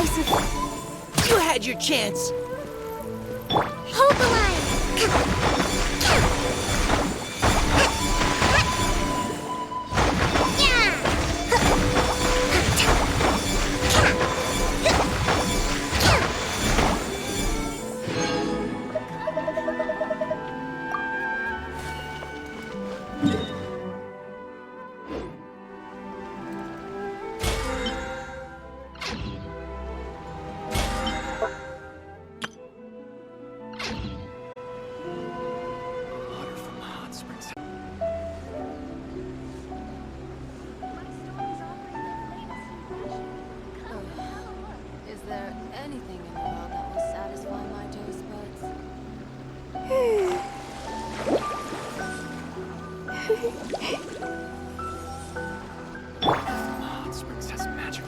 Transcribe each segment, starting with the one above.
decisive. You had your chance. Hold the line. Water from the hot springs. Is there anything in the world that will satisfy my taste buds? Water from the hot springs has magic.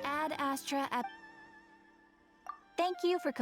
Ad Astra app. Thank you for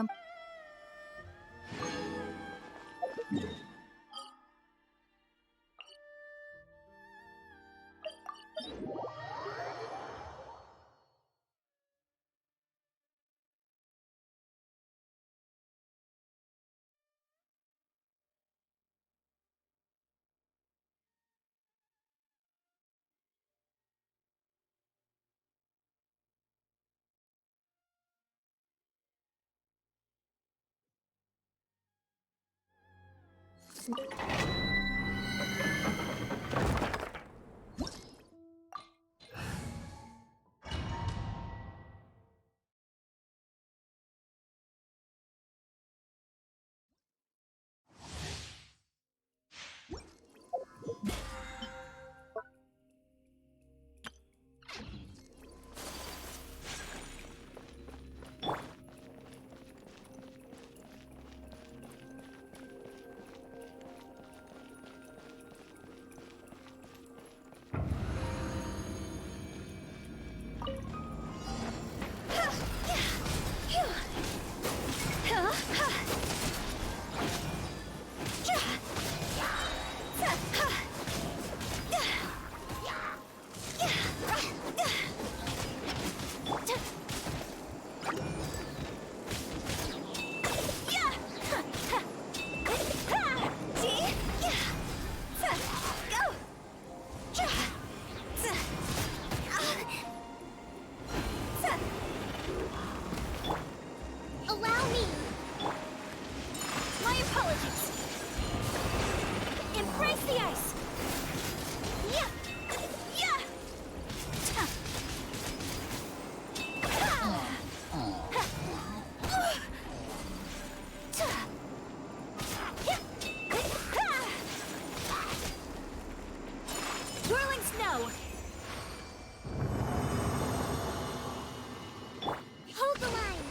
Allow me. My apologies. Embrace the ice. Yeah. Yeah. Ta. Ha. Ha. Ta. Yeah. Ha. Swirling snow. Hold the line.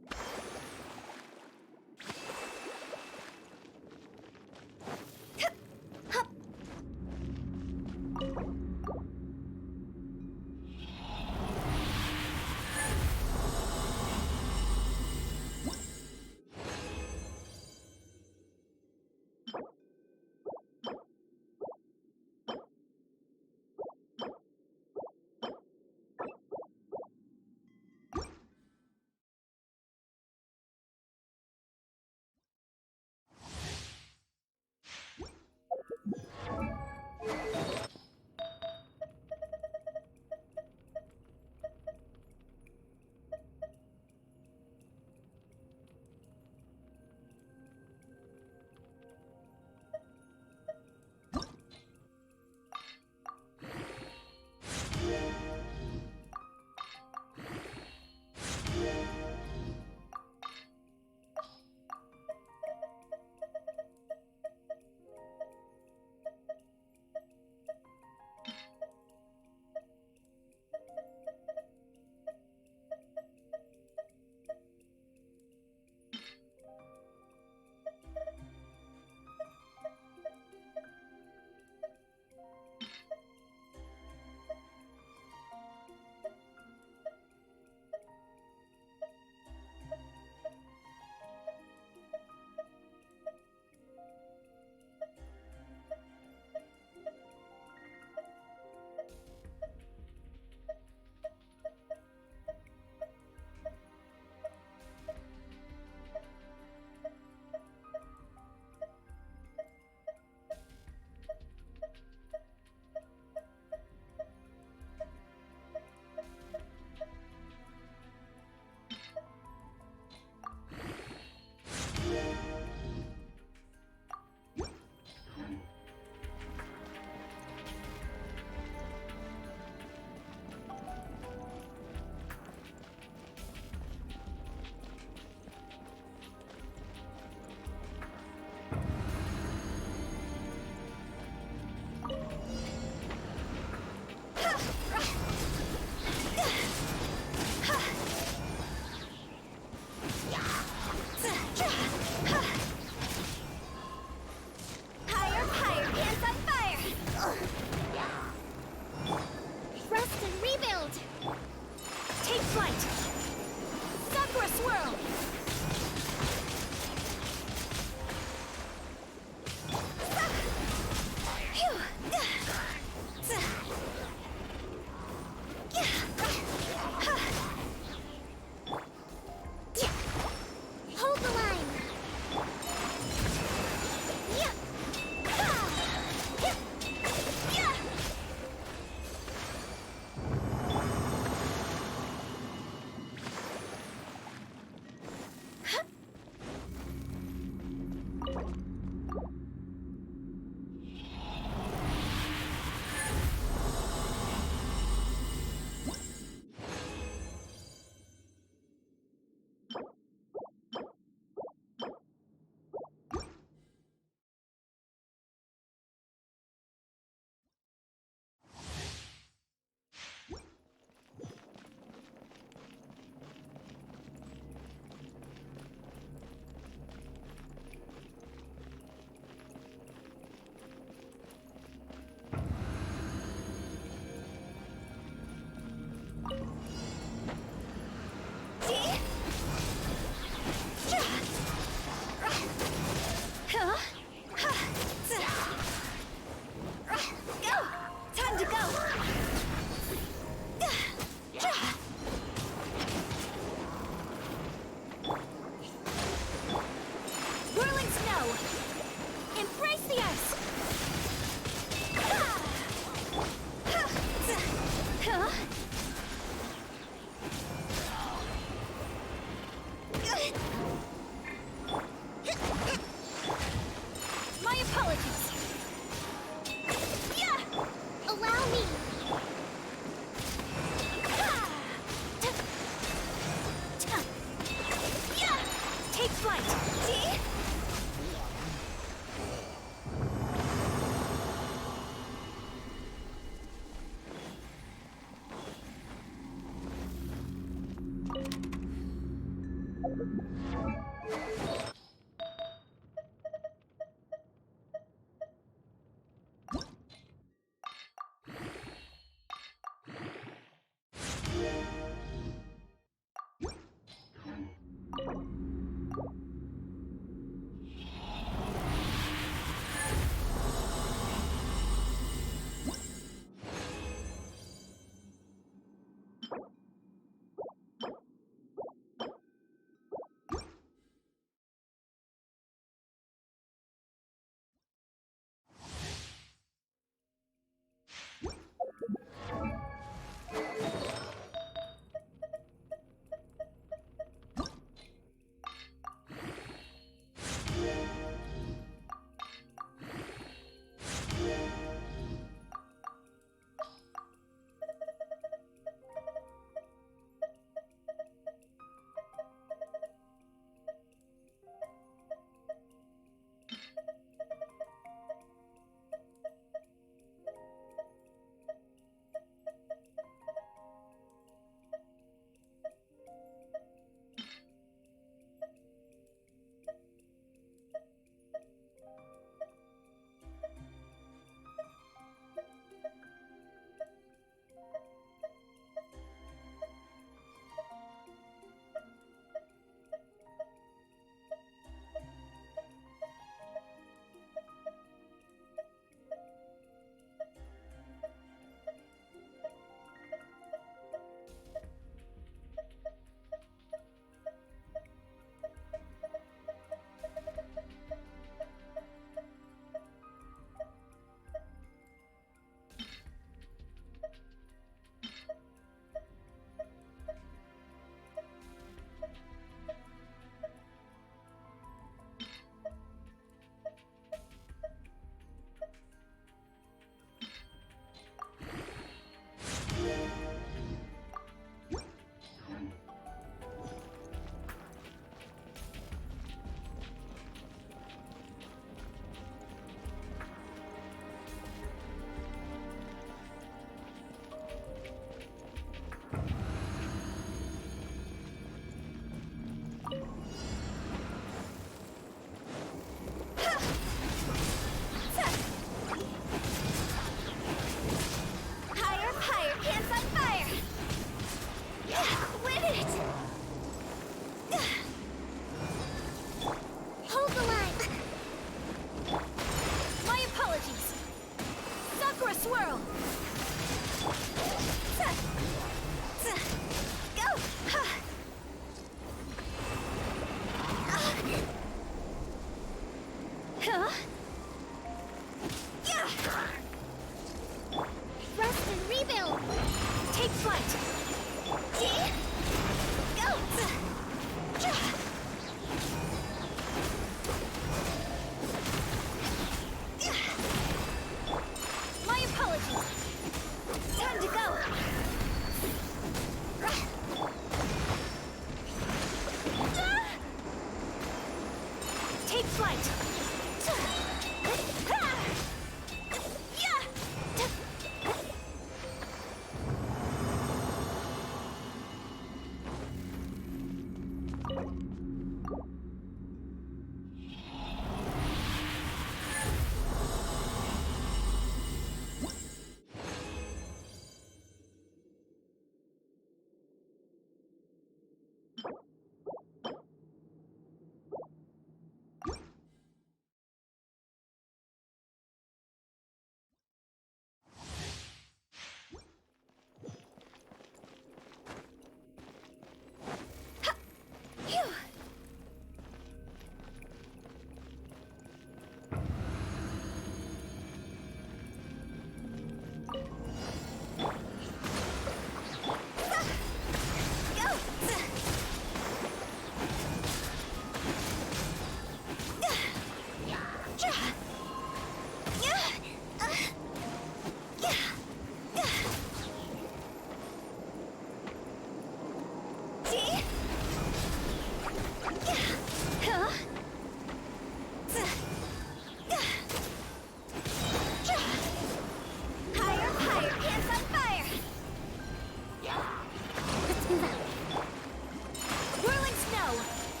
Whirling snow!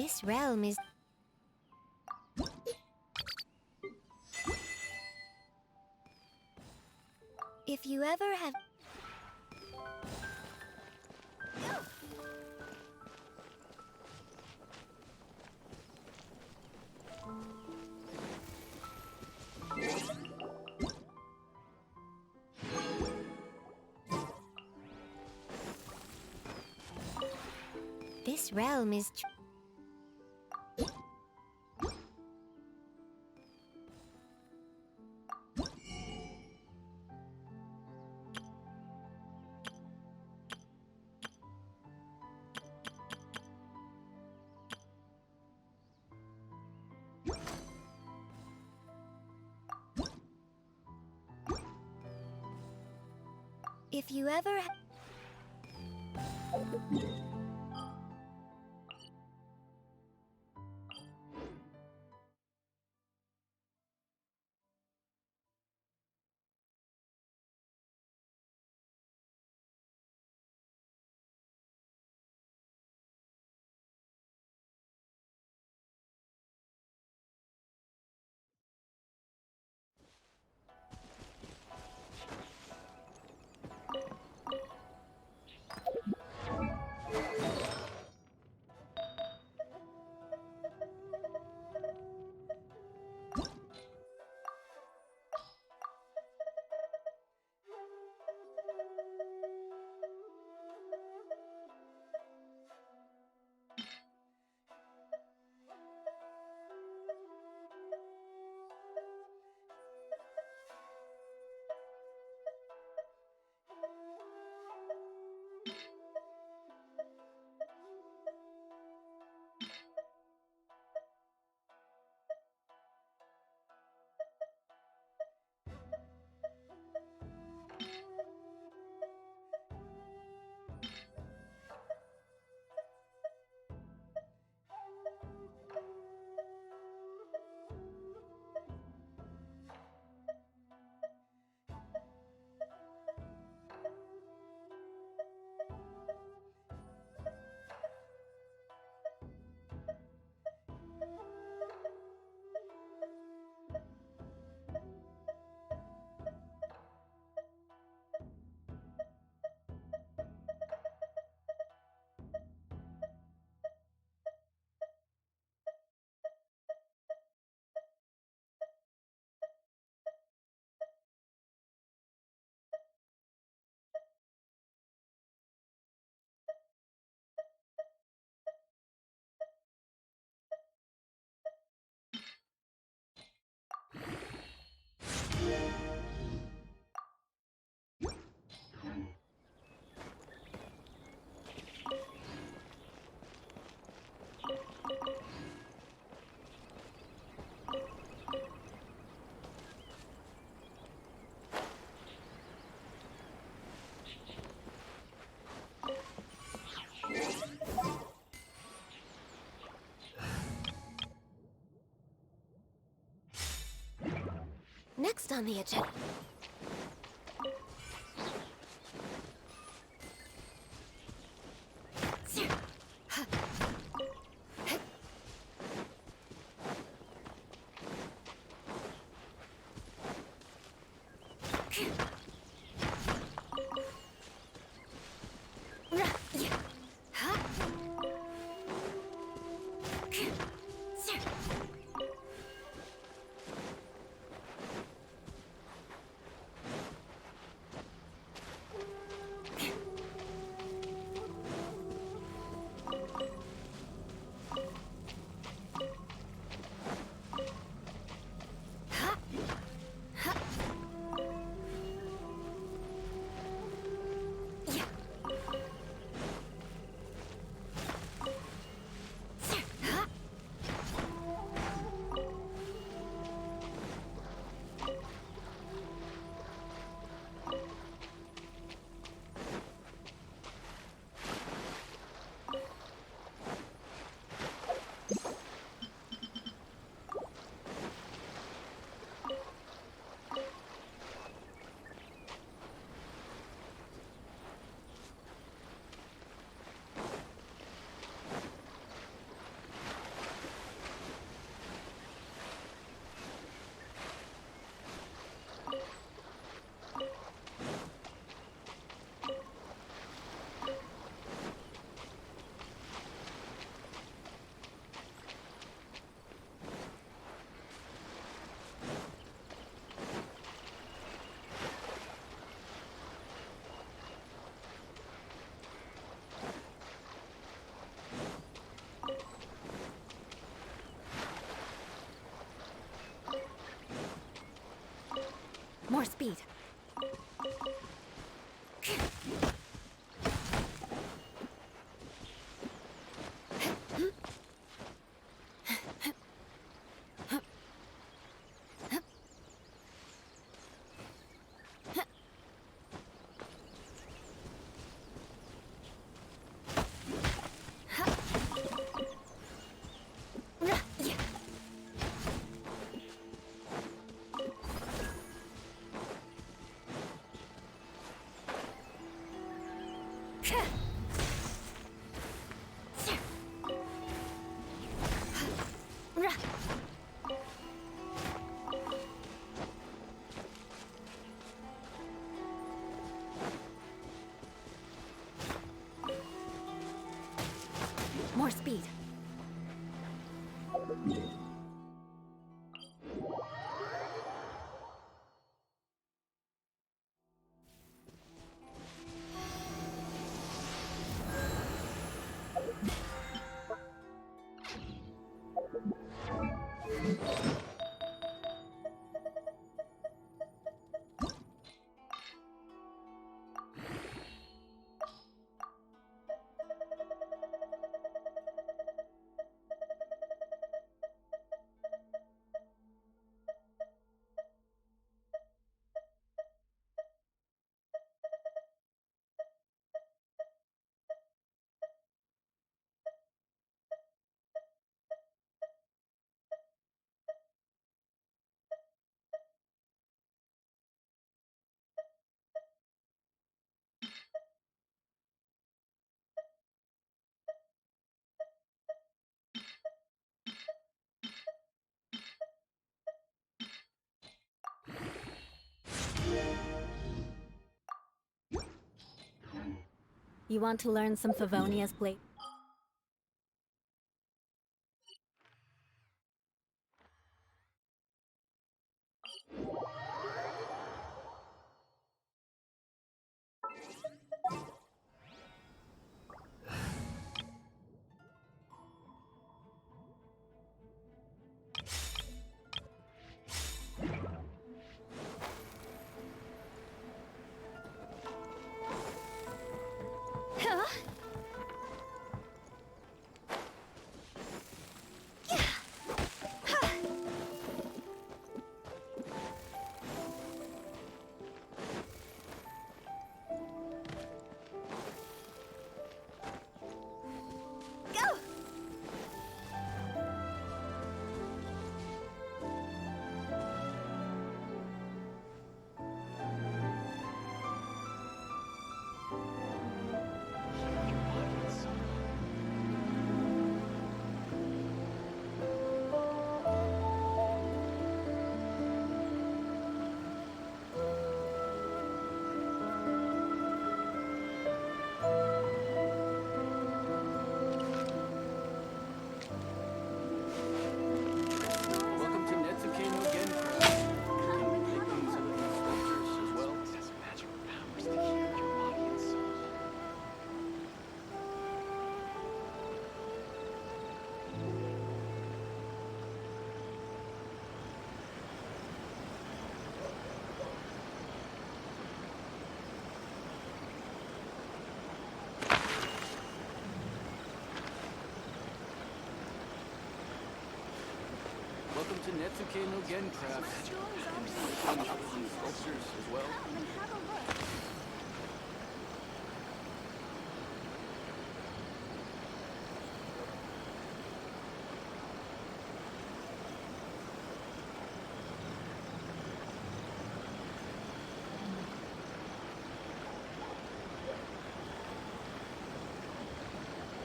This realm is... If you ever have... This realm is... If you ever... Next on the agenda... More speed. More speed. You want to learn some Favonia's plate? Welcome to Netsuke no Gencraft. Can you make things other than sculptures as well? It has magical powers to heal your body and soul. Welcome to Netsuke no Gencraft. Can you make things other than sculptures as well?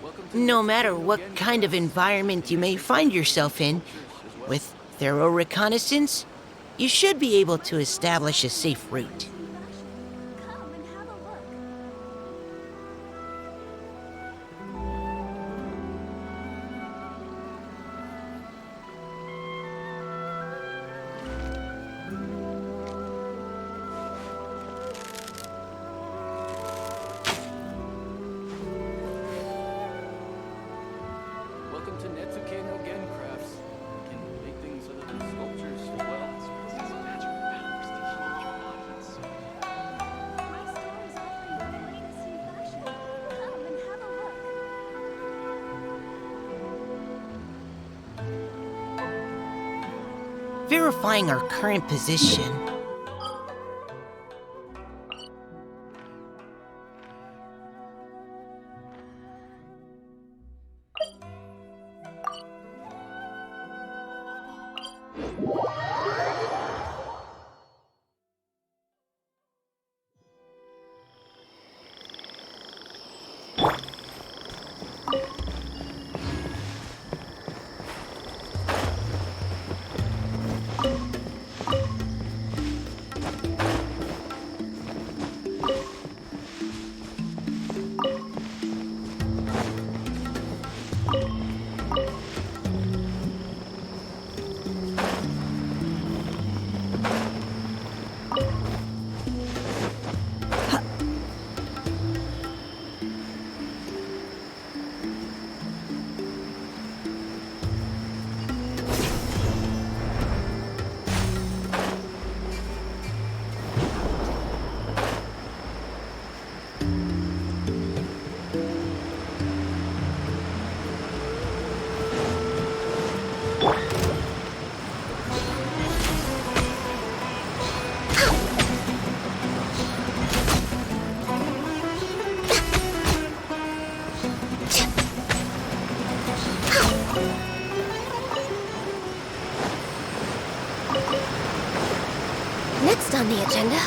Welcome to No Netsuke matter no what Gencraft. kind of environment you may find yourself in, with thorough reconnaissance, you should be able to establish a safe route. Welcome to Netsuke no Gencrafts. Can you make things other than sculptures as well? It has magical powers to heal your verifying our current position. Next on the agenda.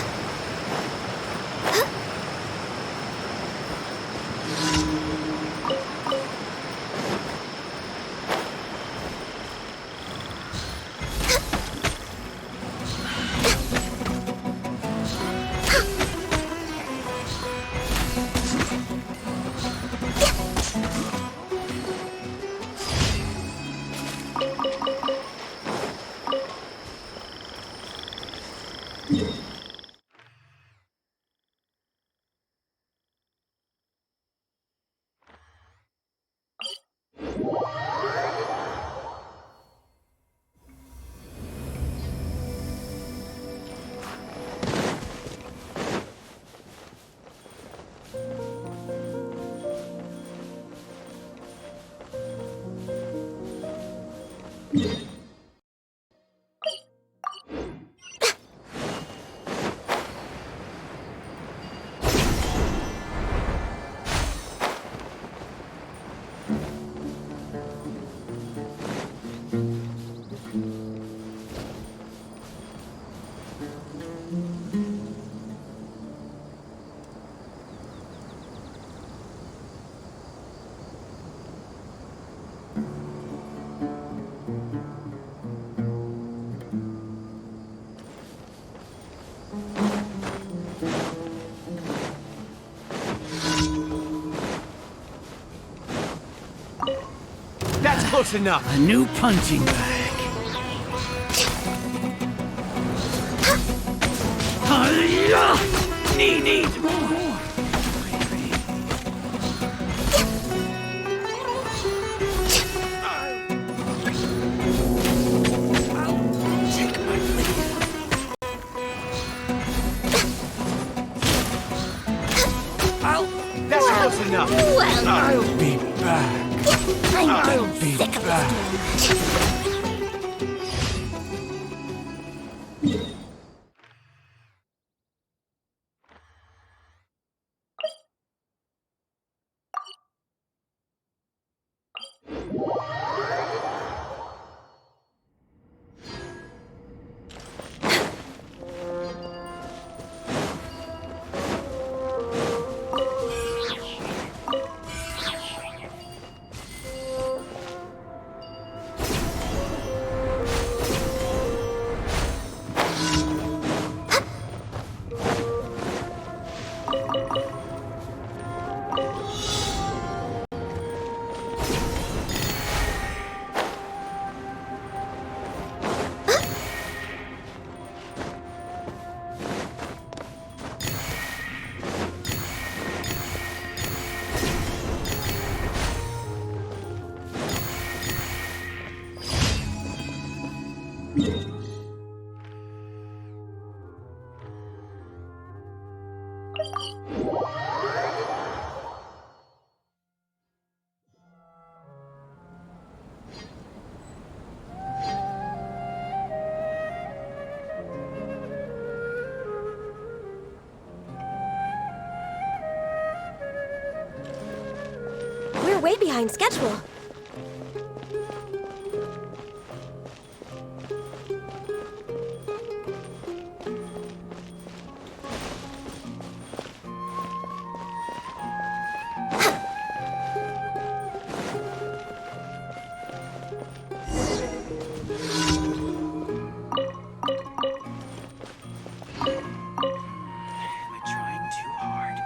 That's close enough. A new punching bag. Needs more. I'll take my leave. That's close enough. Well, I'll be back. I'm I'll getting be sick of back. this. We're way behind schedule. Am I trying too hard?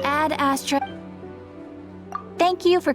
Ad Astra. Thank you for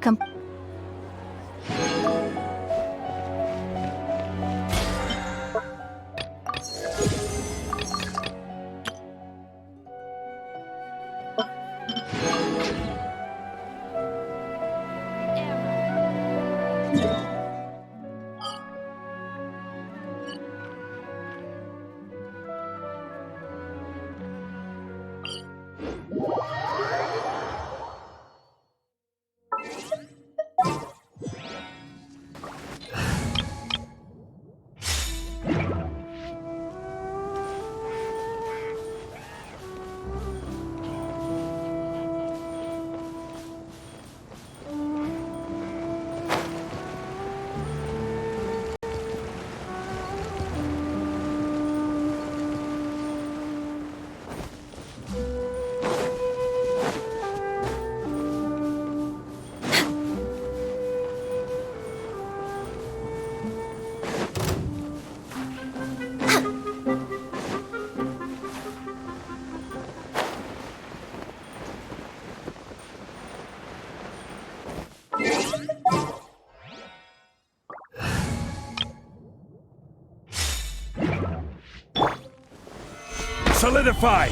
solidify!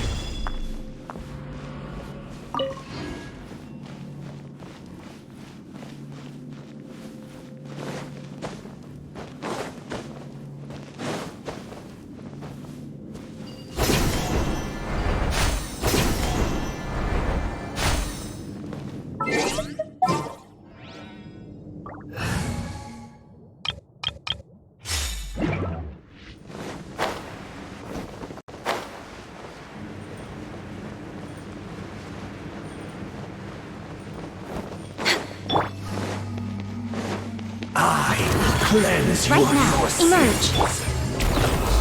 Cleanse you Right of now, your emerge. sins.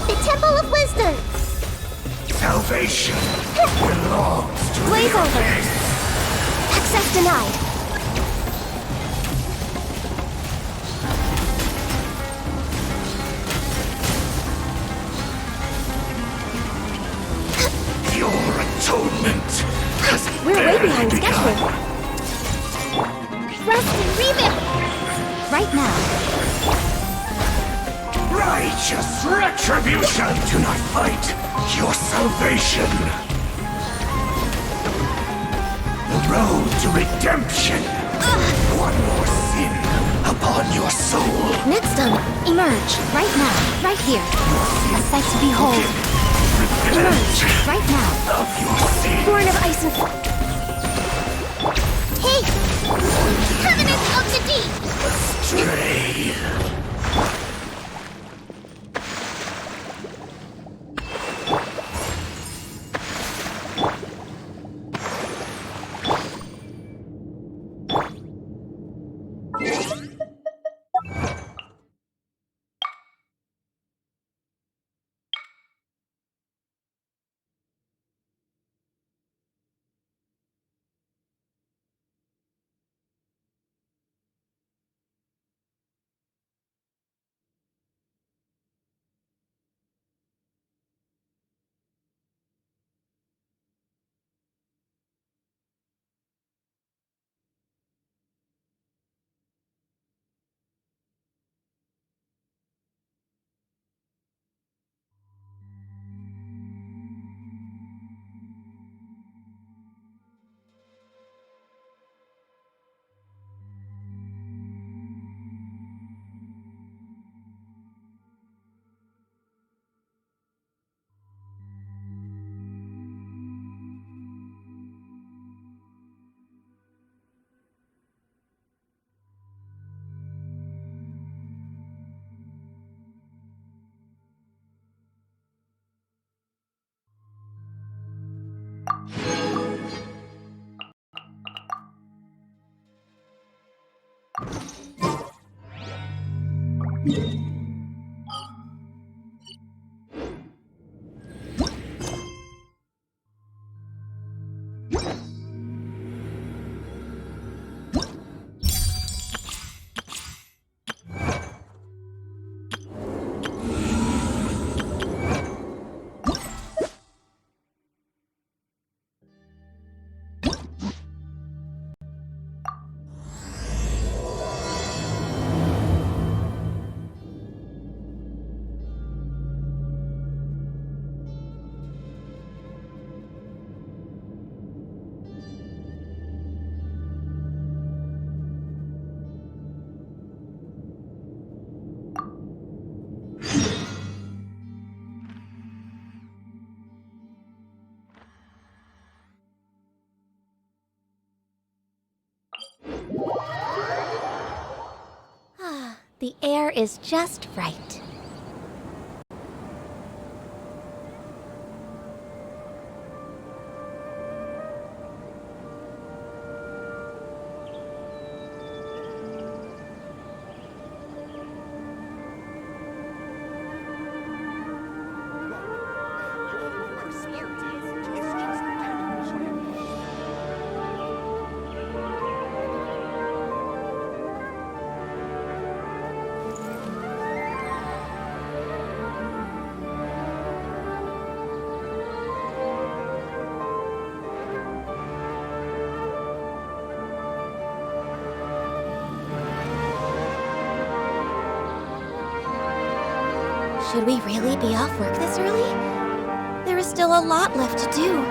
The Temple of Wisdom! Salvation belongs to Blaze the over. abyss. Access denied. Your atonement has We're way barely behind begun. schedule. Rest and revamp! Right now. Righteous retribution! Do not fight your salvation! The road to redemption! One more sin upon your soul! Next time, Emerge. Right now. Right here. A sight to behold. Emerge. Right now. Of your sin! Born of Ice and... Hey! Covenant of the Deep! Stray! the air is just right. Should we really be off work this early? There is still a lot left to do.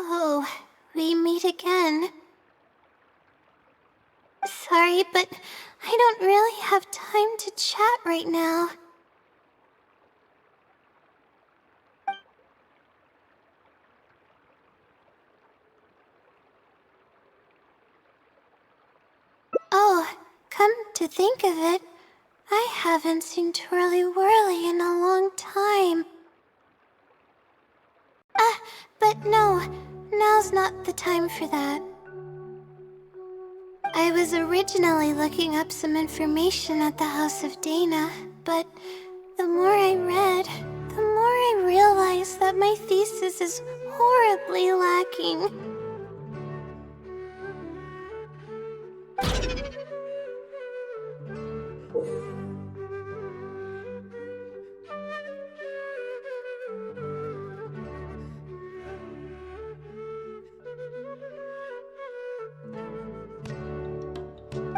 Oh, we meet again. Sorry, but I don't really have time to chat right now. Oh, come to think of it, I haven't seen Twirly Whirly in a long time. But no, now's not the time for that. I was originally looking up some information at the House of Dana, but the more I read, the more I realized that my thesis is horribly lacking.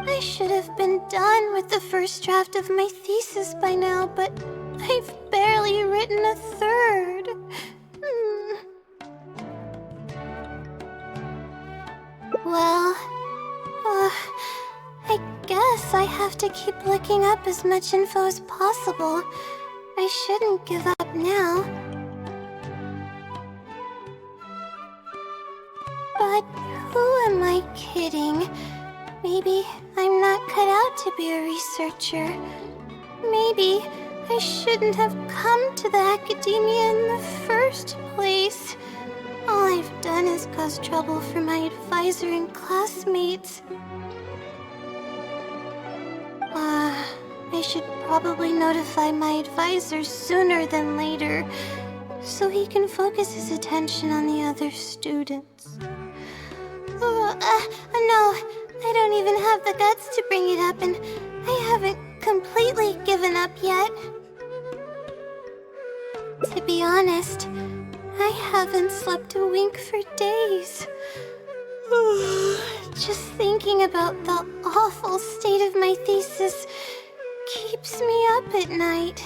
I should have been done with the first draft of my thesis by now, but I've barely written a third. Well, I guess I have to keep looking up as much info as possible. I shouldn't give up now. But who am I kidding? Maybe I'm not cut out to be a researcher. Maybe I shouldn't have come to the academia in the first place. All I've done is cause trouble for my advisor and classmates. I should probably notify my advisor sooner than later, so he can focus his attention on the other students. No, I don't even have the guts to bring it up, and I haven't completely given up yet. To be honest, I haven't slept a wink for days. Just thinking about the awful state of my thesis keeps me up at night.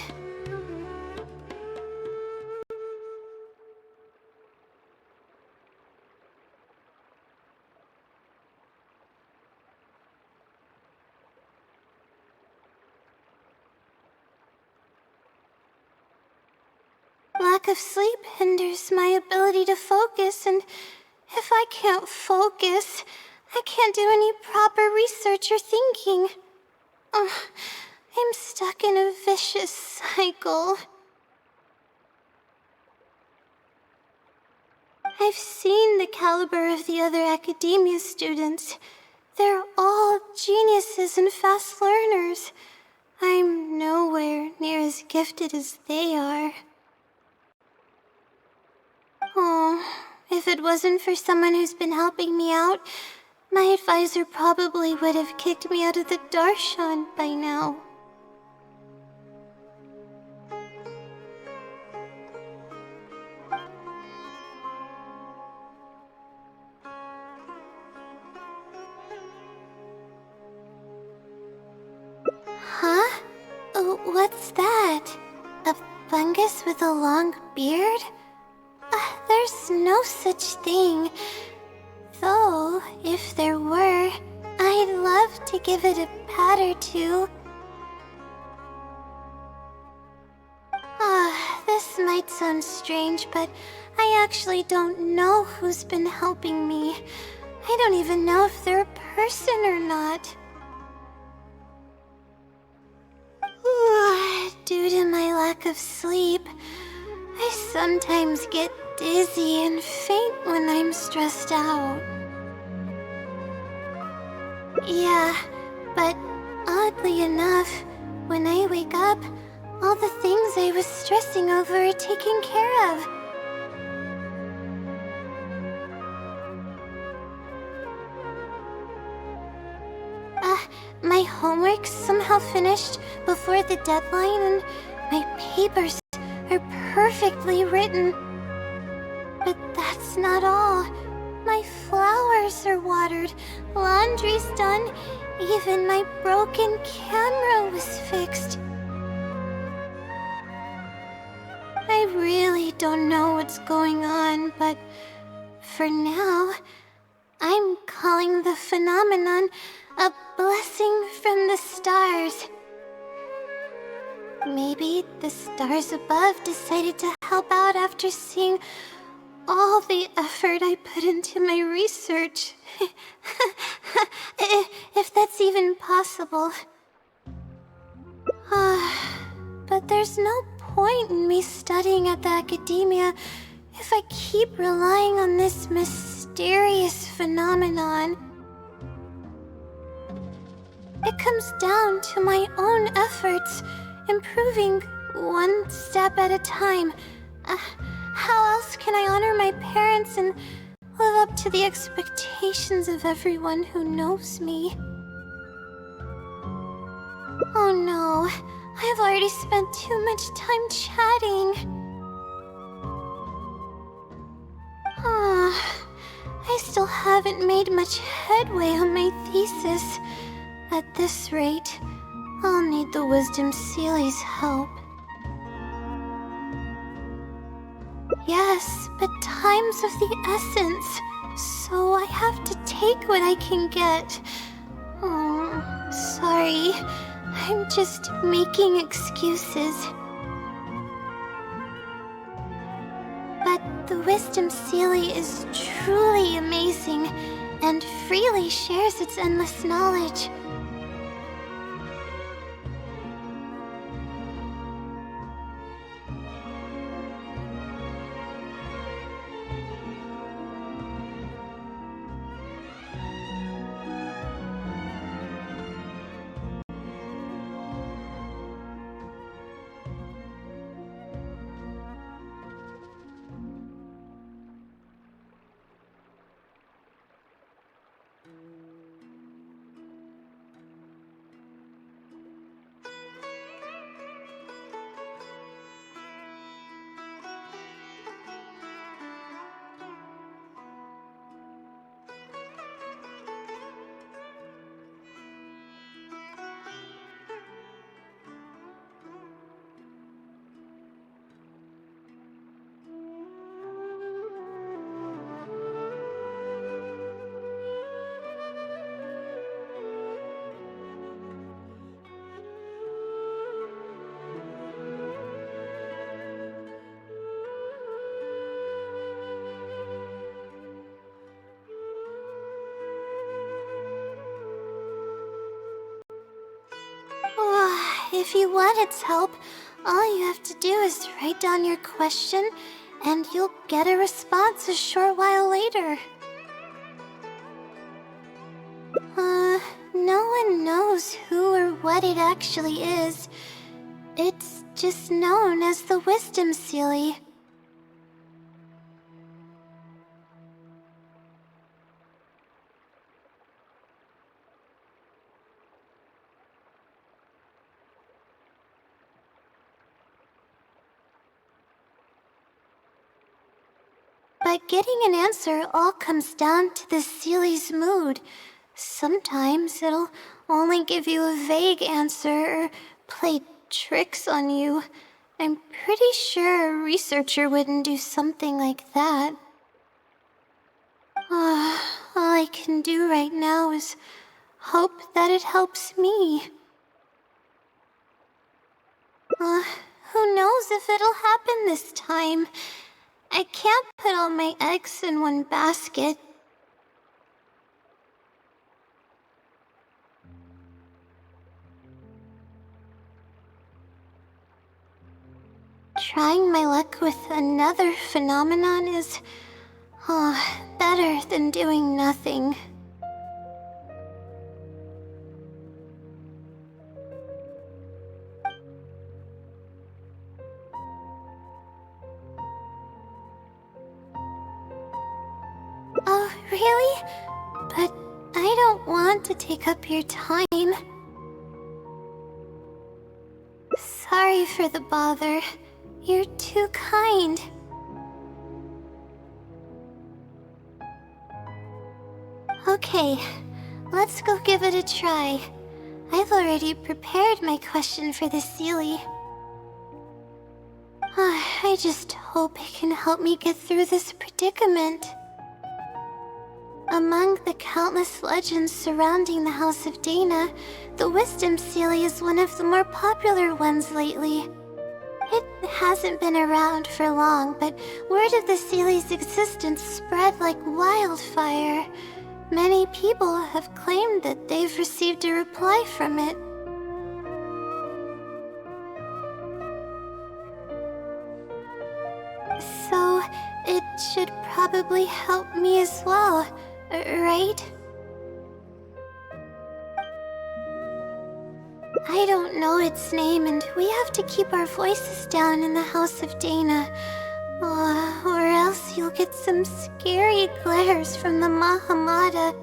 Lack of sleep hinders my ability to focus, and if I can't focus, I can't do any proper research or thinking. I'm stuck in a vicious cycle. I've seen the caliber of the other academia students. They're all geniuses and fast learners. I'm nowhere near as gifted as they are. Oh, if it wasn't for someone who's been helping me out, my advisor probably would have kicked me out of the Darshan by now. Huh? What's that? A fungus with a long beard? There's no such thing. Though, if there were, I'd love to give it a pat or two. This might sound strange, but I actually don't know who's been helping me. I don't even know if they're a person or not. Due to my lack of sleep, I sometimes get dizzy and faint when I'm stressed out. Yeah, but oddly enough, when I wake up, all the things I was stressing over are taken care of. My homework's somehow finished before the deadline, and my papers are perfectly written. But that's not all. My flowers are watered, laundry's done, even my broken camera was fixed. I really don't know what's going on, but for now, I'm calling the phenomenon a blessing from the stars. Maybe the stars above decided to help out after seeing all the effort I put into my research. If that's even possible. But there's no point in me studying at the academia if I keep relying on this mysterious phenomenon. It comes down to my own efforts, improving one step at a time. How else can I honor my parents and live up to the expectations of everyone who knows me? Oh no, I've already spent too much time chatting. I still haven't made much headway on my thesis. At this rate, I'll need the Wisdom Sealy's help. Yes, but time's of the essence, so I have to take what I can get. Oh, sorry. I'm just making excuses. But the Wisdom Sealy is truly amazing and freely shares its endless knowledge. If you want its help, all you have to do is write down your question, and you'll get a response a short while later. No one knows who or what it actually is. It's just known as the Wisdom Sealy. But getting an answer all comes down to the Sealy's mood. Sometimes it'll only give you a vague answer or play tricks on you. I'm pretty sure a researcher wouldn't do something like that. all I can do right now is hope that it helps me. Who knows if it'll happen this time? I can't put all my eggs in one basket. Trying my luck with another phenomenon is, better than doing nothing. Oh, really? But I don't want to take up your time. Sorry for the bother. You're too kind. Okay, let's go give it a try. I've already prepared my question for the Sealy. I just hope it can help me get through this predicament. Among the countless legends surrounding the House of Dana, the Wisdom Sealy is one of the more popular ones lately. It hasn't been around for long, but word of the Sealy's existence spread like wildfire. Many people have claimed that they've received a reply from it. So, it should probably help me as well, right? I don't know its name, and we have to keep our voices down in the House of Dana. Or else you'll get some scary glares from the Mahamada.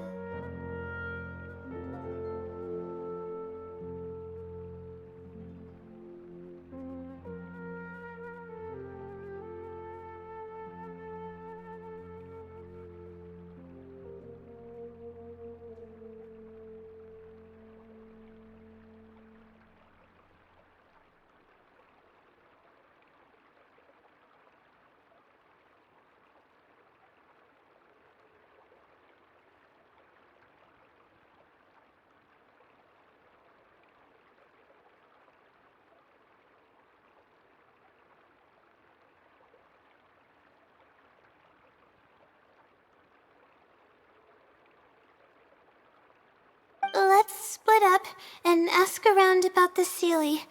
Let's split up and ask around about the Sealy.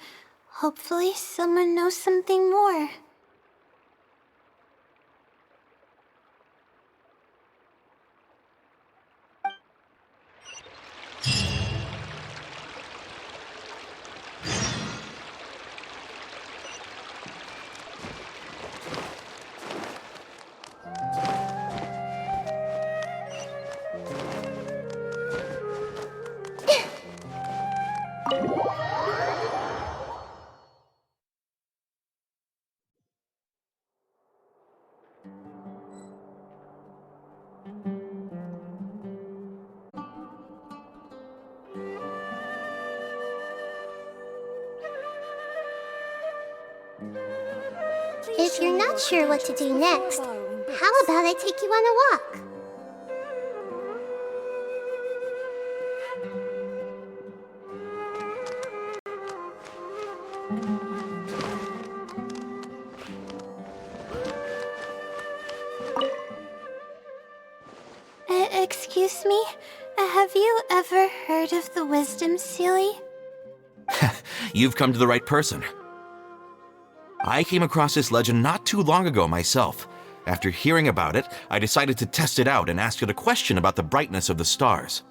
Hopefully someone knows something more. If you're not sure what to do next, how about I take you on a walk? Excuse me? Have you ever heard of the Wisdom Sealy? You've come to the right person. I came across this legend not too long ago myself. After hearing about it, I decided to test it out and asked it a question about the brightness of the stars.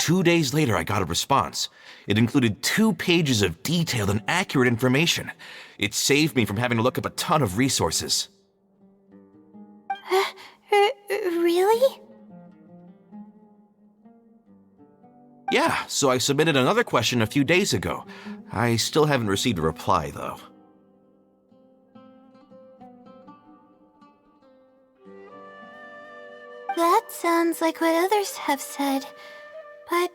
2 days later, I got a response. It included 2 pages of detailed and accurate information. It saved me from having to look up a ton of resources. Really? Yeah, so I submitted another question a few days ago. I still haven't received a reply, though. That sounds like what others have said. But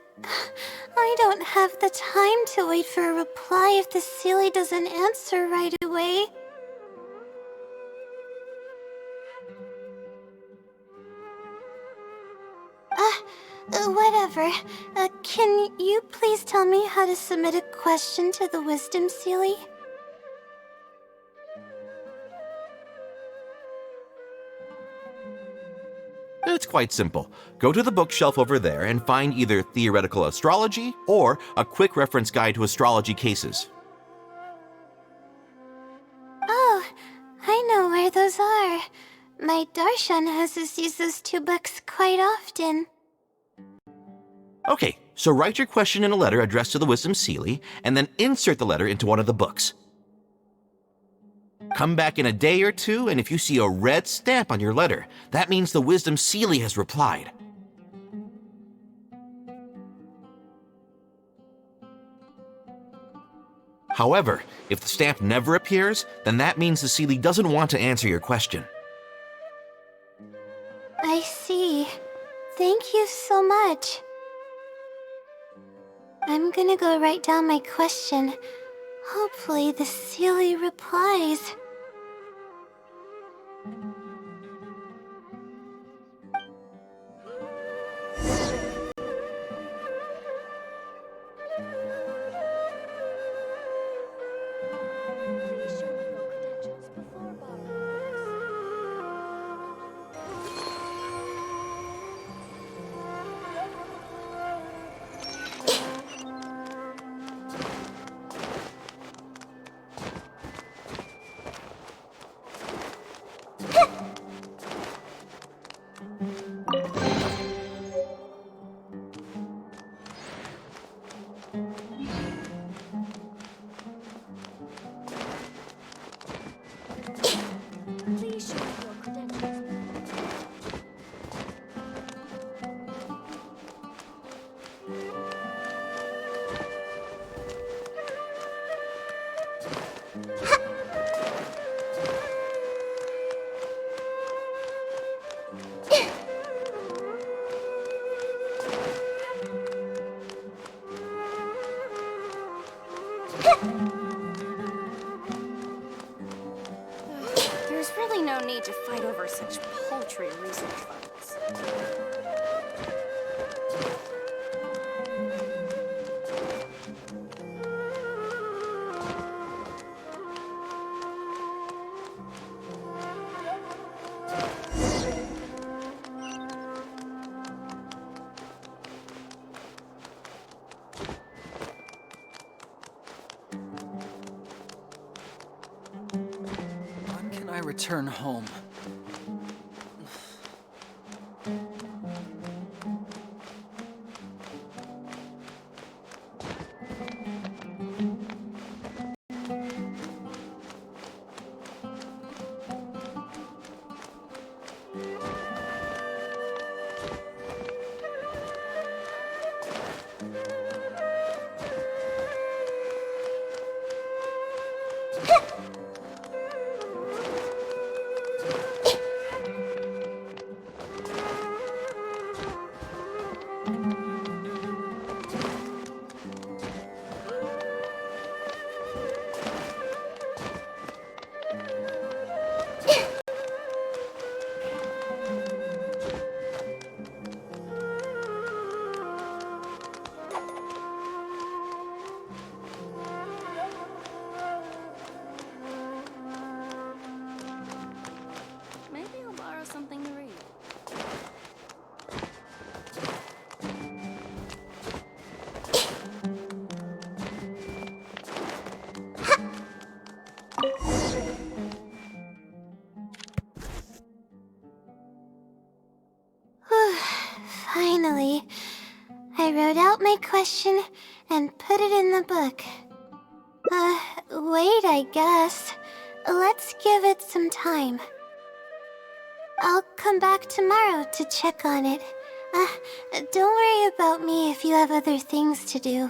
I don't have the time to wait for a reply if the Sealy doesn't answer right away. Whatever. Can you please tell me how to submit a question to the Wisdom Sealy? It's quite simple. Go to the bookshelf over there and find either Theoretical Astrology or a quick reference guide to astrology cases. Oh, I know where those are. My Darshan has us use those 2 books quite often. Okay, so write your question in a letter addressed to the Wisdom Sealy, and then insert the letter into one of the books. Come back in a day or two, and if you see a red stamp on your letter, that means the Wisdom Sealy has replied. However, if the stamp never appears, then that means the Sealy doesn't want to answer your question. I see. Thank you so much. I'm gonna go write down my question. Hopefully the Sealy replies. Please show me your credentials before borrowing Please show me your credentials. There's really no need to fight over such paltry research funds. When can I return home? Maybe I'll borrow something to read. Finally, I wrote out my question and put it in the book. Wait, I guess. Let's give it some time. I'll come back tomorrow to check on it. Don't worry about me if you have other things to do.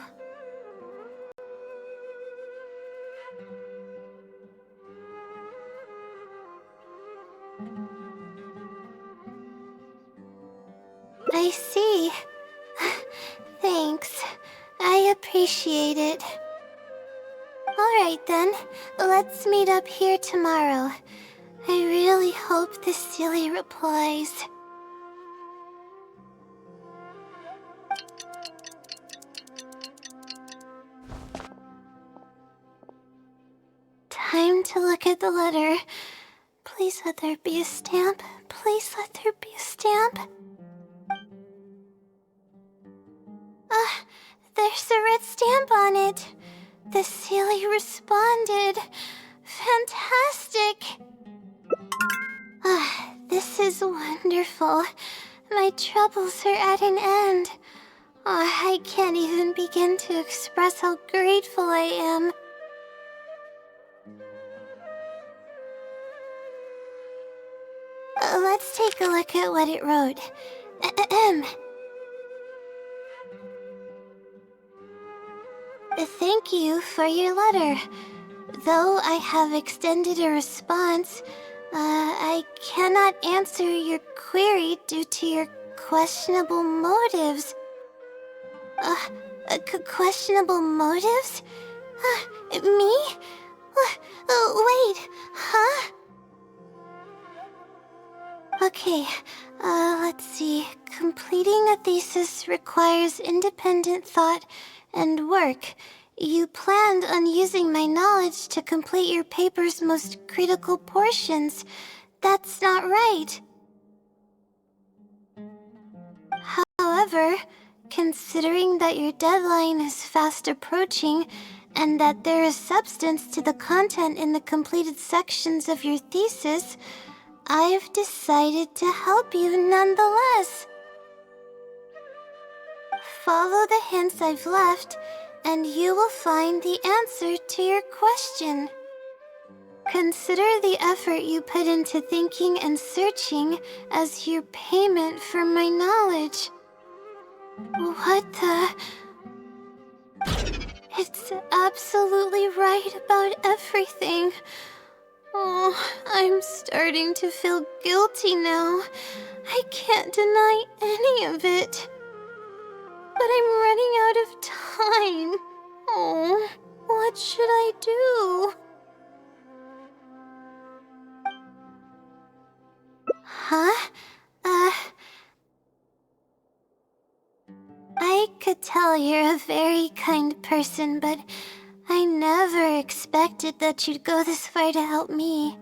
I see. Thanks. I appreciate it. Alright then, let's meet up here tomorrow. I really hope the Sealy replies. to look at the letter. Please let there be a stamp. Please let there be a stamp. There's a red stamp on it. The Sealy responded. Fantastic. This is wonderful. My troubles are at an end. I can't even begin to express how grateful I am. Let's take a look at what it wrote. Thank you for your letter. Though I have extended a response, I cannot answer your query due to your questionable motives. Questionable motives? Me? Wait, huh? Okay, let's see. Completing a thesis requires independent thought and work. You planned on using my knowledge to complete your paper's most critical portions. That's not right. However, considering that your deadline is fast approaching, and that there is substance to the content in the completed sections of your thesis, I've decided to help you nonetheless. Follow the hints I've left, and you will find the answer to your question. Consider the effort you put into thinking and searching as your payment for my knowledge. What the... It's absolutely right about everything. Oh, I'm starting to feel guilty now. I can't deny any of it. But I'm running out of time. Oh, what should I do? Huh? I could tell you're a very kind person, but I never expected that you'd go this far to help me.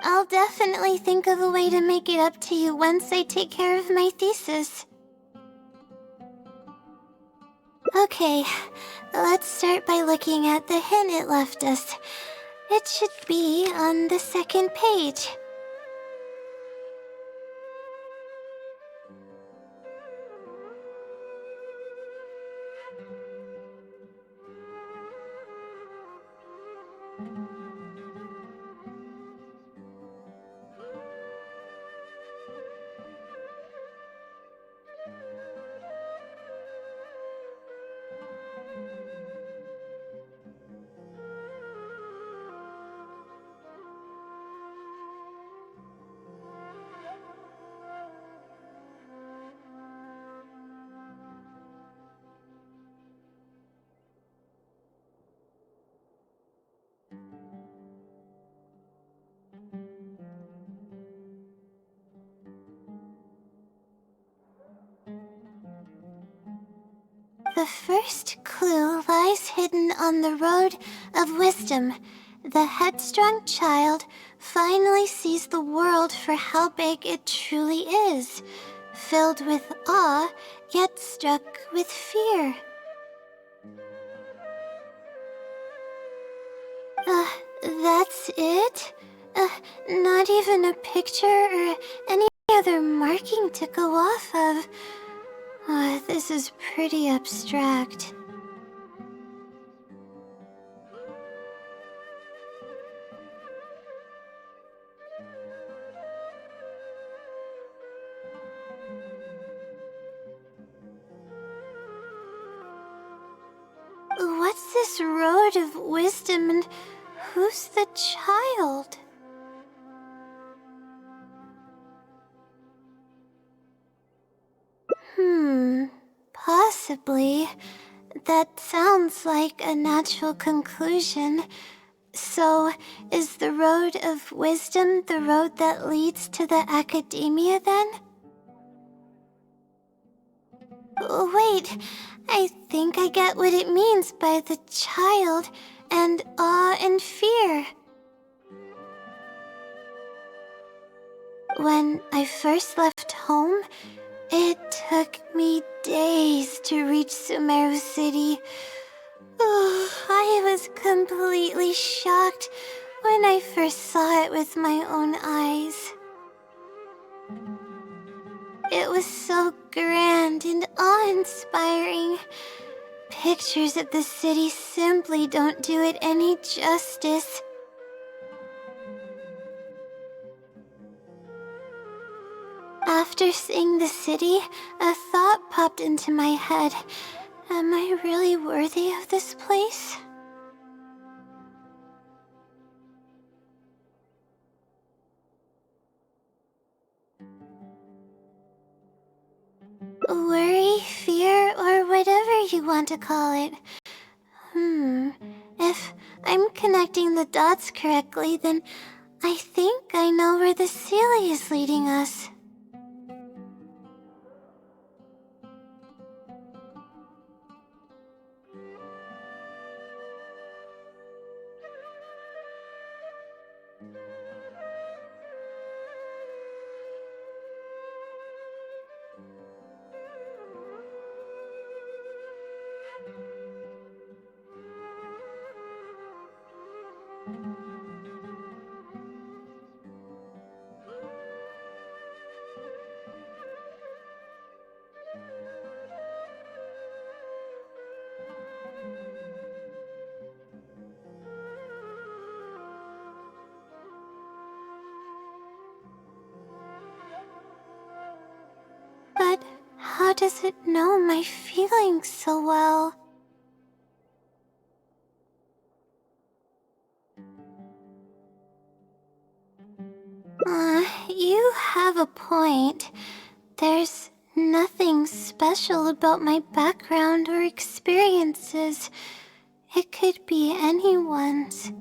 I'll definitely think of a way to make it up to you once I take care of my thesis. Okay, let's start by looking at the hint it left us. It should be on the second page. The first clue lies hidden on the road of wisdom. The headstrong child finally sees the world for how big it truly is, filled with awe, yet struck with fear. That's it? Not even a picture or any other marking to go off of. This is pretty abstract. What's this road of wisdom and who's the child? Possibly. That sounds like a natural conclusion. So, is the road of wisdom the road that leads to the academia then? Wait, I think I get what it means by the child and awe and fear. When I first left home, it took me days to reach Sumeru City. Oh, I was completely shocked when I first saw it with my own eyes. It was so grand and awe-inspiring. Pictures of the city simply don't do it any justice. After seeing the city, a thought popped into my head. Am I really worthy of this place? Worry, fear, or whatever you want to call it. If I'm connecting the dots correctly, then I think I know where the Sealy is leading us. But how does it know my feelings so well? You have a point. There's nothing special about my background or experiences. It could be anyone's.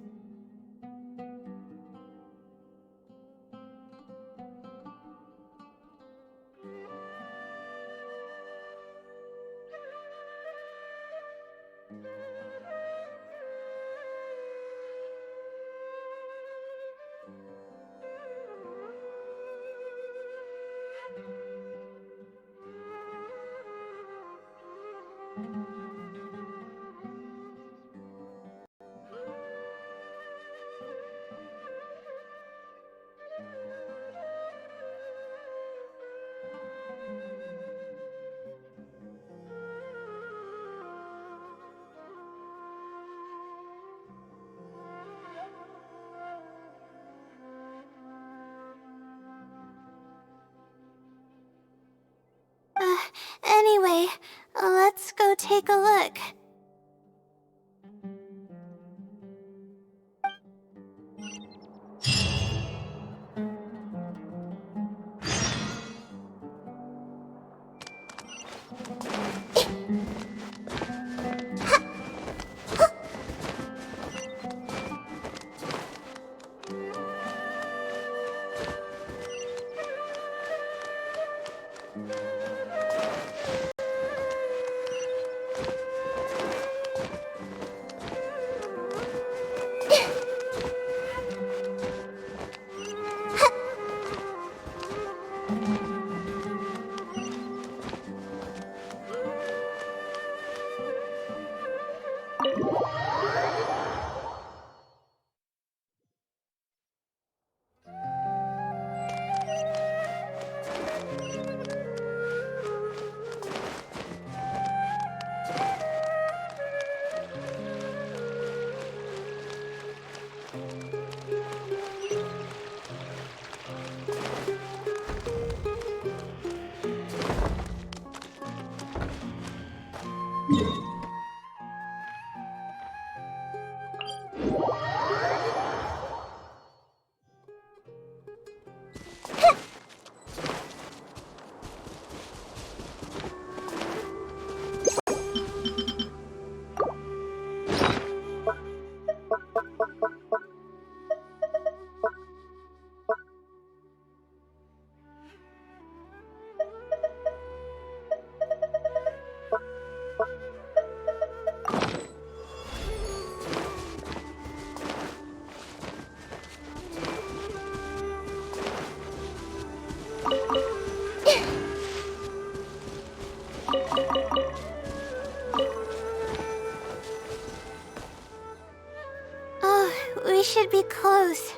we should be close.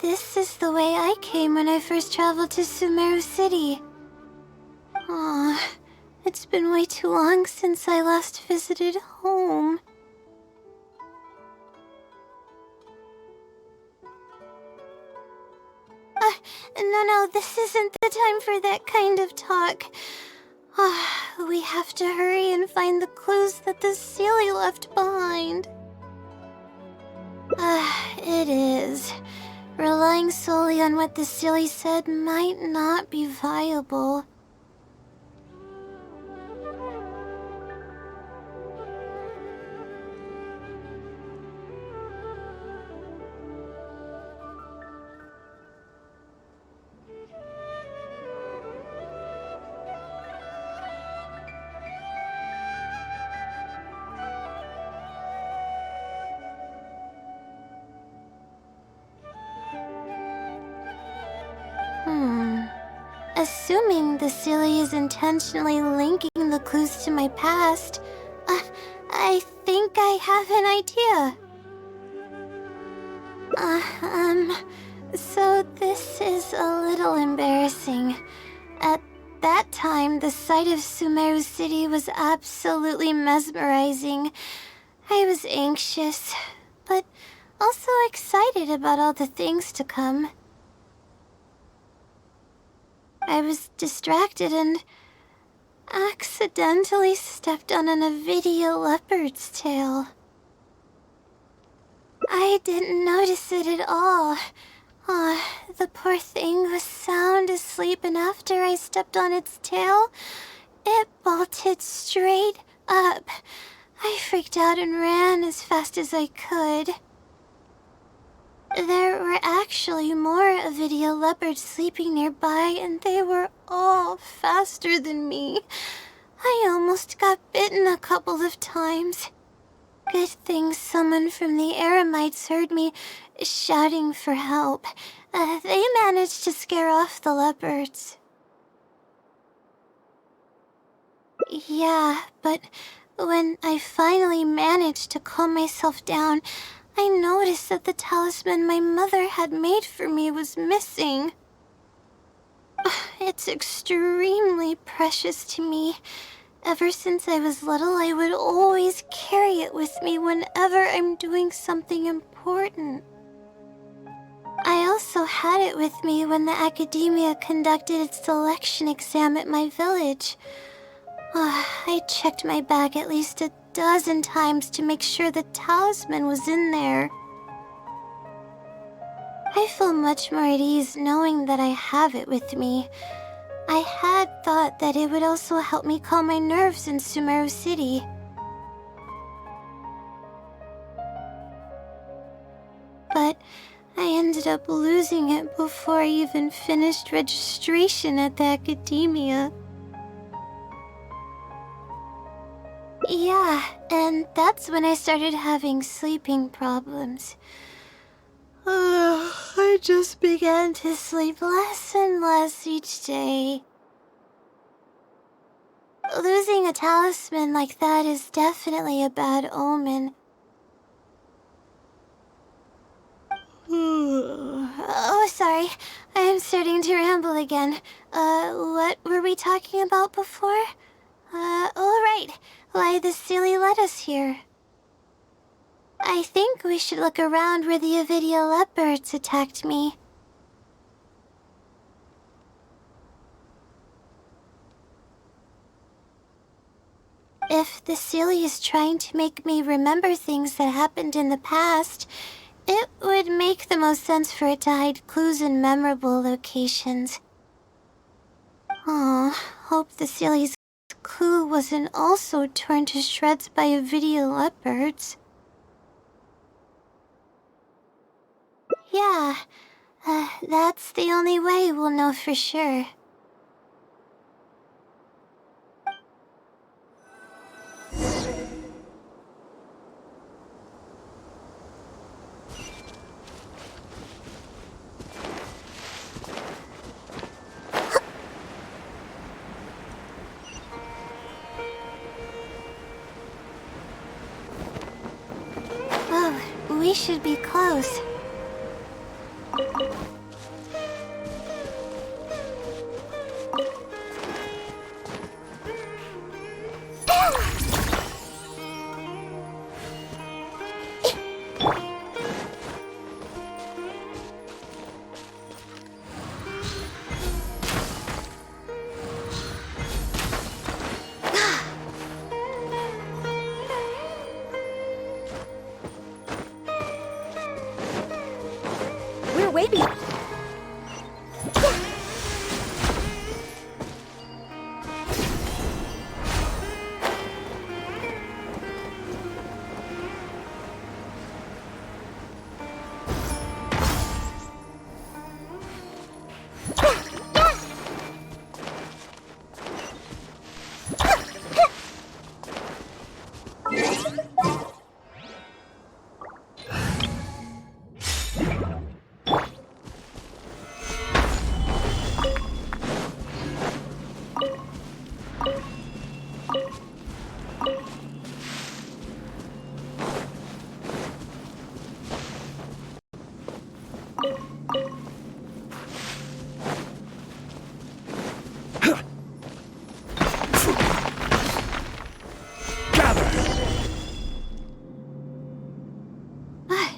This is the way I came when I first traveled to Sumeru City. Aw, it's been way too long since I last visited home. No, this isn't the time for that kind of talk. We have to hurry and find the clues that the Sealy left behind. It is. Relying solely on what the Sealy said might not be viable. Assuming the Sealy is intentionally linking the clues to my past, I think I have an idea. So this is a little embarrassing. At that time, the sight of Sumeru City was absolutely mesmerizing. I was anxious, but also excited about all the things to come. I was distracted and accidentally stepped on an Avidia leopard's tail. I didn't notice it at all. The poor thing was sound asleep, and after I stepped on its tail, it bolted straight up. I freaked out and ran as fast as I could. There were actually more Avidia leopards sleeping nearby, and they were all faster than me. I almost got bitten a couple of times. Good thing someone from the Eremites heard me shouting for help. They managed to scare off the leopards. Yeah, but when I finally managed to calm myself down, I noticed that the talisman my mother had made for me was missing. It's extremely precious to me. Ever since I was little, I would always carry it with me whenever I'm doing something important. I also had it with me when the academia conducted its selection exam at my village. I checked my bag at least a dozen times to make sure the talisman was in there. I feel much more at ease knowing that I have it with me. I had thought that it would also help me calm my nerves in Sumeru City. But I ended up losing it before I even finished registration at the academia. Yeah, and that's when I started having sleeping problems. I just began to sleep less and less each day. Losing a talisman like that is definitely a bad omen. Oh, sorry. I'm starting to ramble again. What were we talking about before? Right. Why the Sealy led us here. I think we should look around where the Avidia leopards attacked me. If the Sealy is trying to make me remember things that happened in the past, it would make the most sense for it to hide clues in memorable locations. Hope the Sealy's clue wasn't also torn to shreds by Avidia leopards. Yeah, that's the only way we'll know for sure. We should be close. We're waiting.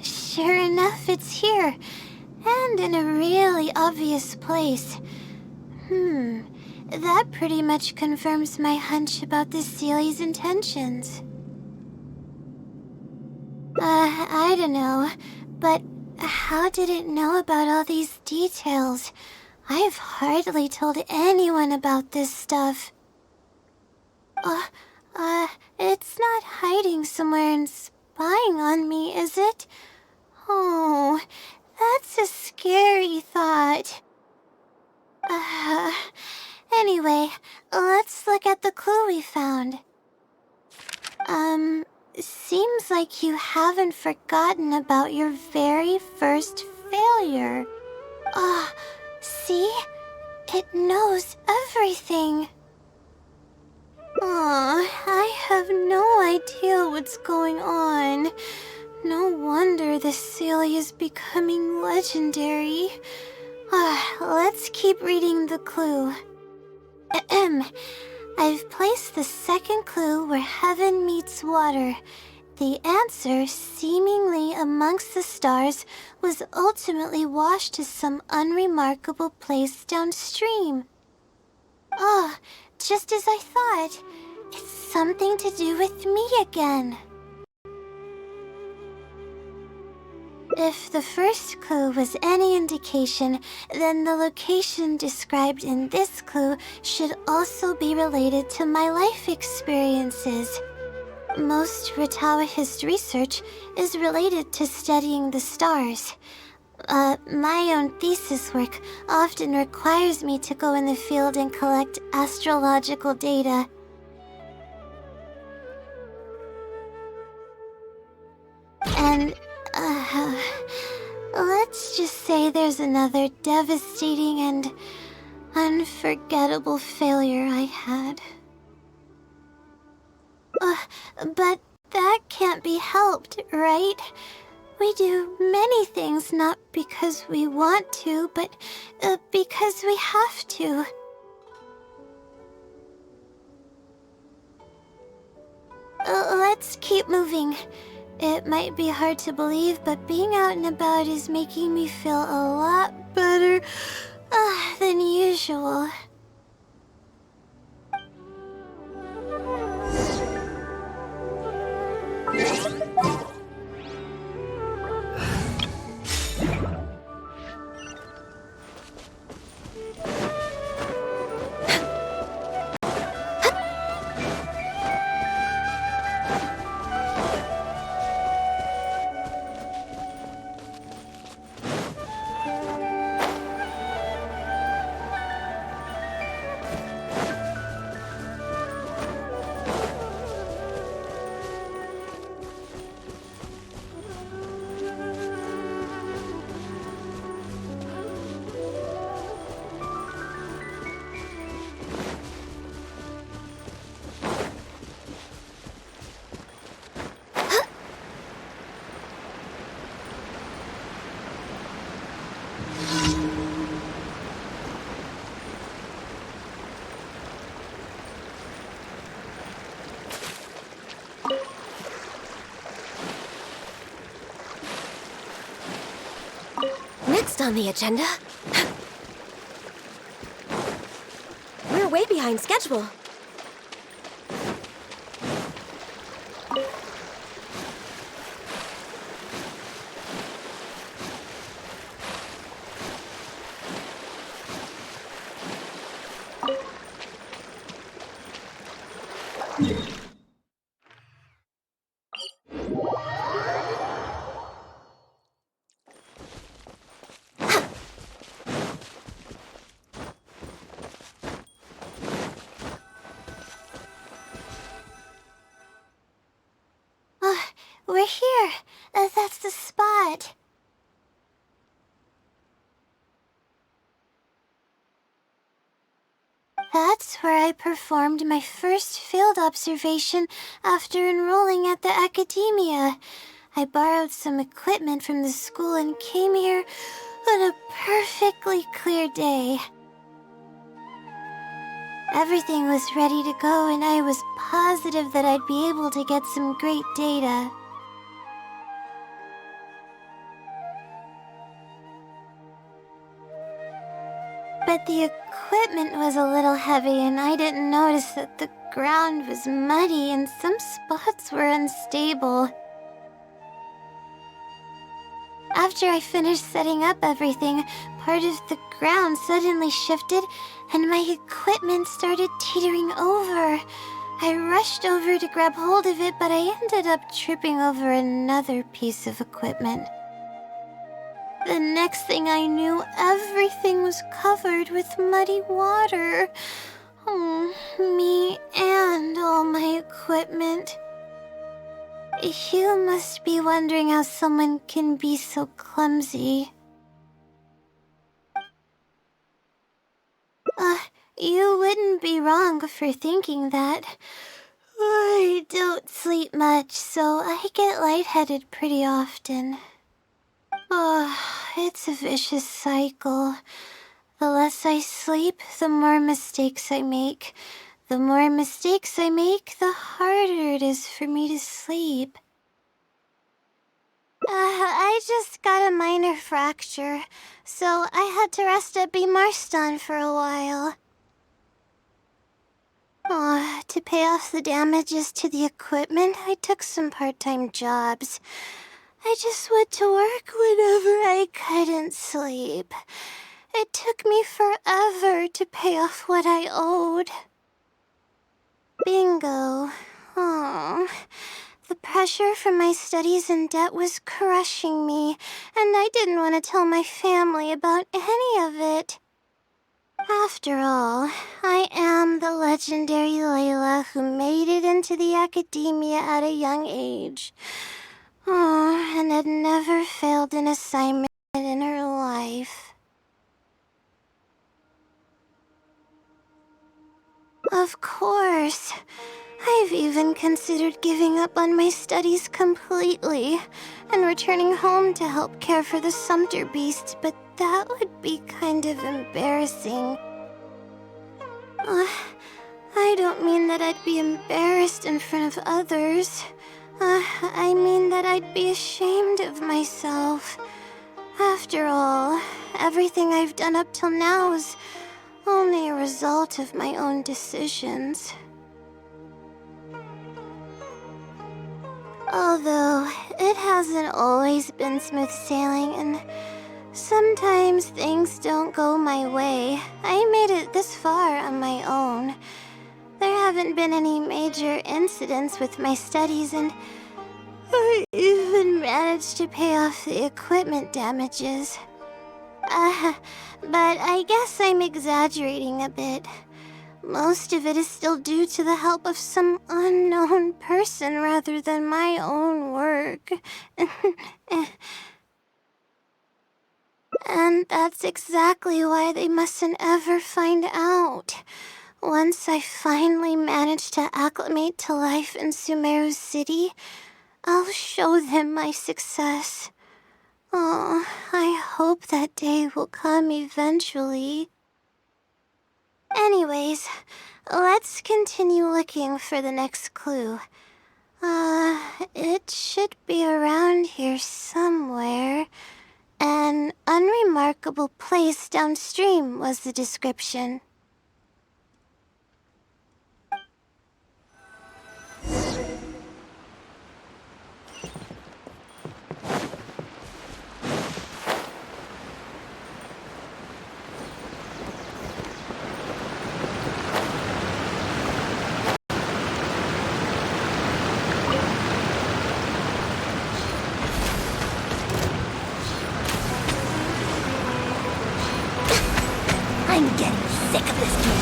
Sure enough, it's here. And in a really obvious place. That pretty much confirms my hunch about the Sealy's intentions. I don't know, but how did it know about all these details? I've hardly told anyone about this stuff. It's not hiding somewhere and spying on me, is it? Oh, that's a scary thought. Anyway, let's look at the clue we found. Seems like you haven't forgotten about your very first failure. See? It knows everything. I have no idea what's going on. No wonder the Sealy is becoming legendary. Let's keep reading the clue. I've placed the second clue where heaven meets water. The answer, seemingly amongst the stars, was ultimately washed to some unremarkable place downstream. Just as I thought. It's something to do with me again. If the first clue was any indication, then the location described in this clue should also be related to my life experiences. Most Ratawahist research is related to studying the stars. My own thesis work often requires me to go in the field and collect astrological data. And, let's just say there's another devastating and unforgettable failure I had. But that can't be helped, right? We do many things not because we want to, but because we have to. Let's keep moving. It might be hard to believe, but being out and about is making me feel a lot better than usual. next on the agenda? We're way behind schedule. We're here. That's the spot. That's where I performed my first field observation after enrolling at the academia. I borrowed some equipment from the school and came here on a perfectly clear day. Everything was ready to go, and I was positive that I'd be able to get some great data. But the equipment was a little heavy, and I didn't notice that the ground was muddy and some spots were unstable. After I finished setting up everything, part of the ground suddenly shifted and my equipment started teetering over. I rushed over to grab hold of it, but I ended up tripping over another piece of equipment. The next thing I knew, everything was covered with muddy water. Oh, me and all my equipment. You must be wondering how someone can be so clumsy. You wouldn't be wrong for thinking that. I don't sleep much, so I get lightheaded pretty often. It's a vicious cycle. The less I sleep, the more mistakes I make. The more mistakes I make, the harder it is for me to sleep. I just got a minor fracture, so I had to rest at B. Marston for a while. To pay off the damages to the equipment, I took some part-time jobs. I just went to work whenever I couldn't sleep. It took me forever to pay off what I owed. Bingo. The pressure from my studies and debt was crushing me, and I didn't want to tell my family about any of it. After all, I am the legendary Layla who made it into the academia at a young age. And had never failed an assignment in her life. Of course. I've even considered giving up on my studies completely and returning home to help care for the Sumter beast, but that would be kind of embarrassing. I don't mean that I'd be embarrassed in front of others. I mean that I'd be ashamed of myself. After all, everything I've done up till now is only a result of my own decisions. Although, it hasn't always been smooth sailing, and sometimes things don't go my way. I made it this far on my own. There haven't been any major incidents with my studies, and I even managed to pay off the equipment damages. But I guess I'm exaggerating a bit. Most of it is still due to the help of some unknown person rather than my own work. And that's exactly why they mustn't ever find out. Once I finally manage to acclimate to life in Sumeru City, I'll show them my success. I hope that day will come eventually. Anyways, let's continue looking for the next clue. It should be around here somewhere. An unremarked unremarkable place downstream was the description. I'm getting sick of this game.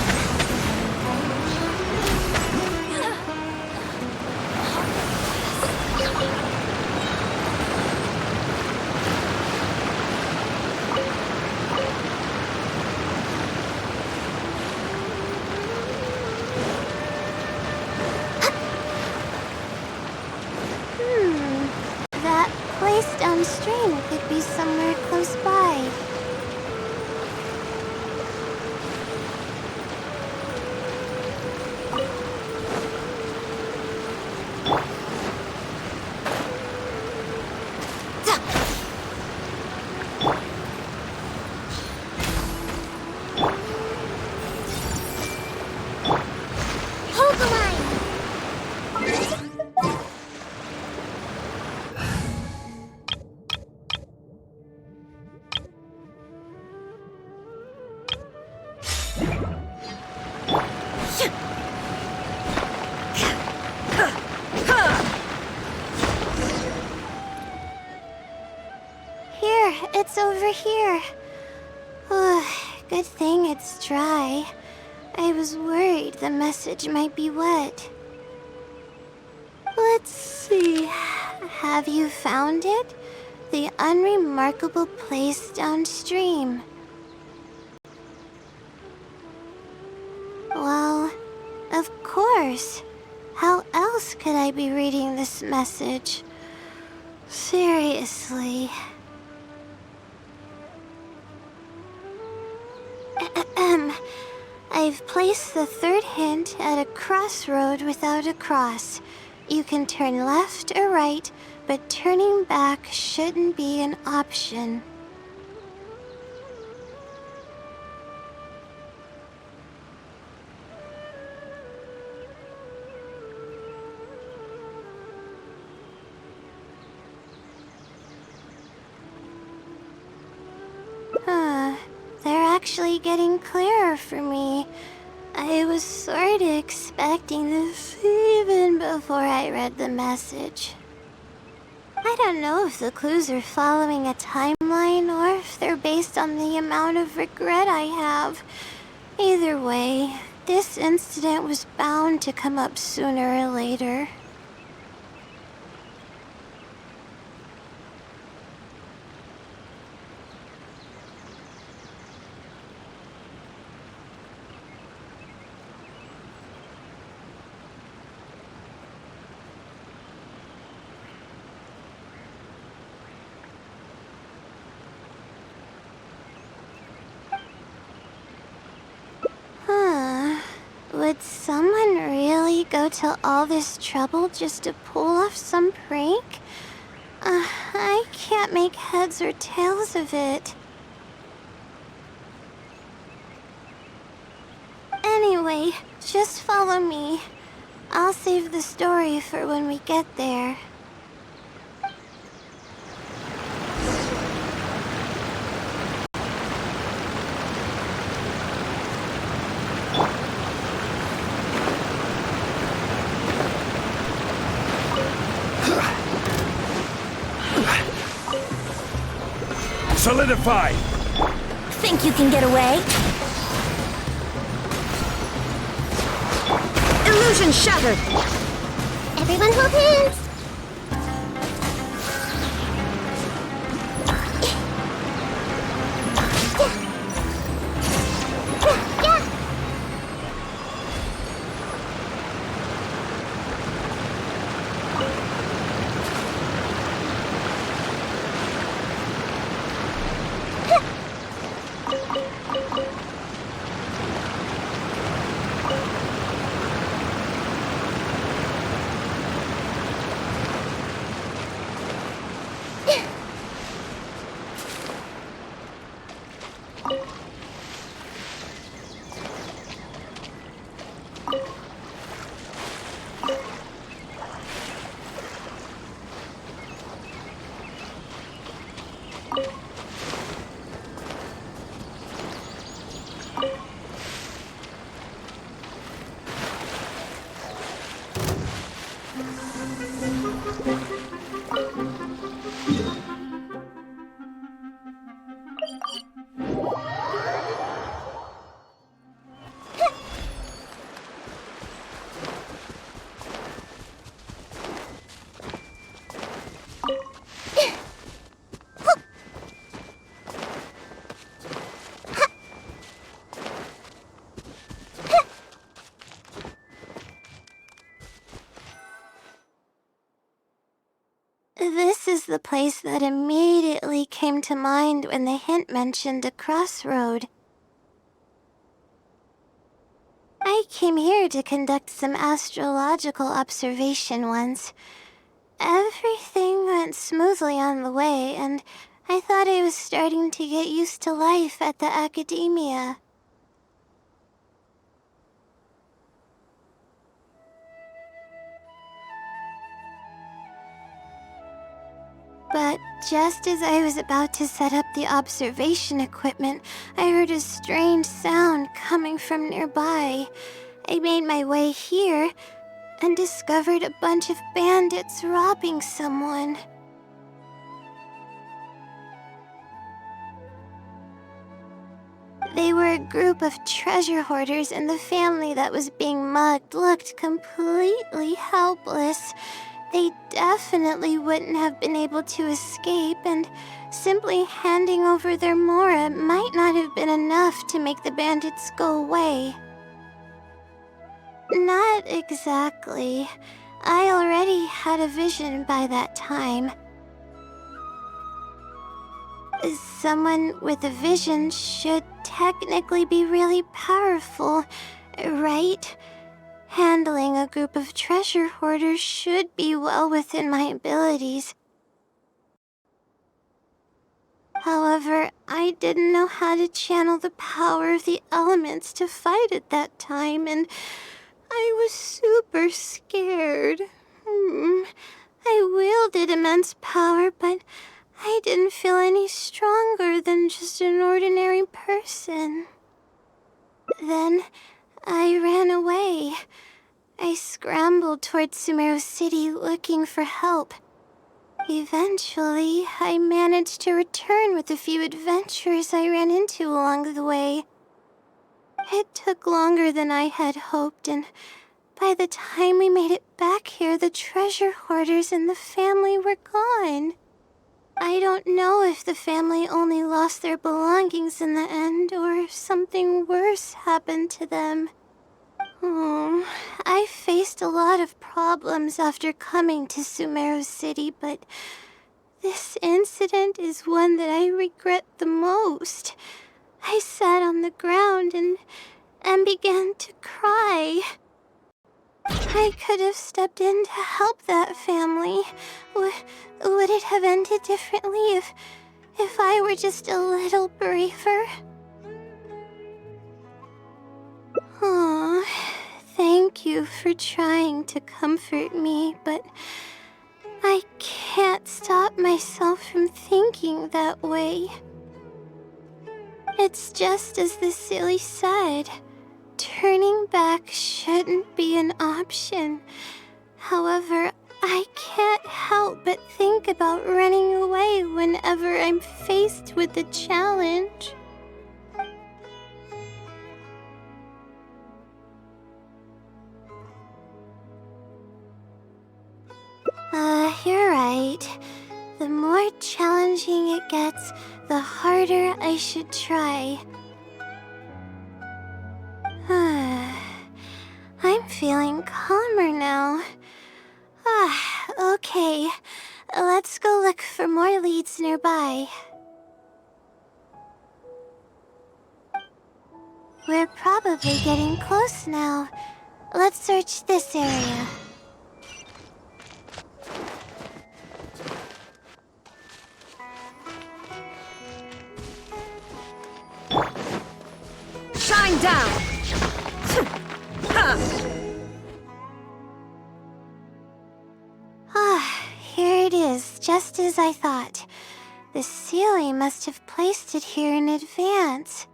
That place downstream could be somewhere close by. Hold the line! Here, it's over here. Good thing it's dry. I was worried the message might be wet. Let's see. Have you found it? The unremarkable place downstream. Well, of course. How else could I be reading this message? Seriously. I've placed the third hint at a crossroad without a cross. You can turn left or right, but turning back shouldn't be an option. They're actually getting clearer for me. I was sort of expecting this even before I read the message. I don't know if the clues are following a timeline or if they're based on the amount of regret I have. Either way, this incident was bound to come up sooner or later. Would someone really go to all this trouble just to pull off some prank? I can't make heads or tails of it. Anyway, just follow me. I'll save the story for when we get there. Solidify! Think you can get away? Illusion shattered! Everyone hold hands! This is the place that immediately came to mind when the hint mentioned a crossroad. I came here to conduct some astrological observation once. Everything went smoothly on the way, and I thought I was starting to get used to life at the academia. But just as I was about to set up the observation equipment, I heard a strange sound coming from nearby. I made my way here and discovered a bunch of bandits robbing someone. They were a group of treasure hoarders, and the family that was being mugged looked completely helpless. They definitely wouldn't have been able to escape, and simply handing over their Mora might not have been enough to make the bandits go away. Not exactly. I already had a vision by that time. Someone with a vision should technically be really powerful, right? Handling a group of treasure hoarders should be well within my abilities. However, I didn't know how to channel the power of the elements to fight at that time, and I was super scared. I wielded immense power, but I didn't feel any stronger than just an ordinary person. Then I ran away. I scrambled towards Sumeru City looking for help. Eventually, I managed to return with a few adventures I ran into along the way. It took longer than I had hoped, and by the time we made it back here, the treasure hoarders and the family were gone. I don't know if the family only lost their belongings in the end, or if something worse happened to them. I faced a lot of problems after coming to Sumeru City, but this incident is one that I regret the most. I sat on the ground and began to cry. I could have stepped in to help that family. Would it have ended differently if I were just a little braver? Aw, thank you for trying to comfort me, but I can't stop myself from thinking that way. It's just as the silly said. Turning back shouldn't be an option. However, I can't help but think about running away whenever I'm faced with a challenge. You're right. The more challenging it gets, the harder I should try. I'm feeling calmer now. Okay. Let's go look for more leads nearby. We're probably getting close now. Let's search this area. Shine down! Here it is, just as I thought. The Sealy must have placed it here in advance.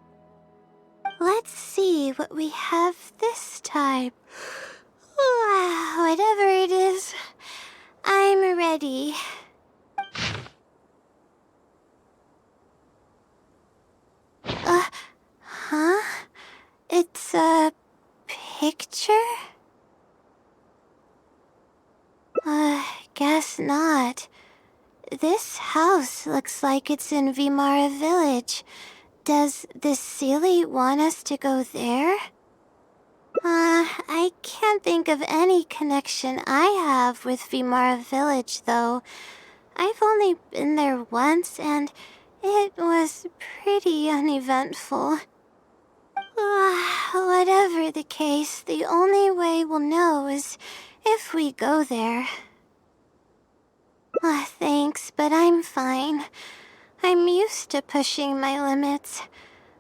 Let's see what we have this time. Whatever it is, I'm ready. picture? Guess not. This house looks like it's in Vimara Village. Does the Sealy want us to go there? I can't think of any connection I have with Vimara Village, though. I've only been there once, and it was pretty uneventful. Whatever the case, the only way we'll know is if we go there. Thanks, but I'm fine. I'm used to pushing my limits.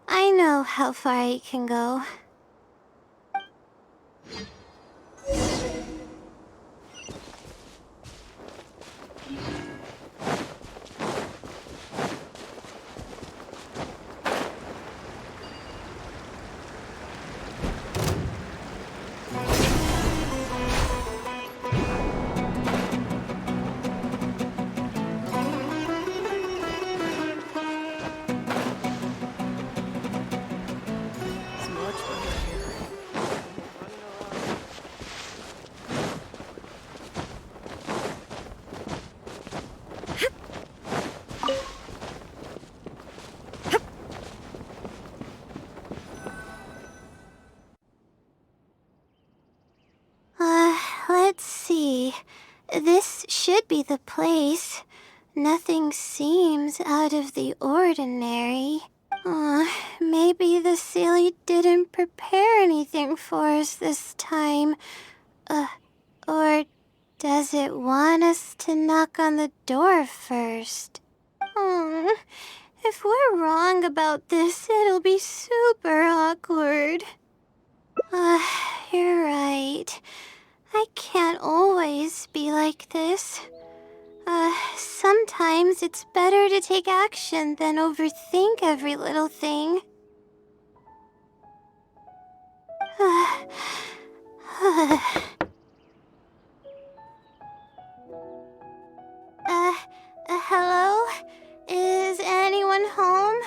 I know how far I can go. Let's see. This should be the place. Nothing seems out of the ordinary. Maybe the Sealy didn't prepare anything for us this time. Or does it want us to knock on the door first? If we're wrong about this, it'll be super awkward. You're right. I can't always be like this. Sometimes it's better to take action than overthink every little thing. Hello? Is anyone home?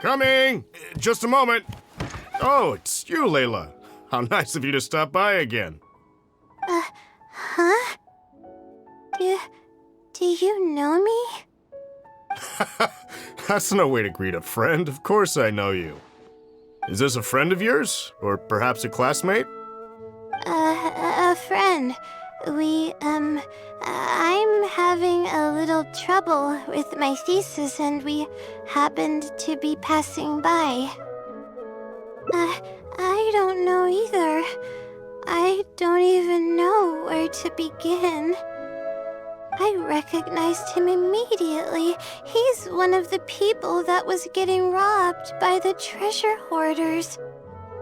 Coming! Just a moment. Oh, it's you, Layla. How nice of you to stop by again. Huh? Do you know me? That's no way to greet a friend. Of course I know you. Is this a friend of yours? Or perhaps a classmate? A friend. I'm having a little trouble with my thesis, and we happened to be passing by. I don't know either. I don't even know where to begin. I recognized him immediately. He's one of the people that was getting robbed by the treasure hoarders.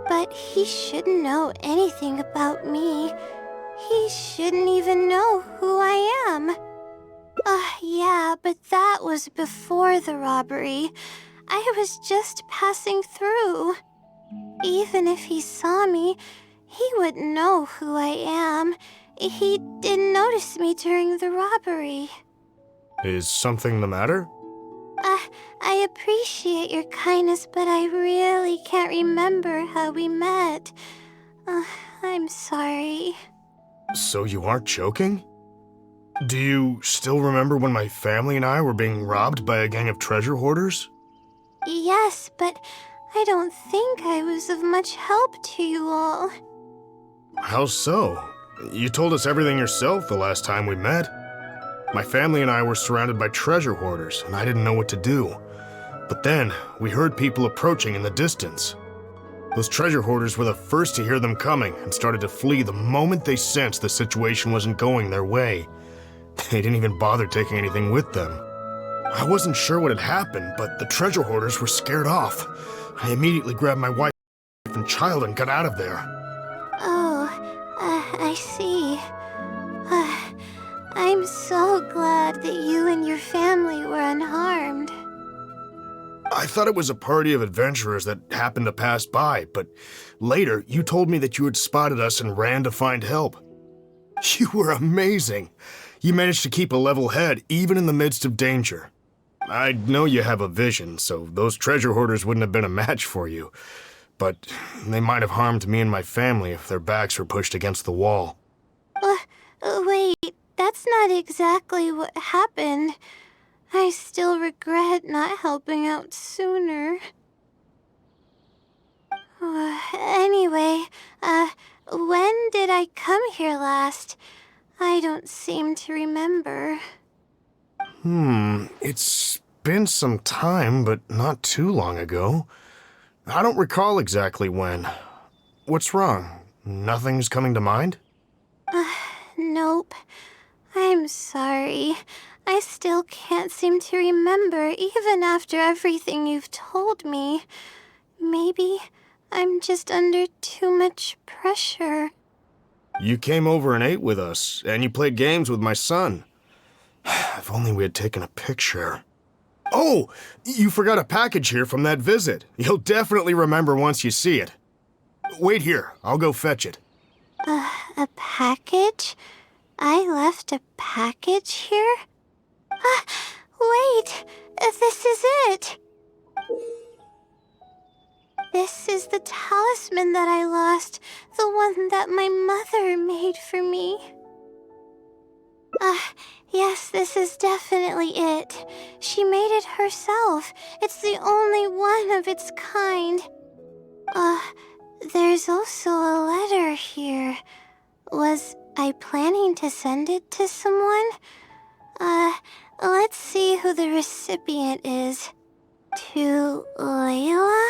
But he shouldn't know anything about me. He shouldn't even know who I am. Yeah, but that was before the robbery. I was just passing through. Even if he saw me, he wouldn't know who I am. He didn't notice me during the robbery. Is something the matter? I appreciate your kindness, but I really can't remember how we met. I'm sorry. So you aren't joking? Do you still remember when my family and I were being robbed by a gang of treasure hoarders? Yes, but I don't think I was of much help to you all. How so? You told us everything yourself the last time we met. My family and I were surrounded by treasure hoarders, and I didn't know what to do. But then, we heard people approaching in the distance. Those treasure hoarders were the first to hear them coming and started to flee the moment they sensed the situation wasn't going their way. They didn't even bother taking anything with them. I wasn't sure what had happened, but the treasure hoarders were scared off. I immediately grabbed my wife and child and got out of there. I see. I'm so glad that you and your family were unharmed. I thought it was a party of adventurers that happened to pass by, but later you told me that you had spotted us and ran to find help. You were amazing. You managed to keep a level head even in the midst of danger. I know you have a vision, so those treasure hoarders wouldn't have been a match for you. but they might have harmed me and my family if their backs were pushed against the wall. Wait, that's not exactly what happened. I still regret not helping out sooner. Anyway, when did I come here last? I don't seem to remember. It's been some time, but not too long ago. I don't recall exactly when. What's wrong? Nothing's coming to mind? Nope. I'm sorry. I still can't seem to remember, even after everything you've told me. Maybe I'm just under too much pressure. You came over and ate with us, and you played games with my son. If only we had taken a picture. Oh, you forgot a package here from that visit. You'll definitely remember once you see it. Wait here, I'll go fetch it. A package? I left a package here? Wait! This is it! This is the talisman that I lost, the one that my mother made for me. Yes, this is definitely it. She made it herself. It's the only one of its kind. There's also a letter here. Was I planning to send it to someone? Let's see who the recipient is. To Layla?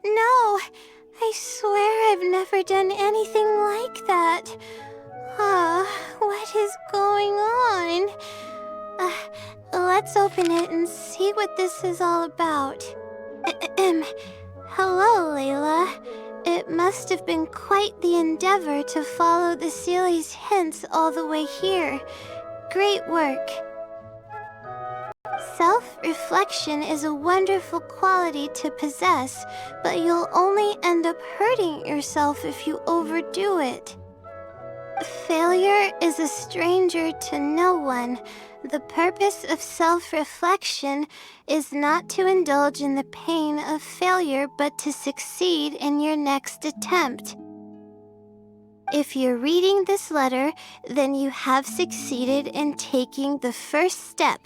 No! I swear I've never done anything like that. What is going on? Let's open it and see what this is all about. Hello, Layla. It must have been quite the endeavor to follow the Sealy's hints all the way here. Great work. Self-reflection is a wonderful quality to possess, but you'll only end up hurting yourself if you overdo it. Failure is a stranger to no one. The purpose of self-reflection is not to indulge in the pain of failure, but to succeed in your next attempt. If you're reading this letter, then you have succeeded in taking the first step.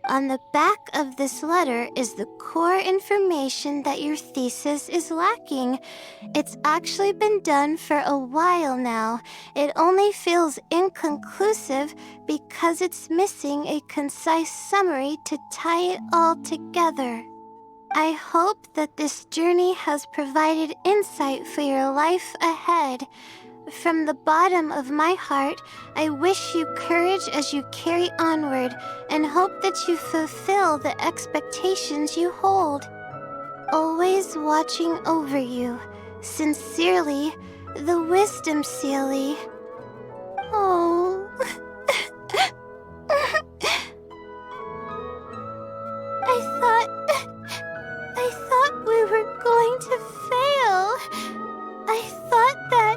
On the back of this letter is the core information that your thesis is lacking. It's actually been done for a while now. It only feels inconclusive because it's missing a concise summary to tie it all together. I hope that this journey has provided insight for your life ahead. From the bottom of my heart, I wish you courage as you carry onward and hope that you fulfill the expectations you hold. Always watching over you. Sincerely, the Wisdom Sealy. Oh. I thought we were going to fail. I thought that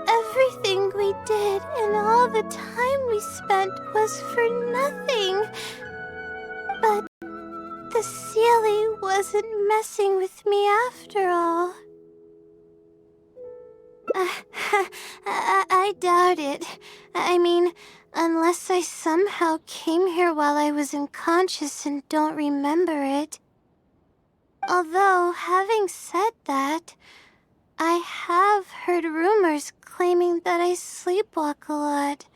everything we did and all the time we spent was for nothing. But the Sealy wasn't messing with me after all. I doubt it. I mean, unless I somehow came here while I was unconscious and don't remember it. Although, having said that, I have heard rumors claiming that I sleepwalk a lot.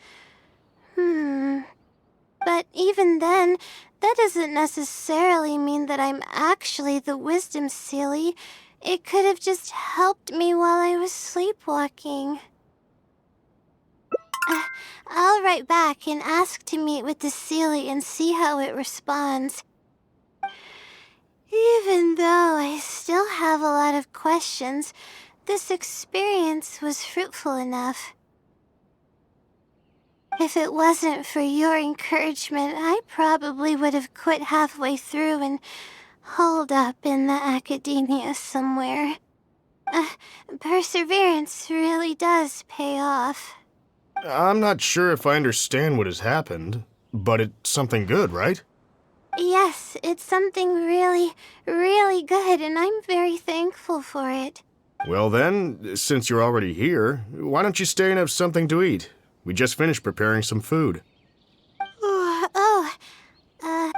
But even then, that doesn't necessarily mean that I'm actually the Wisdom Sealy. It could have just helped me while I was sleepwalking. I'll write back and ask to meet with the Sealy and see how it responds. Even though I still have a lot of questions, this experience was fruitful enough. If it wasn't for your encouragement, I probably would have quit halfway through and holed up in the academia somewhere. Perseverance really does pay off. I'm not sure if I understand what has happened, but it's something good, right? Yes, it's something really, really good, and I'm very thankful for it. Well then, since you're already here, why don't you stay and have something to eat? We just finished preparing some food.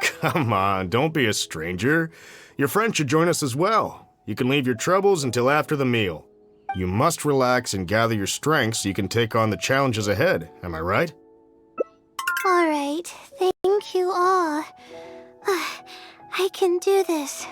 Come on, don't be a stranger. Your friend should join us as well. You can leave your troubles until after the meal. You must relax and gather your strength so you can take on the challenges ahead, am I right? All right, thank you all. I can do this.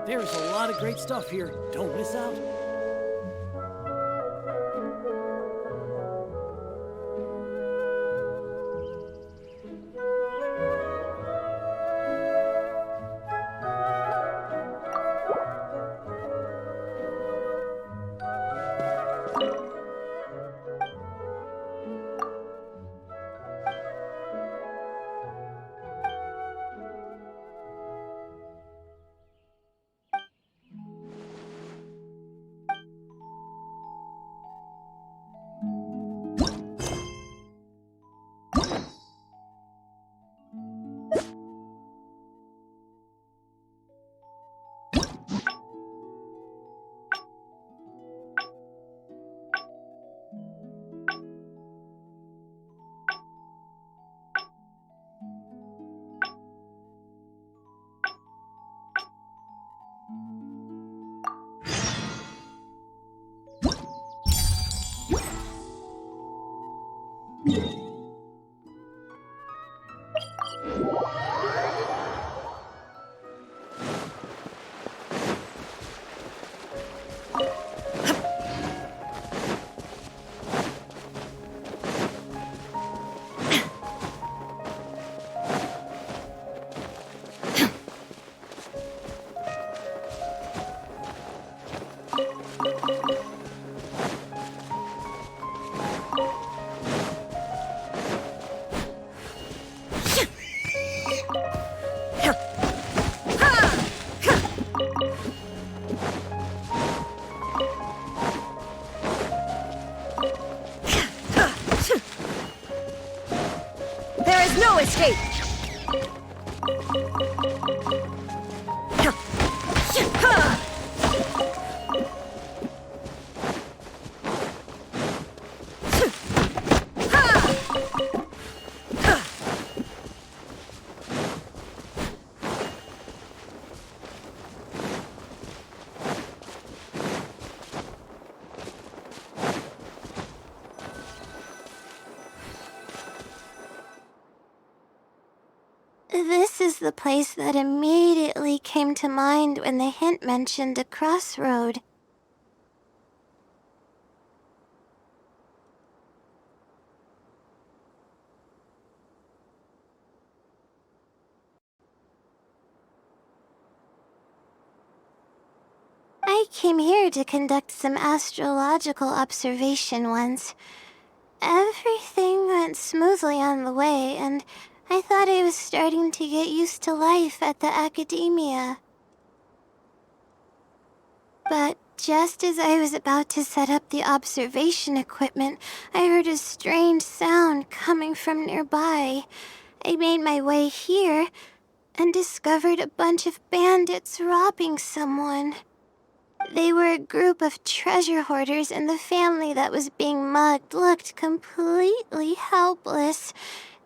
There's a lot of great stuff here. Don't miss out. There is no escape! This is the place that immediately came to mind when the hint mentioned a crossroad. I came here to conduct some astrological observation once. Everything went smoothly on the way, and I thought I was starting to get used to life at the academia. But just as I was about to set up the observation equipment, I heard a strange sound coming from nearby. I made my way here and discovered a bunch of bandits robbing someone. They were a group of treasure hoarders, and the family that was being mugged looked completely helpless.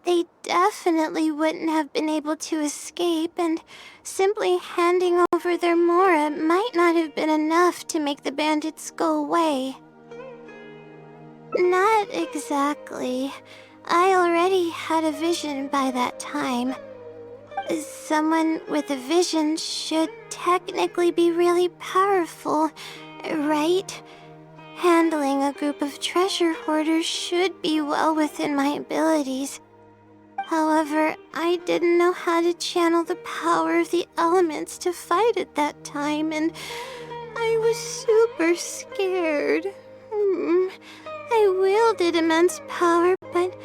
They definitely wouldn't have been able to escape, and simply handing over their Mora might not have been enough to make the bandits go away. Not exactly. I already had a vision by that time. Someone with a vision should technically be really powerful, right? Handling a group of treasure hoarders should be well within my abilities. However, I didn't know how to channel the power of the elements to fight at that time, and I was super scared. I wielded immense power, but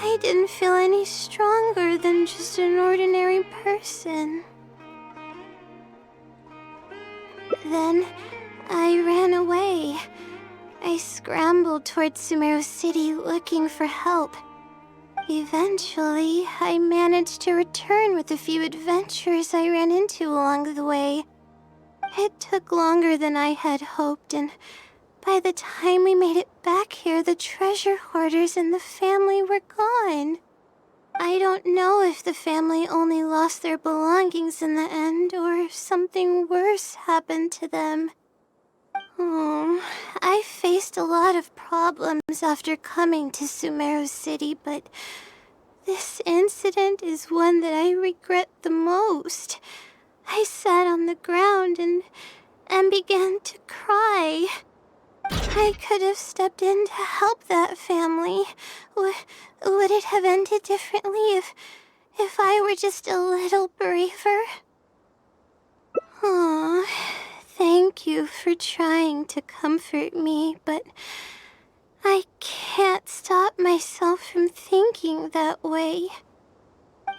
I didn't feel any stronger than just an ordinary person. Then, I ran away. I scrambled towards Sumeru City looking for help. Eventually, I managed to return with a few adventures I ran into along the way. It took longer than I had hoped, and by the time we made it back here, the treasure hoarders and the family were gone. I don't know if the family only lost their belongings in the end, or if something worse happened to them. I faced a lot of problems after coming to Sumeru City, but this incident is one that I regret the most. I sat on the ground and began to cry. I could have stepped in to help that family. Would it have ended differently if I were just a little braver? Aw, thank you for trying to comfort me, but I can't stop myself from thinking that way.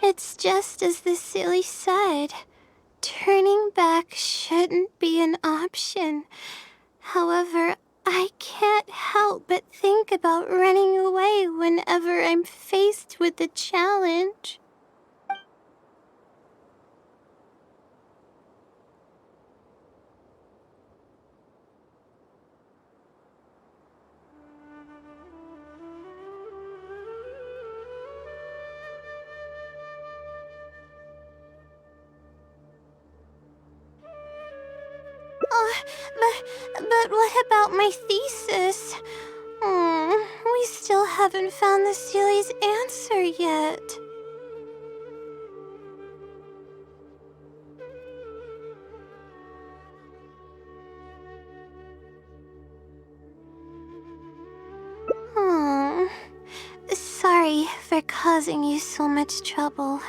It's just as the silly said. Turning back shouldn't be an option. However, I can't help but think about running away whenever I'm faced with a challenge. But what about my thesis? We still haven't found the Sealy's answer yet. Sorry for causing you so much trouble.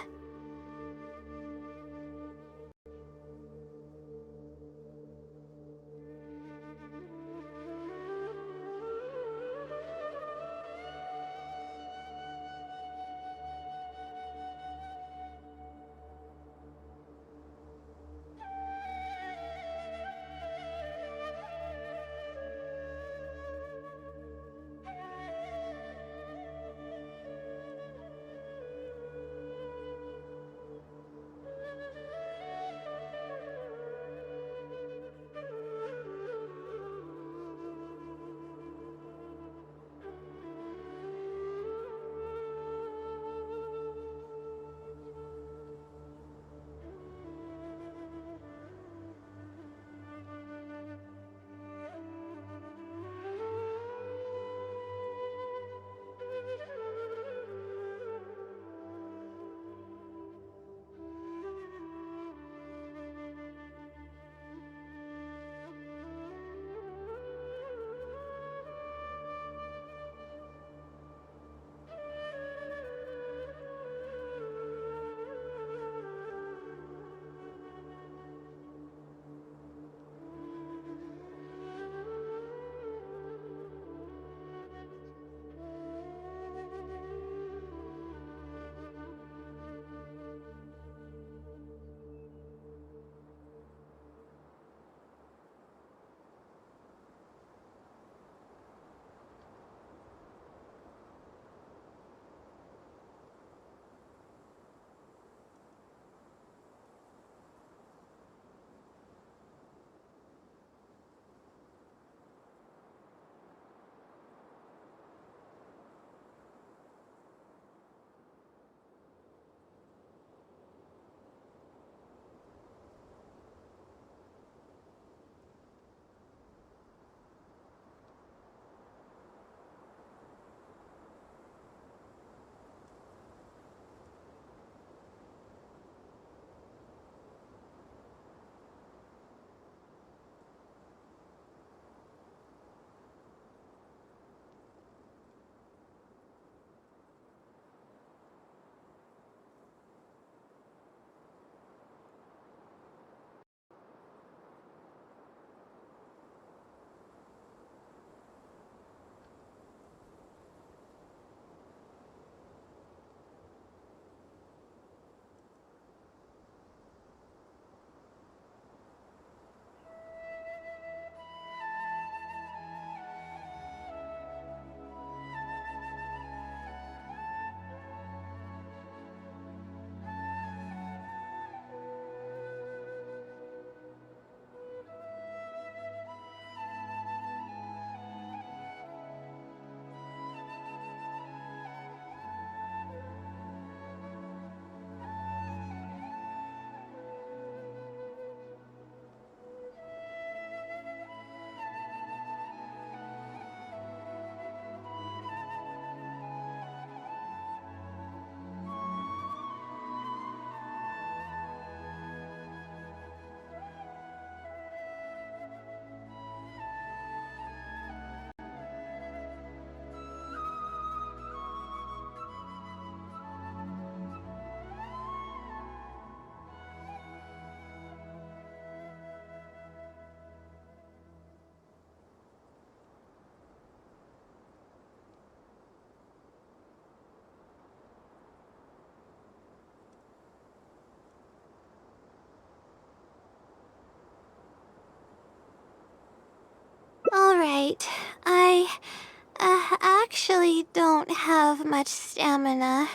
actually don't have much stamina.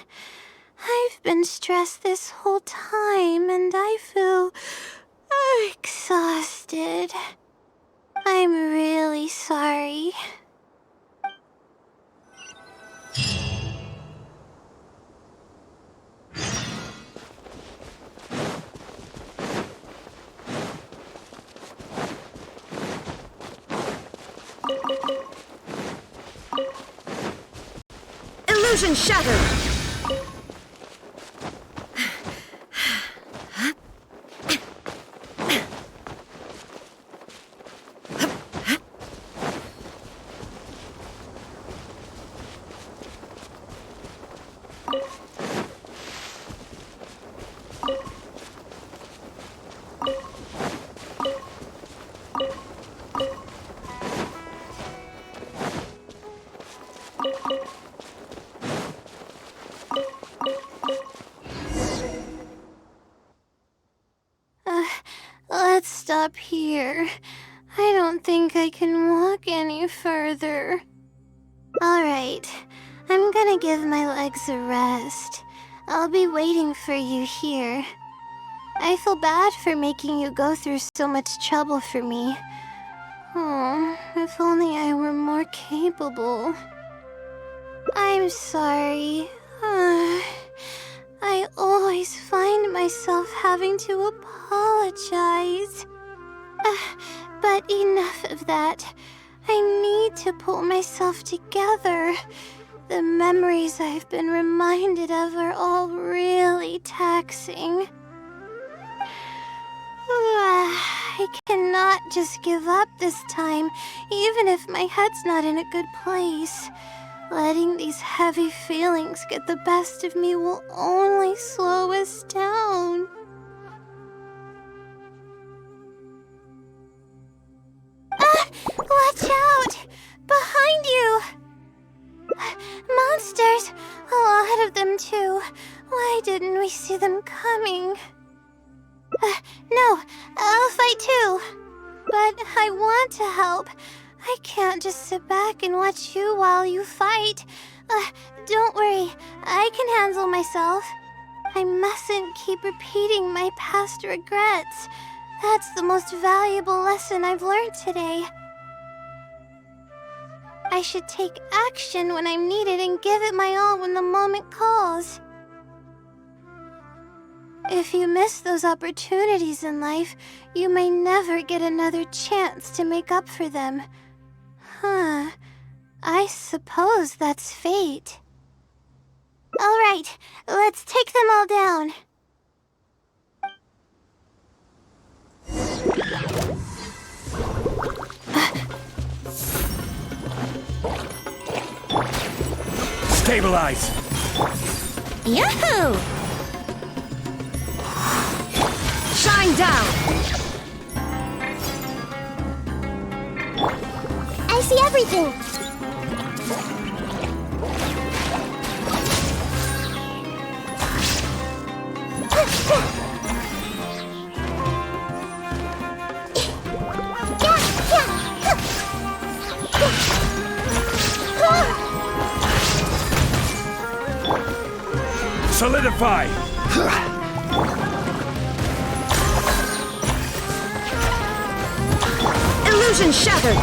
I've been stressed this whole time and I feel exhausted. I'm really sorry. Illusion shattered! Let's stop here. I don't think I can walk any further. Alright, I'm gonna give my legs a rest. I'll be waiting for you here. I feel bad for making you go through so much trouble for me. Oh, if only I were more capable. I'm sorry. I always find myself having to apologize. But enough of that. I need to pull myself together. The memories I've been reminded of are all really taxing. I cannot just give up this time, even if my head's not in a good place. Letting these heavy feelings get the best of me will only slow us down. Watch out! Behind you! Monsters! A lot of them, too. Why didn't we see them coming? No, I'll fight too. But I want to help. I can't just sit back and watch you while you fight. Don't worry, I can handle myself. I mustn't keep repeating my past regrets. That's the most valuable lesson I've learned today. I should take action when I'm needed and give it my all when the moment calls. If you miss those opportunities in life, you may never get another chance to make up for them. Huh. I suppose that's fate. All right, let's take them all down. Stabilize! Yahoo! Shine down! I see everything! Solidify! Illusion shattered!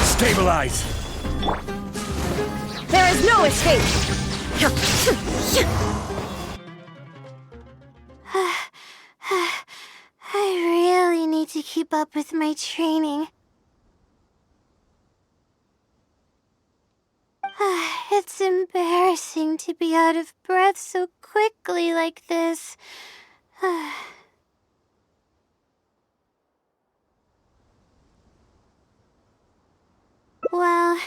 Stabilize! There is no escape! I really need to keep up with my training. It's embarrassing to be out of breath so quickly like this. Well,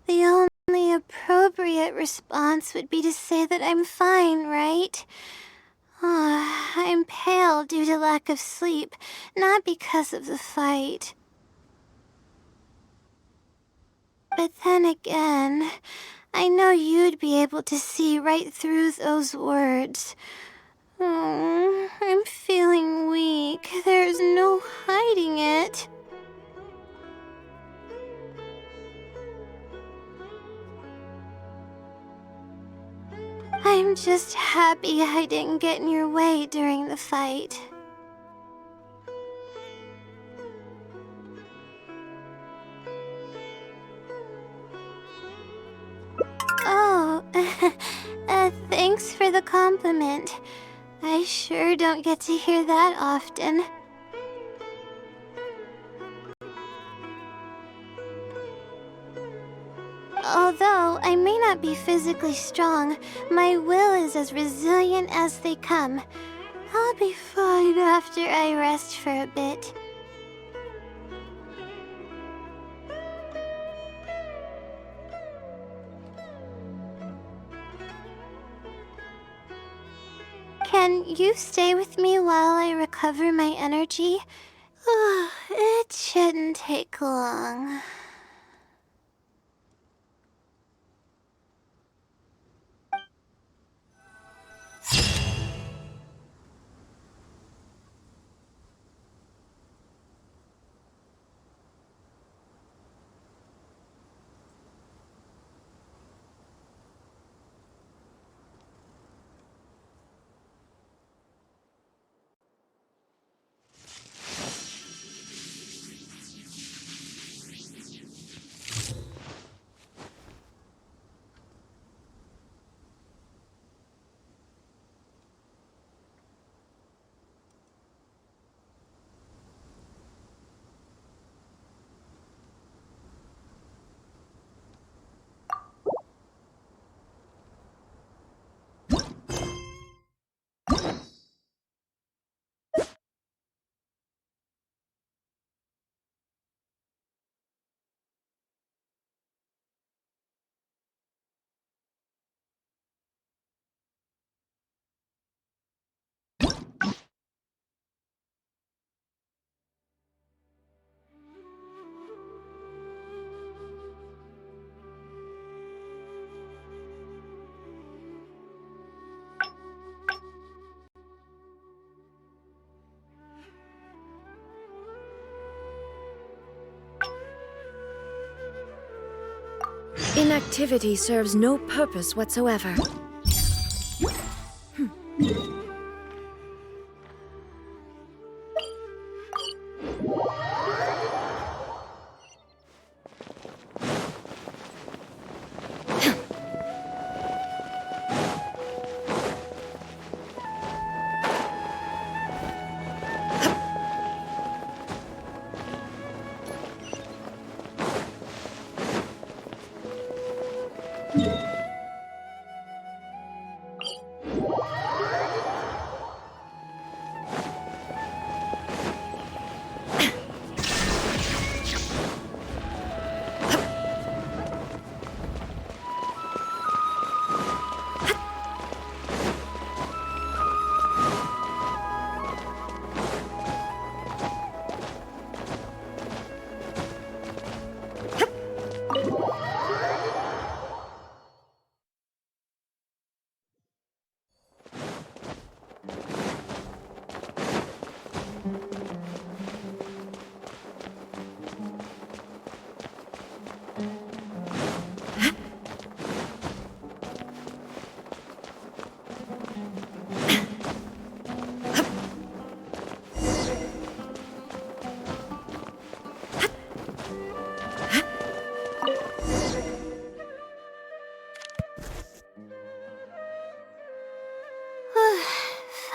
the only appropriate response would be to say that I'm fine, right? I'm pale due to lack of sleep, not because of the fight. But then again, I know you'd be able to see right through those words. I'm feeling weak. There's no hiding it. I'm just happy I didn't get in your way during the fight. Oh, thanks for the compliment. I sure don't get to hear that often. Although I may not be physically strong, my will is as resilient as they come. I'll be fine after I rest for a bit. Can you stay with me while I recover my energy? It shouldn't take long. Inactivity serves no purpose whatsoever.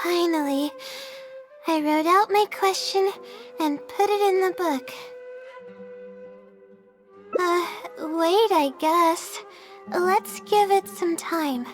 Finally, I wrote out my question and put it in the book. Wait, I guess. Let's give it some time.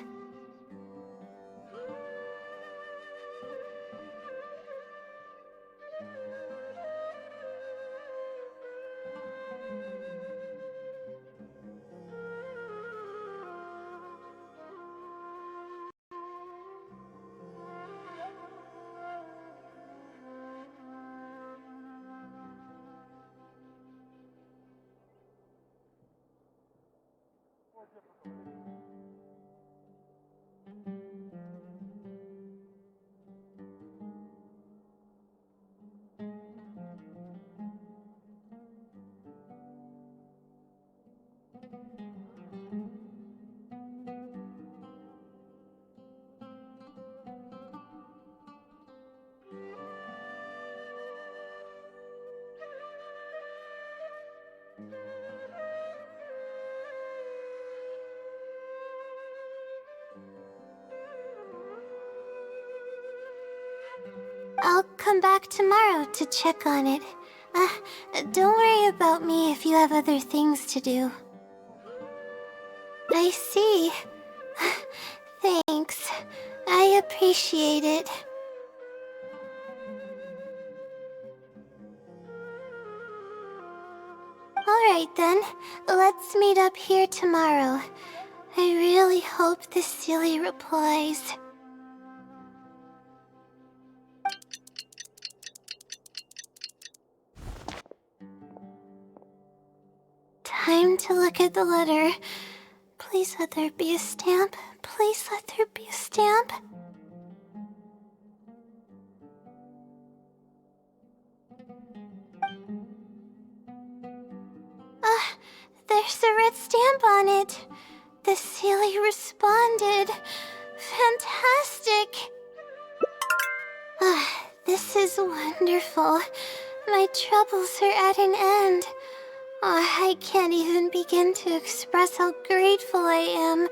I'll come back tomorrow to check on it. Don't worry about me if you have other things to do. I see. Thanks. I appreciate it. Alright then, let's meet up here tomorrow. I really hope the silly replies. Time to look at the letter. Please let there be a stamp. Please let there be a stamp. There's a red stamp on it. The Sealy responded. Fantastic. This is wonderful. My troubles are at an end. I can't even begin to express how grateful I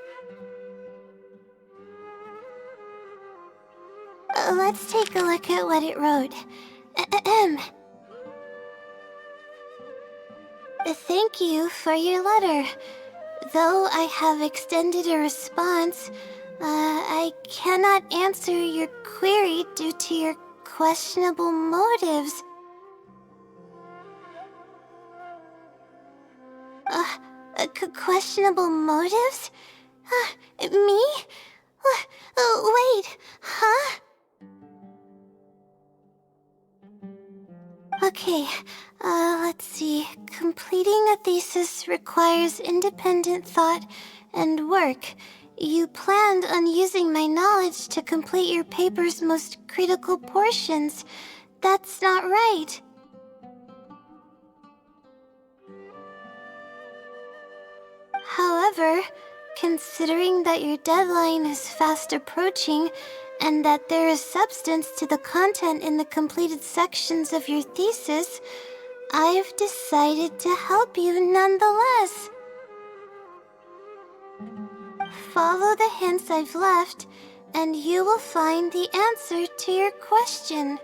am. Let's take a look at what it wrote. Thank you for your letter. Though I have extended a response, I cannot answer your query due to your questionable motives. Questionable motives? Me? Wait, huh? Okay, let's see. Completing a thesis requires independent thought and work. You planned on using my knowledge to complete your paper's most critical portions. That's not right. However, considering that your deadline is fast approaching, and that there is substance to the content in the completed sections of your thesis, I've decided to help you nonetheless. Follow the hints I've left, and you will find the answer to your question.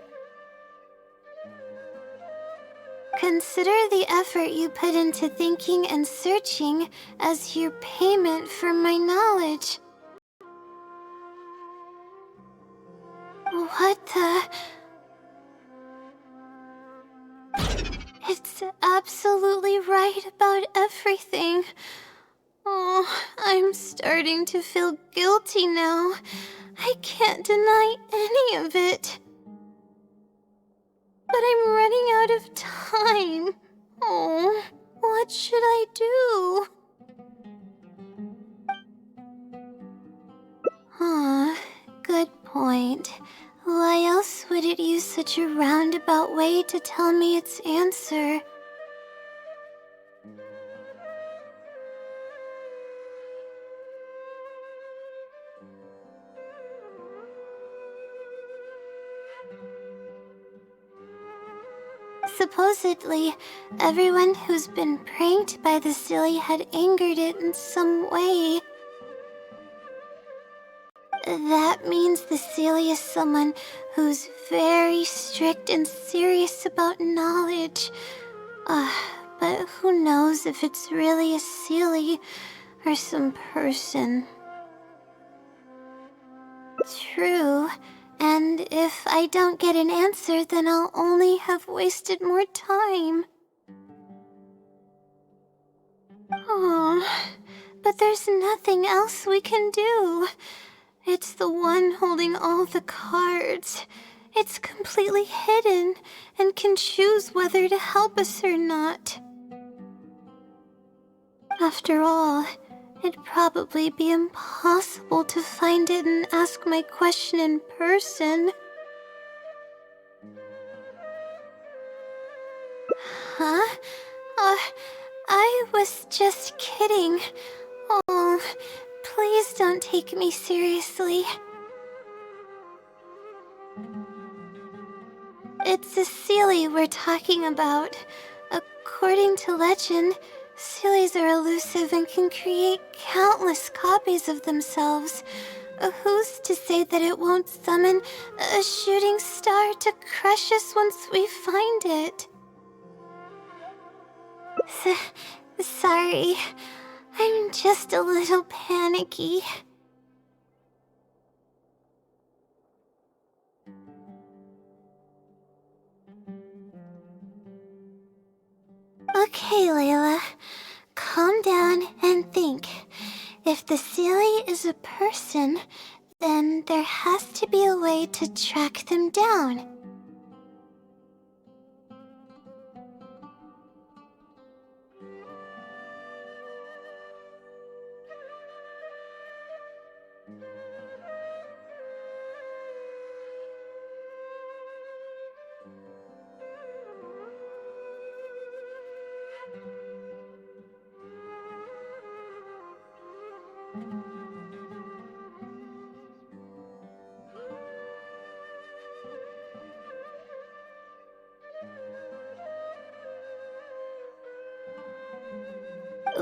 Consider the effort you put into thinking and searching as your payment for my knowledge. What the... It's absolutely right about everything. Oh, I'm starting to feel guilty now. I can't deny any of it. But I'm running out of time. Oh, what should I do? Good point. Why else would it use such a roundabout way to tell me its answer? Supposedly, everyone who's been pranked by the silly had angered it in some way. That means the silly is someone who's very strict and serious about knowledge. But who knows if it's really a silly or some person. True. And if I don't get an answer, then I'll only have wasted more time. But there's nothing else we can do. It's the one holding all the cards. It's completely hidden and can choose whether to help us or not. After all, it'd probably be impossible to find it and ask my question in person. Huh? I was just kidding. Oh, please don't take me seriously. It's a Sealy we're talking about. According to legend, Sealies are elusive and can create countless copies of themselves. Who's to say that it won't summon a shooting star to crush us once we find it? Sorry, I'm just a little panicky. Okay, Layla. Calm down and think. If the Sealy is a person, then there has to be a way to track them down.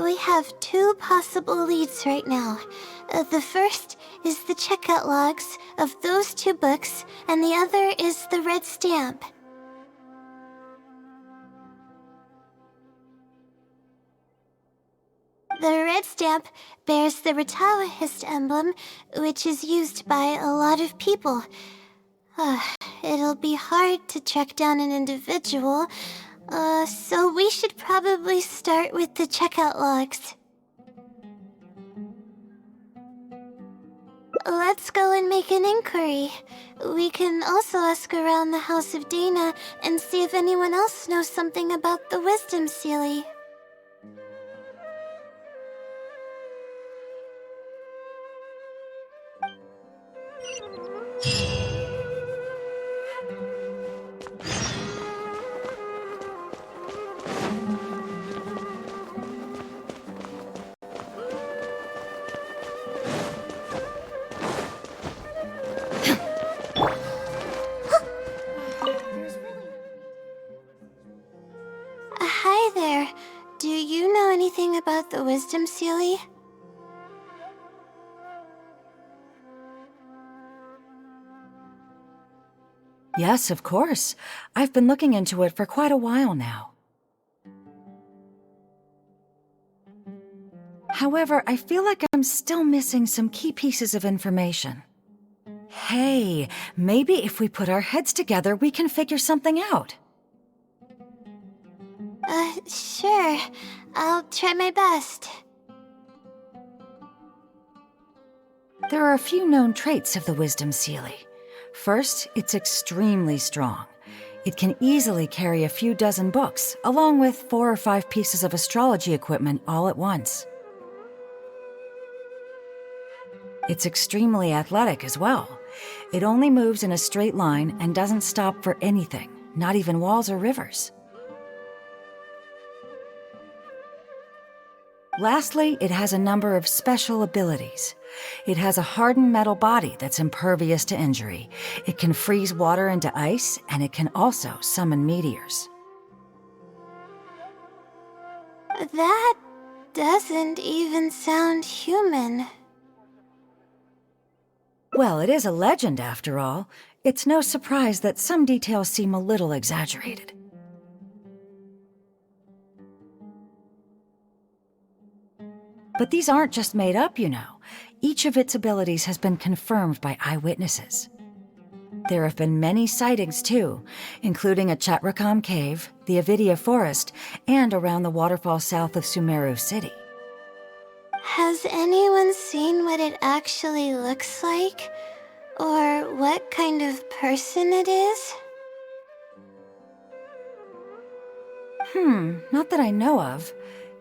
We have two possible leads right now. The first is the checkout logs of those two books, and the other is the red stamp. The red stamp bears the Retawahist emblem, which is used by a lot of people. It'll be hard to track down an individual, so we should probably start with the checkout logs. Let's go and make an inquiry. We can also ask around the House of Dana and see if anyone else knows something about the Wisdom Sealy. Hi there. Do you know anything about the Wisdom Sealy? Yes, of course. I've been looking into it for quite a while now. However, I feel like I'm still missing some key pieces of information. Hey, maybe if we put our heads together, we can figure something out. Sure. I'll try my best. There are a few known traits of the Wisdom Sealy. First, it's extremely strong. It can easily carry a few dozen books, along with 4 or 5 pieces of astrology equipment all at once. It's extremely athletic as well. It only moves in a straight line and doesn't stop for anything, not even walls or rivers. Lastly, it has a number of special abilities. It has a hardened metal body that's impervious to injury. It can freeze water into ice, and it can also summon meteors. That doesn't even sound human. Well, it is a legend after all. It's no surprise that some details seem a little exaggerated. But these aren't just made up, you know. Each of its abilities has been confirmed by eyewitnesses. There have been many sightings, too, including at Chatrakam Cave, the Avidia Forest, and around the waterfall south of Sumeru City. Has anyone seen what it actually looks like? Or what kind of person it is? Not that I know of.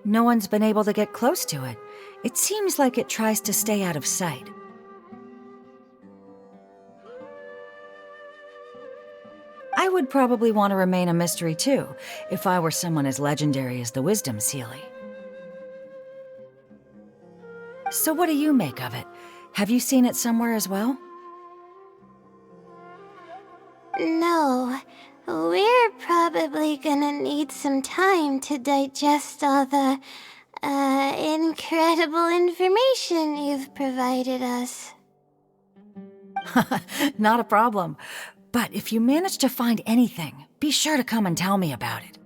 No one's been able to get close to it. It seems like it tries to stay out of sight. I would probably want to remain a mystery too, if I were someone as legendary as the Wisdom Sealy. So what do you make of it? Have you seen it somewhere as well? No. We're probably gonna need some time to digest all the, incredible information you've provided us. Not a problem. But if you manage to find anything, be sure to come and tell me about it.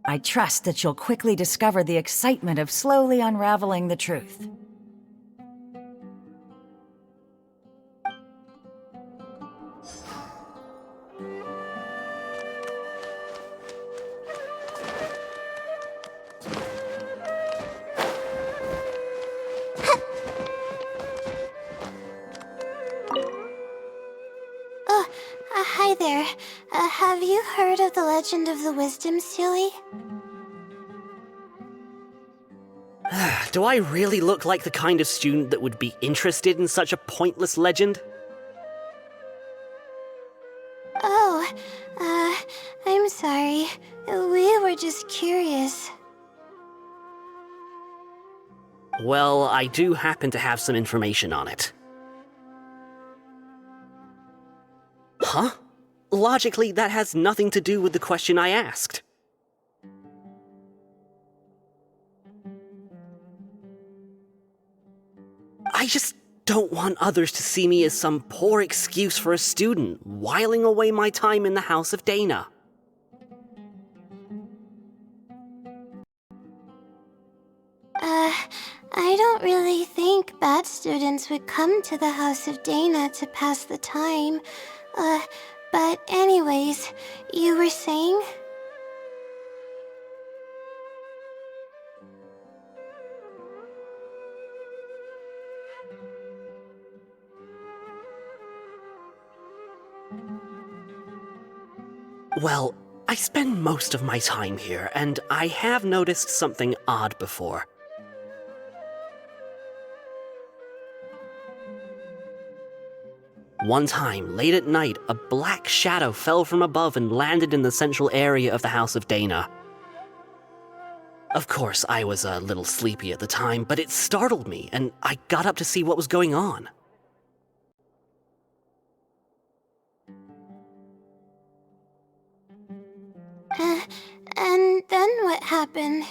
I trust that you'll quickly discover the excitement of slowly unraveling the truth. Hi there. Have you heard of the legend of the Wisdom Silly? Do I really look like the kind of student that would be interested in such a pointless legend? Oh, I'm sorry. We were just curious. Well, I do happen to have some information on it. Huh? Logically, that has nothing to do with the question I asked. I just don't want others to see me as some poor excuse for a student whiling away my time in the House of Dana. I don't really think bad students would come to the House of Dana to pass the time. But anyways, you were saying? Well, I spend most of my time here, and I have noticed something odd before. One time, late at night, a black shadow fell from above and landed in the central area of the House of Dana. Of course, I was a little sleepy at the time, but it startled me, and I got up to see what was going on. And then what happened?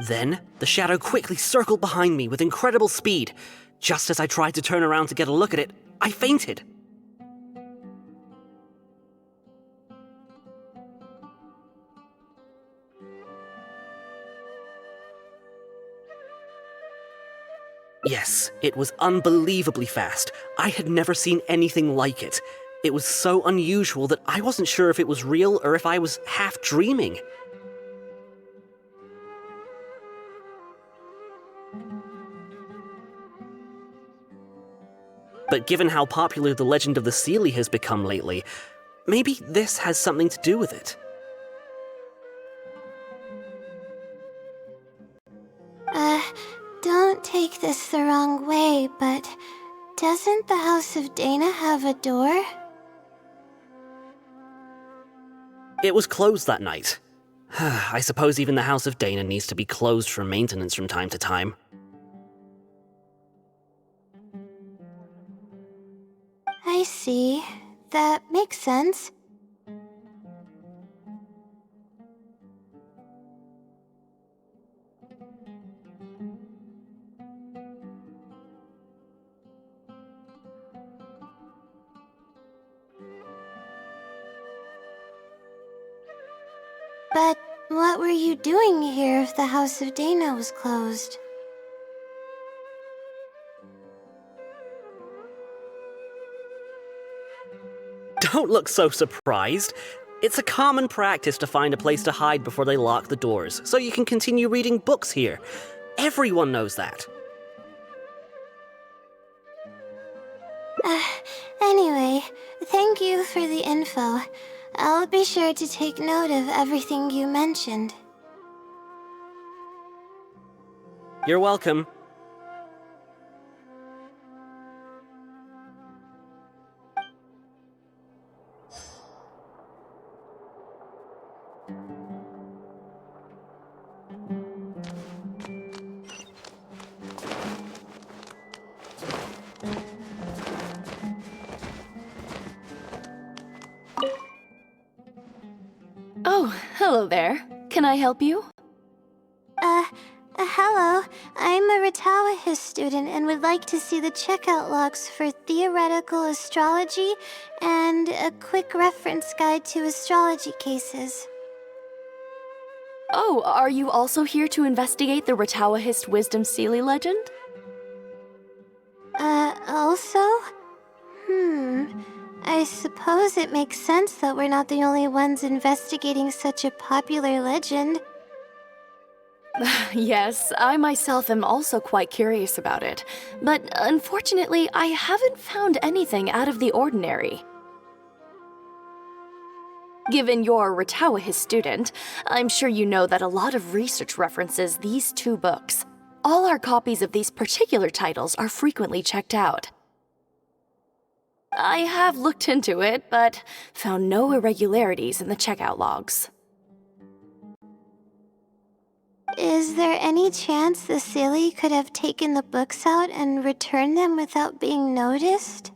Then, the shadow quickly circled behind me with incredible speed. Just as I tried to turn around to get a look at it, I fainted. Yes, it was unbelievably fast. I had never seen anything like it. It was so unusual that I wasn't sure if it was real or if I was half dreaming. But given how popular the legend of the Seelie has become lately, maybe this has something to do with it. Don't take this the wrong way, but doesn't the House of Dana have a door? It was closed that night. I suppose even the House of Dana needs to be closed for maintenance from time to time. I see. That makes sense. But what were you doing here if the House of Dana was closed? Don't look so surprised. It's a common practice to find a place to hide before they lock the doors, so you can continue reading books here. Everyone knows that. Anyway, thank you for the info. I'll be sure to take note of everything you mentioned. You're welcome. Oh, hello there. Can I help you? Hello. Hello, I'm a Ratawahist student and would like to see the checkout logs for theoretical astrology and a quick reference guide to astrology cases. Oh, are you also here to investigate the Ratawahist Wisdom Sealy legend? Also? I suppose it makes sense that we're not the only ones investigating such a popular legend. Yes, I myself am also quite curious about it, but unfortunately, I haven't found anything out of the ordinary. Given you're a Ratawahist student, I'm sure you know that a lot of research references these two books. All our copies of these particular titles are frequently checked out. I have looked into it, but found no irregularities in the checkout logs. Is there any chance the Sealy could have taken the books out and returned them without being noticed?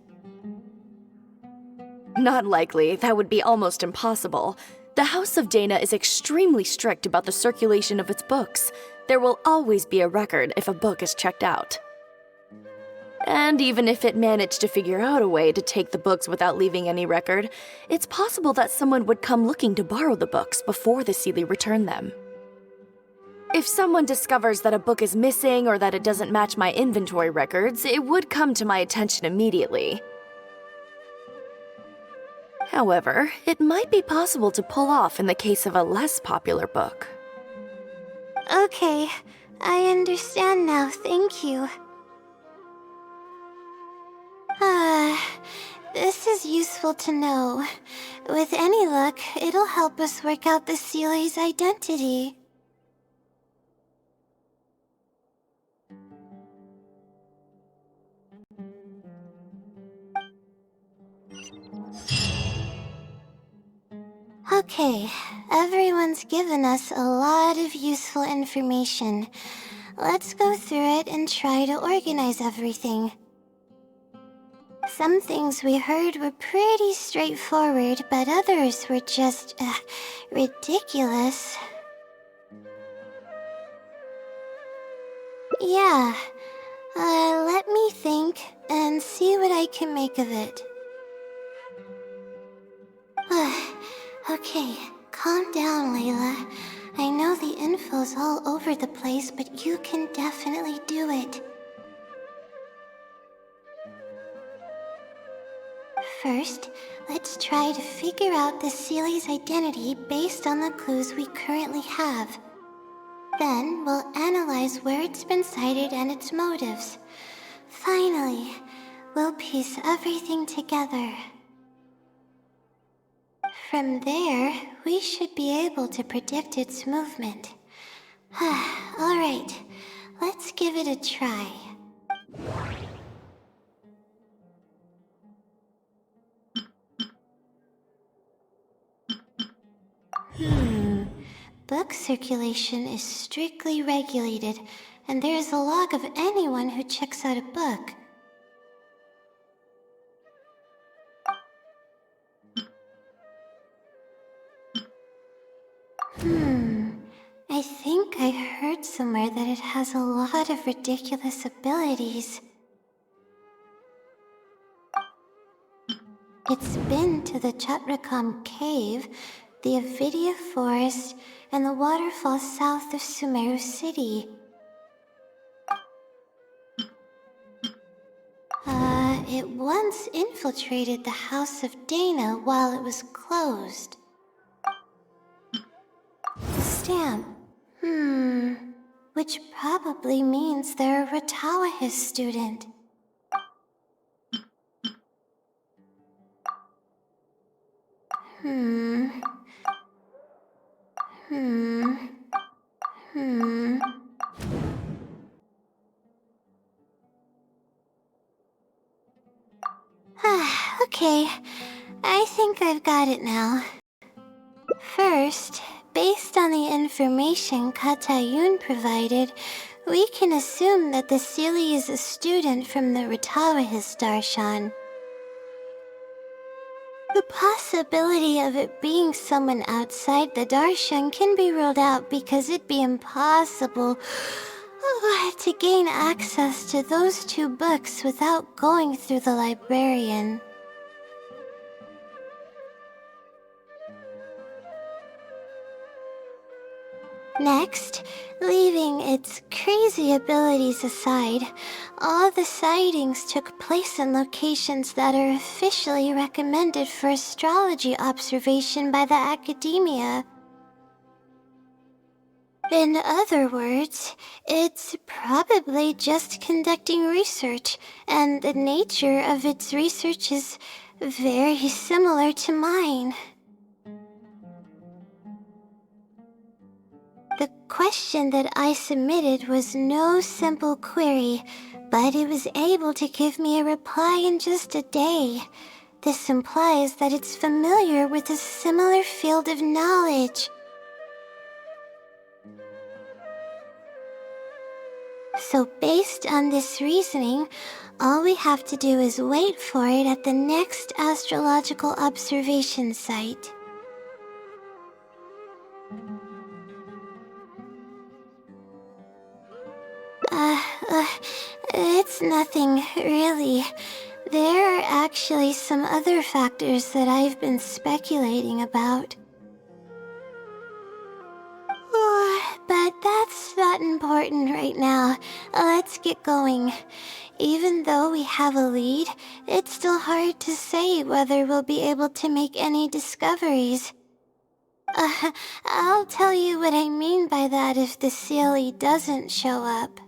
Not likely. That would be almost impossible. The House of Dana is extremely strict about the circulation of its books. There will always be a record if a book is checked out. And even if it managed to figure out a way to take the books without leaving any record, it's possible that someone would come looking to borrow the books before the Sealy returned them. If someone discovers that a book is missing or that it doesn't match my inventory records, it would come to my attention immediately. However, it might be possible to pull off in the case of a less popular book. Okay, I understand now, thank you. This is useful to know. With any luck, it'll help us work out the Sealy's identity. Okay, everyone's given us a lot of useful information. Let's go through it and try to organize everything. Some things we heard were pretty straightforward, but others were just, ridiculous. Yeah, let me think and see what I can make of it. Okay, calm down, Layla. I know the info's all over the place, but you can definitely do it. First, let's try to figure out the Sealy's identity based on the clues we currently have. Then, we'll analyze where it's been sighted and its motives. Finally, we'll piece everything together. From there, we should be able to predict its movement. Alright, let's give it a try. Book circulation is strictly regulated, and there is a log of anyone who checks out a book. I think I heard somewhere that it has a lot of ridiculous abilities. It's been to the Chatrakam Cave, the Avidia Forest, and the waterfall south of Sumeru City. It once infiltrated the House of Dana while it was closed. The stamp. Which probably means they're a Ratawahist student. Okay, I think I've got it now. First, based on the information Katayun provided, we can assume that the Sealy is a student from the Ratawahist Darshan. The possibility of it being someone outside the Darshan can be ruled out because it'd be impossible. To gain access to those 2 books without going through the librarian. Next, leaving its crazy abilities aside, all the sightings took place in locations that are officially recommended for astrology observation by the academia. In other words, it's probably just conducting research, and the nature of its research is very similar to mine. The question that I submitted was no simple query, but it was able to give me a reply in just a day. This implies that it's familiar with a similar field of knowledge. So based on this reasoning, all we have to do is wait for it at the next astrological observation site. It's nothing, really. There are actually some other factors that I've been speculating about. But that's not important right now. Let's get going. Even though we have a lead, it's still hard to say whether we'll be able to make any discoveries. I'll tell you what I mean by that if the CLE doesn't show up.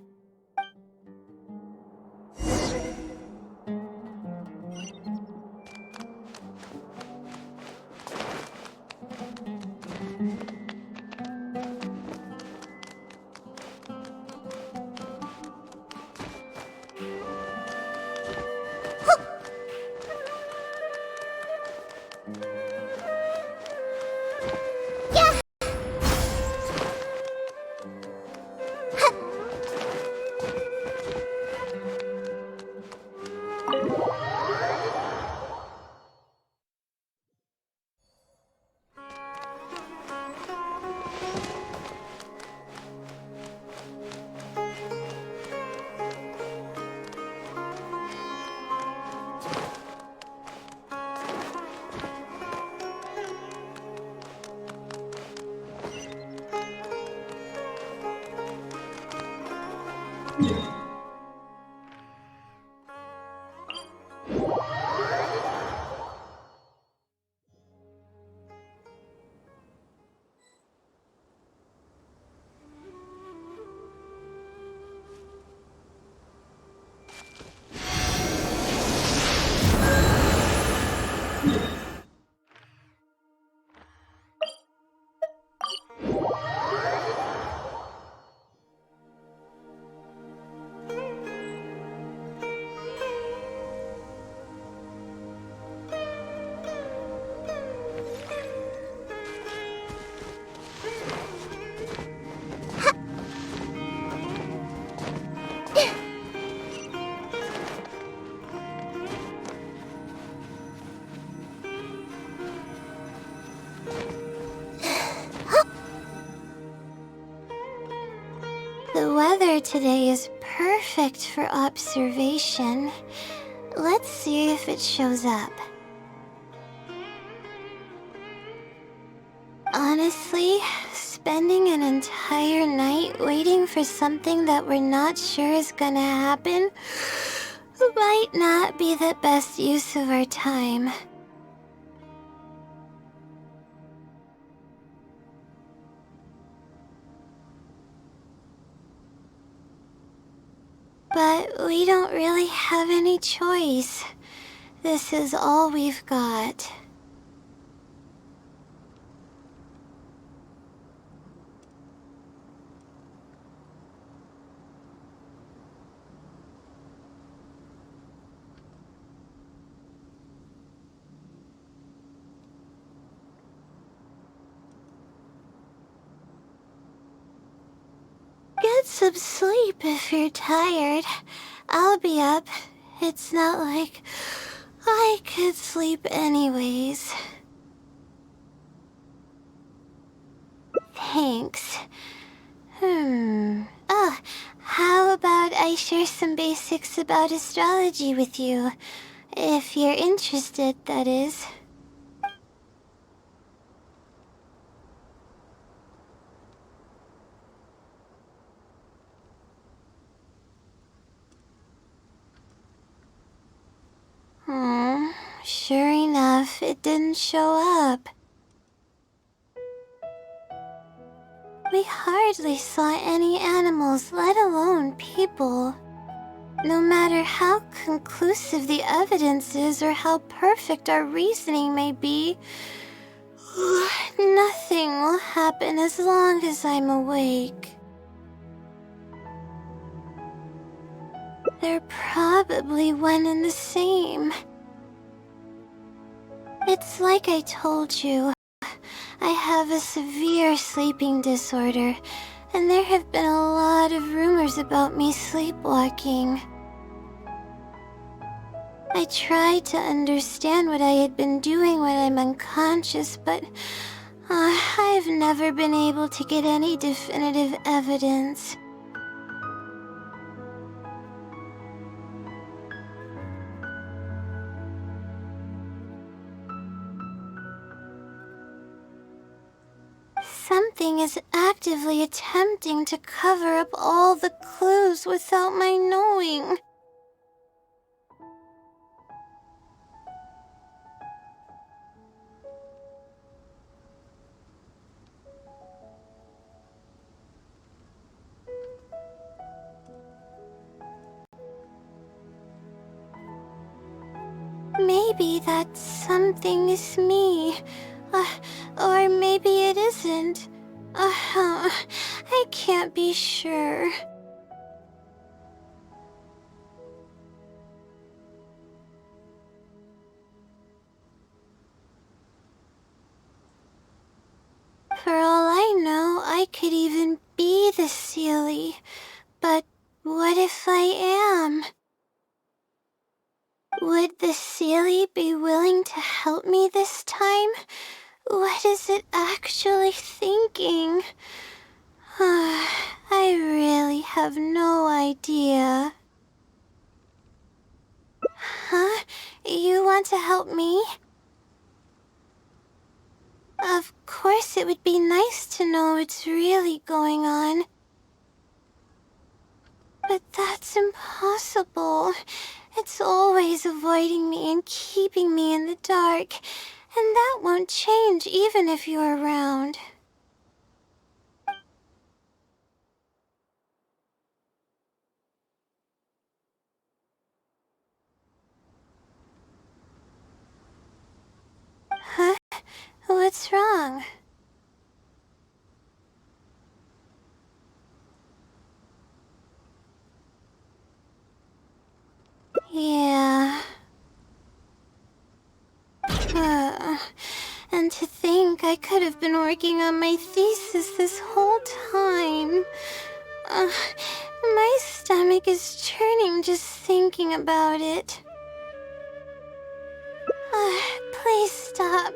The weather today is perfect for observation. Let's see if it shows up. Honestly, spending an entire night waiting for something that we're not sure is gonna happen might not be the best use of our time. But we don't really have any choice. This is all we've got. Get some sleep if you're tired. I'll be up. It's not like I could sleep anyways. Thanks. Oh, how about I share some basics about astrology with you? If you're interested, that is. Sure enough, it didn't show up. We hardly saw any animals, let alone people. No matter how conclusive the evidence is or how perfect our reasoning may be, nothing will happen as long as I'm awake. They're probably one and the same. It's like I told you. I have a severe sleeping disorder, and there have been a lot of rumors about me sleepwalking. I tried to understand what I had been doing when I'm unconscious, but I've never been able to get any definitive evidence. Something is actively attempting to cover up all the clues without my knowing. Maybe that something is me. Or maybe it isn't. I can't be sure. For all I know, I could even be the Seelie. But what if I am? Would the Seelie be willing to help me this time? What is it actually thinking? I really have no idea. Huh? You want to help me? Of course, it would be nice to know what's really going on. But that's impossible. It's always avoiding me and keeping me in the dark. And that won't change even if you're around. Huh? What's wrong? Yeah. And to think I could have been working on my thesis this whole time. My stomach is churning just thinking about it. Please stop.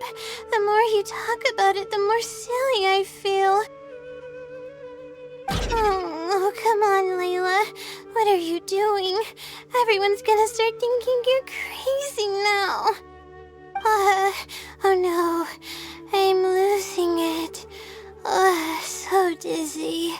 The more you talk about it, the more silly I feel. Oh, come on, Layla. What are you doing? Everyone's gonna start thinking you're crazy now. Oh no. I'm losing it. So dizzy.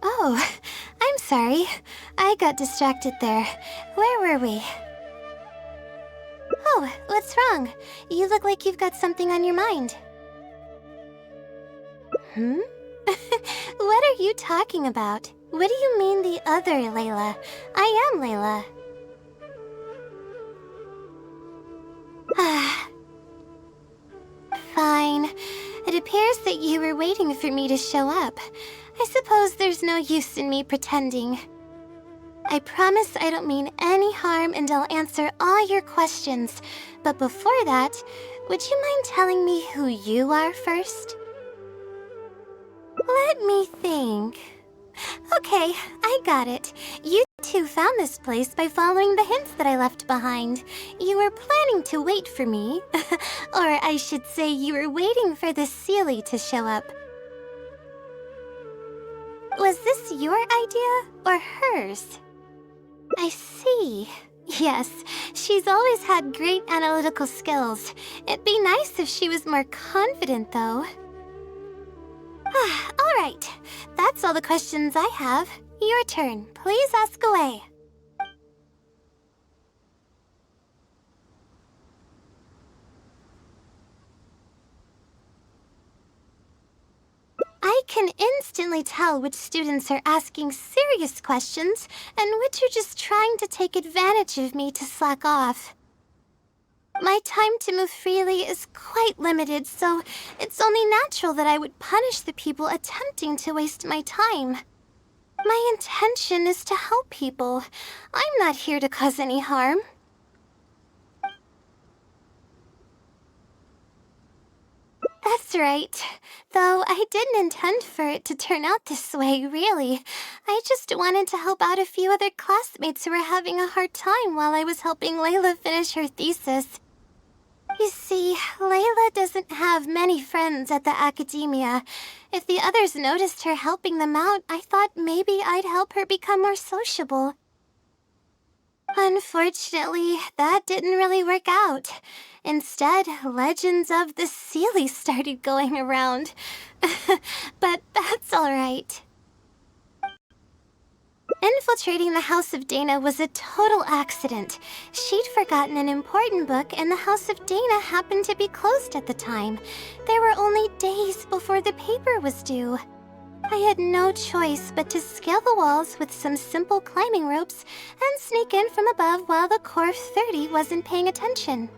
Oh, I'm sorry. I got distracted there. Where were we? Oh, what's wrong? You look like you've got something on your mind. What are you talking about? What do you mean the other Layla? I am Layla. Fine. It appears that you were waiting for me to show up. I suppose there's no use in me pretending. I promise I don't mean any harm and I'll answer all your questions. But before that, would you mind telling me who you are first? Let me think. Okay, I got it. You two found this place by following the hints that I left behind. You were planning to wait for me. Or I should say you were waiting for the Seelie to show up. Was this your idea or hers? I see. Yes, she's always had great analytical skills. It'd be nice if she was more confident, though. All right, that's all the questions I have. Your turn. Please ask away. I can instantly tell which students are asking serious questions and which are just trying to take advantage of me to slack off. My time to move freely is quite limited, so it's only natural that I would punish the people attempting to waste my time. My intention is to help people. I'm not here to cause any harm. That's right. Though I didn't intend for it to turn out this way, really. I just wanted to help out a few other classmates who were having a hard time while I was helping Layla finish her thesis. You see, Layla doesn't have many friends at the academia. If the others noticed her helping them out, I thought maybe I'd help her become more sociable. Unfortunately, that didn't really work out. Instead, legends of the Seelie started going around. But that's alright. Infiltrating the House of Dana was a total accident. She'd forgotten an important book, and the House of Dana happened to be closed at the time. There were only days before the paper was due. I had no choice but to scale the walls with some simple climbing ropes and sneak in from above while the core of 30 wasn't paying attention.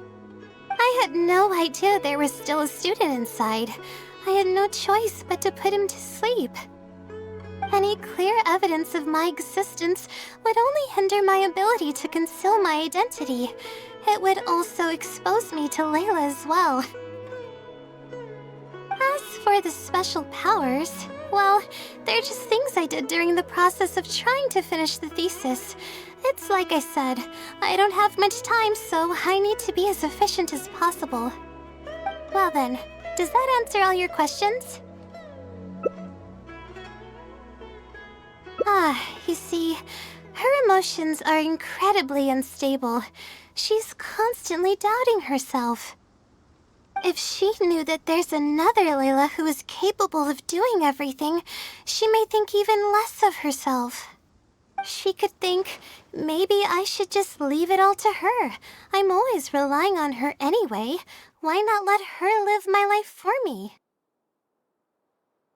I had no idea there was still a student inside. I had no choice but to put him to sleep. Any clear evidence of my existence would only hinder my ability to conceal my identity. It would also expose me to Layla as well. As for the special powers, well, they're just things I did during the process of trying to finish the thesis. It's like I said, I don't have much time, so I need to be as efficient as possible. Well then, does that answer all your questions? You see, her emotions are incredibly unstable. She's constantly doubting herself. If she knew that there's another Layla who is capable of doing everything, she may think even less of herself. She could think, maybe I should just leave it all to her. I'm always relying on her anyway. Why not let her live my life for me?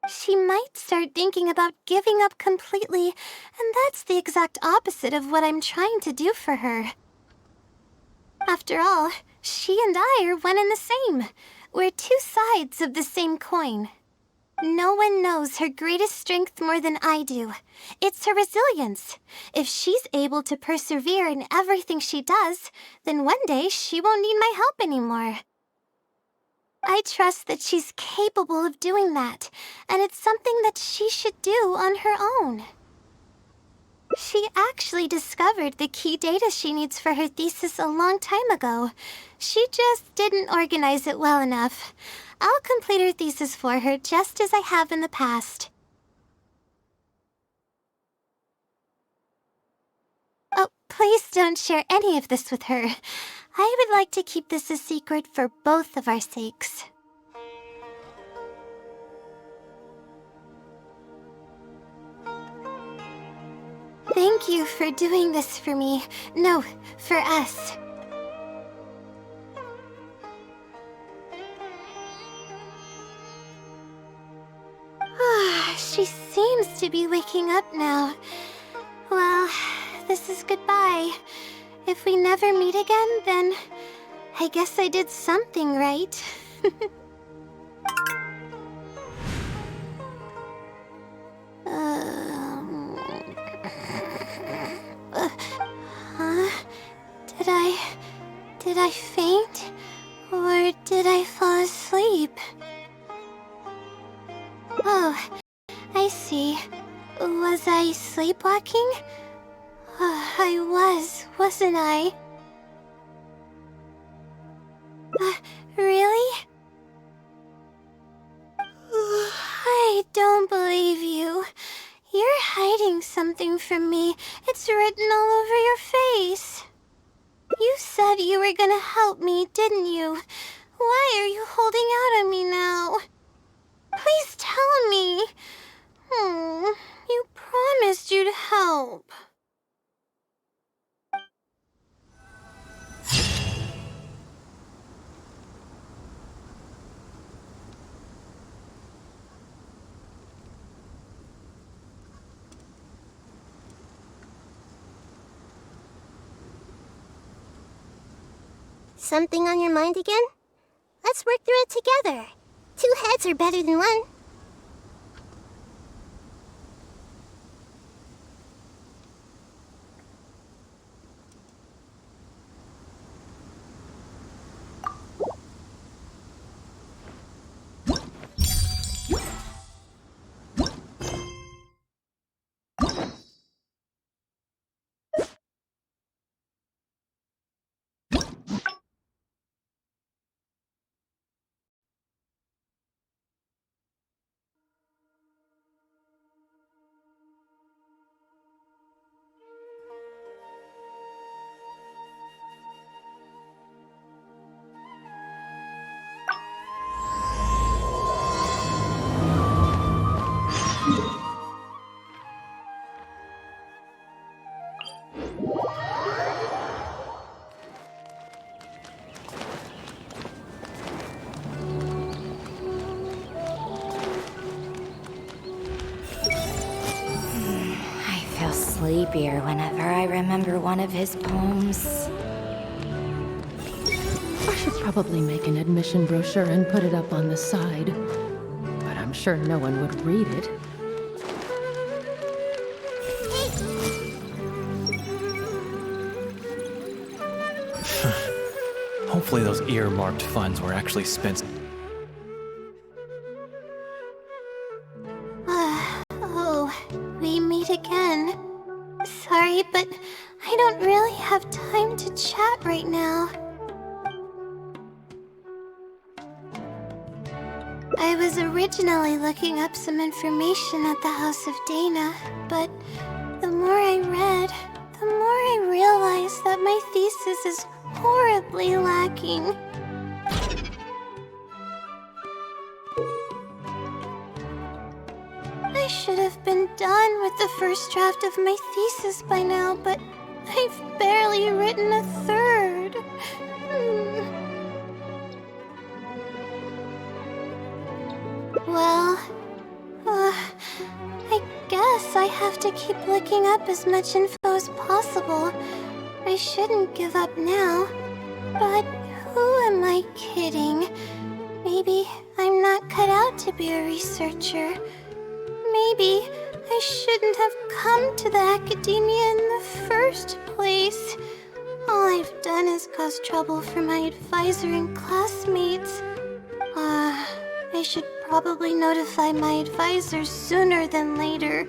She might start thinking about giving up completely, and that's the exact opposite of what I'm trying to do for her. After all, she and I are one and the same. We're two sides of the same coin. No one knows her greatest strength more than I do. It's her resilience. If she's able to persevere in everything she does, then one day she won't need my help anymore. I trust that she's capable of doing that, and it's something that she should do on her own. She actually discovered the key data she needs for her thesis a long time ago. She just didn't organize it well enough. I'll complete her thesis for her just as I have in the past. Oh, please don't share any of this with her. I would like to keep this a secret for both of our sakes. Thank you for doing this for me. No, for us. She seems to be waking up now. Well, this is goodbye. If we never meet again, then I guess I did something right. Did I faint? Or did I fall asleep? Oh, sleepwalking? I wasn't I? Really? I don't believe you. You're hiding something from me. It's written all over your face. You said you were gonna help me, didn't you? Why are you holding out on me now? Please tell me. You promised you'd help. Something on your mind again? Let's work through it together. 2 heads are better than 1. I feel sleepier whenever I remember one of his poems. I should probably make an admission brochure and put it up on the side. But I'm sure no one would read it. Hopefully those earmarked funds were actually spent. Oh, we meet again. Sorry, but I don't really have time to chat right now. I was originally looking up some information at the House of Dana, but the more I read, the more I realized that my thesis is horribly lacking. I should have been done with the first draft of my thesis by now, but I've barely written a third. Well, I guess I have to keep looking up as much info as possible. I shouldn't give up now. But who am I kidding? Maybe I'm not cut out to be a researcher. Maybe I shouldn't have come to the academia in the first place. All I've done is cause trouble for my advisor and classmates. I should probably notify my advisor sooner than later,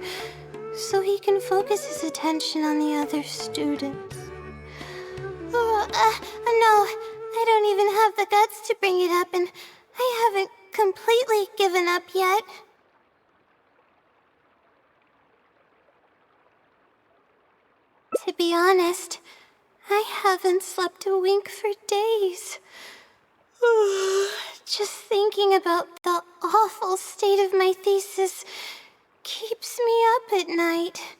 so he can focus his attention on the other students. No, I don't even have the guts to bring it up, and I haven't completely given up yet. To be honest, I haven't slept a wink for days. Just thinking about the awful state of my thesis keeps me up at night.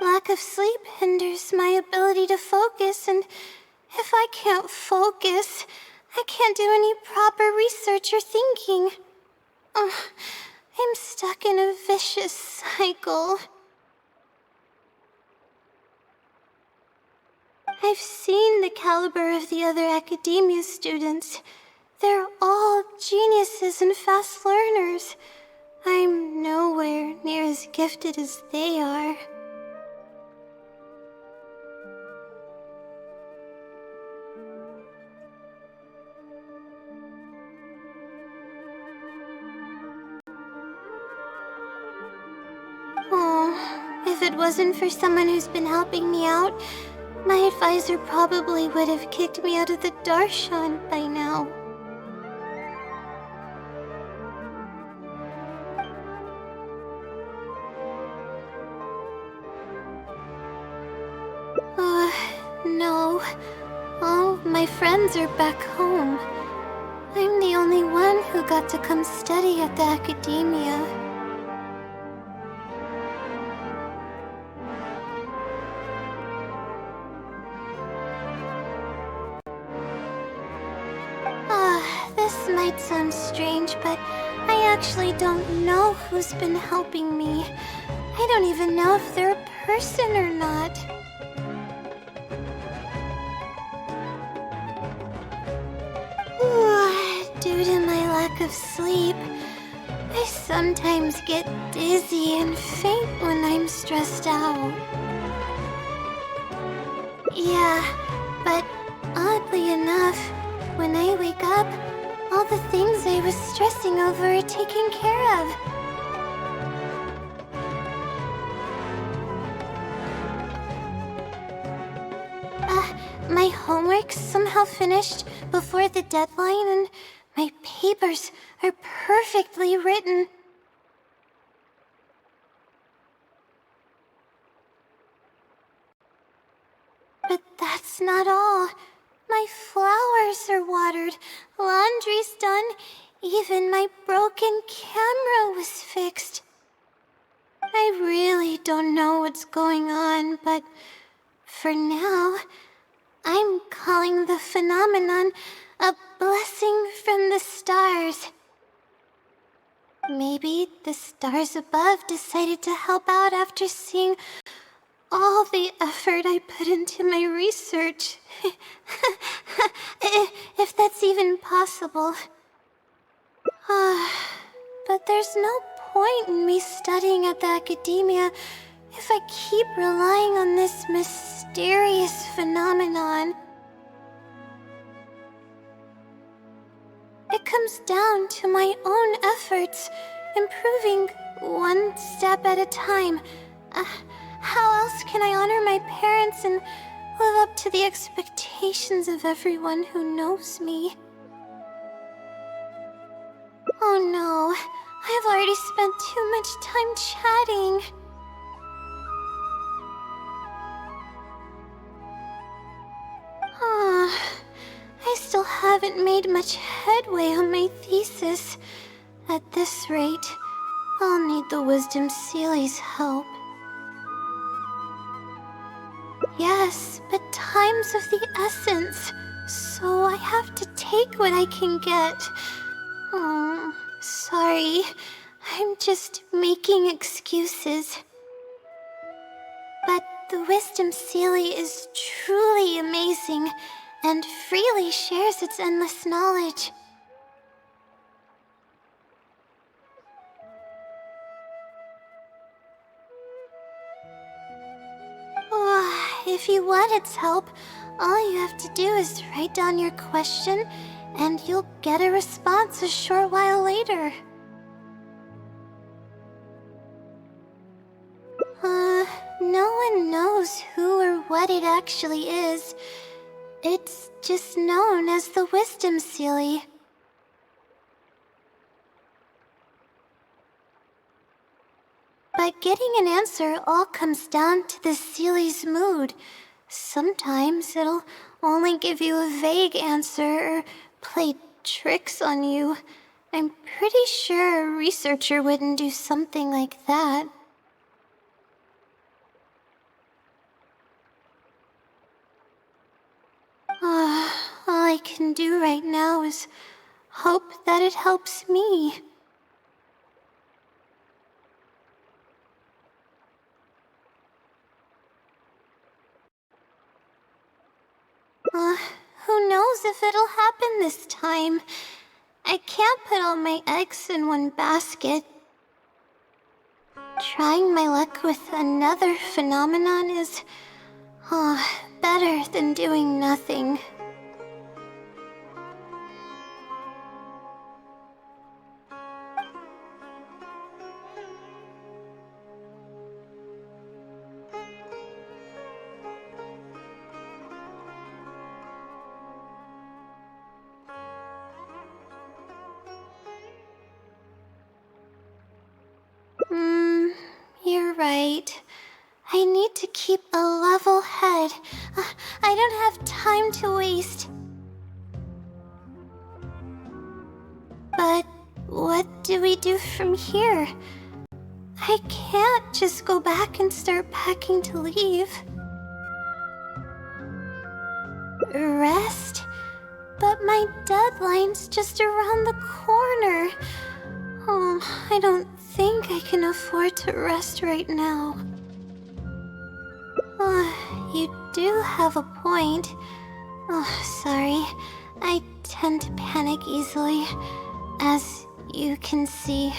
Lack of sleep hinders my ability to focus, and if I can't focus, I can't do any proper research or thinking. I'm stuck in a vicious cycle. I've seen the caliber of the other academia students. They're all geniuses and fast learners. I'm nowhere near as gifted as they are. If it wasn't for someone who's been helping me out, my advisor probably would have kicked me out of the Darshan by now. No. All my friends are back home. I'm the only one who got to come study at the academia. This might sound strange, but I actually don't know who's been helping me. I don't even know if they're a person or not. Due to my lack of sleep, I sometimes get dizzy and faint when I'm stressed out. Yeah, but oddly enough, when I wake up, all the things I was stressing over are taken care of. My homework's somehow finished before the deadline, and my papers are perfectly written. But that's not all. My flowers are watered, laundry's done, even my broken camera was fixed. I really don't know what's going on, but for now, I'm calling the phenomenon a blessing from the stars. Maybe the stars above decided to help out after seeing all the effort I put into my research. If that's even possible. But there's no point in me studying at the academia if I keep relying on this mysterious phenomenon. It comes down to my own efforts, improving one step at a time. How else can I honor my parents and live up to the expectations of everyone who knows me? Oh no, I've already spent too much time chatting. I still haven't made much headway on my thesis. At this rate, I'll need the Wisdom Seeley's help. Yes, but time's of the essence, so I have to take what I can get. Sorry. I'm just making excuses. But the Wisdom Seelie is truly amazing, and freely shares its endless knowledge. If you want its help, all you have to do is write down your question, and you'll get a response a short while later. No one knows who or what it actually is. It's just known as the Wisdom Seelie. But getting an answer all comes down to the Seelie's mood. Sometimes it'll only give you a vague answer or play tricks on you. I'm pretty sure a researcher wouldn't do something like that. All I can do right now is hope that it helps me. Who knows if it'll happen this time? I can't put all my eggs in one basket. Trying my luck with another phenomenon is, better than doing nothing. from here. I can't just go back and start packing to leave. Rest? But my deadline's just around the corner. Oh, I don't think I can afford to rest right now. You do have a point. Oh, sorry. I tend to panic easily, as you can see.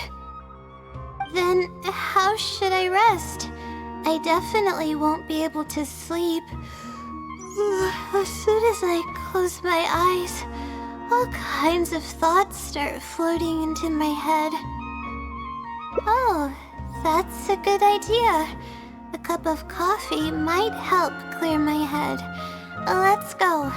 Then how should I rest? I definitely won't be able to sleep. As soon as I close my eyes, all kinds of thoughts start floating into my head. Oh, that's a good idea. A cup of coffee might help clear my head. Let's go.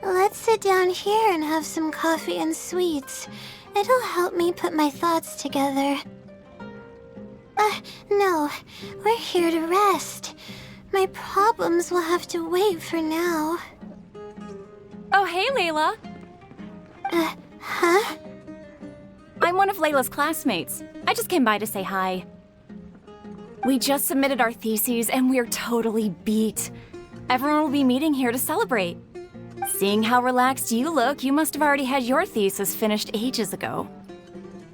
Let's sit down here and have some coffee and sweets. It'll help me put my thoughts together. No. We're here to rest. My problems will have to wait for now. Oh, hey, Layla. Huh? I'm one of Layla's classmates. I just came by to say hi. We just submitted our theses and we're totally beat. Everyone will be meeting here to celebrate. Seeing how relaxed you look, you must have already had your thesis finished ages ago.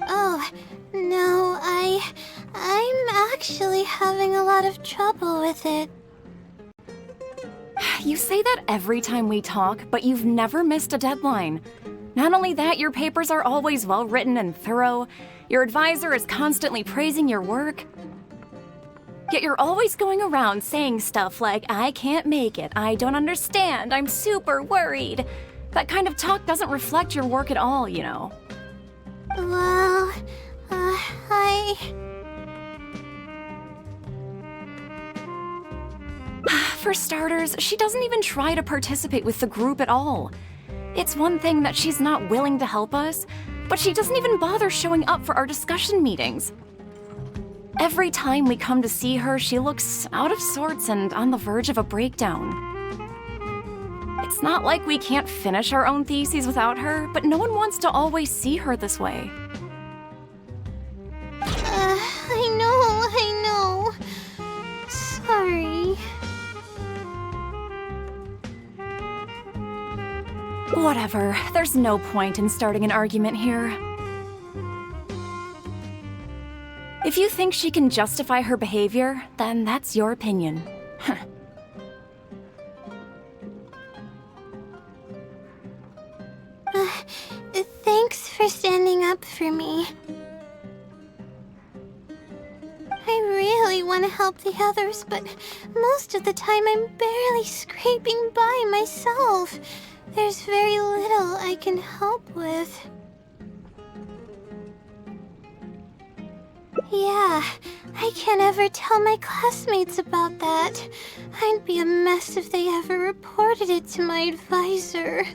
Oh, no, I'm actually having a lot of trouble with it. You say that every time we talk, but you've never missed a deadline. Not only that, your papers are always well-written and thorough. Your advisor is constantly praising your work. Yet you're always going around saying stuff like, I can't make it, I don't understand, I'm super worried. That kind of talk doesn't reflect your work at all, you know. Well, For starters, she doesn't even try to participate with the group at all. It's one thing that she's not willing to help us, but she doesn't even bother showing up for our discussion meetings. Every time we come to see her, she looks out of sorts and on the verge of a breakdown. It's not like we can't finish our own theses without her, but no one wants to always see her this way. I know. Sorry. Whatever, there's no point in starting an argument here. If you think she can justify her behavior, then that's your opinion. Thanks for standing up for me. I really want to help the others, but most of the time I'm barely scraping by myself. There's very little I can help with. Yeah, I can't ever tell my classmates about that. I'd be a mess if they ever reported it to my advisor.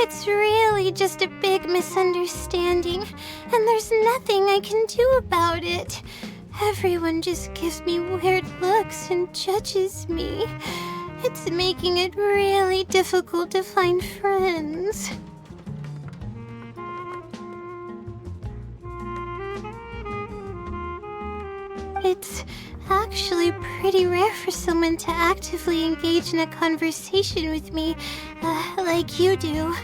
It's really just a big misunderstanding, and there's nothing I can do about it. Everyone just gives me weird looks and judges me. It's making it really difficult to find friends. It's actually pretty rare for someone to actively engage in a conversation with me, like you do.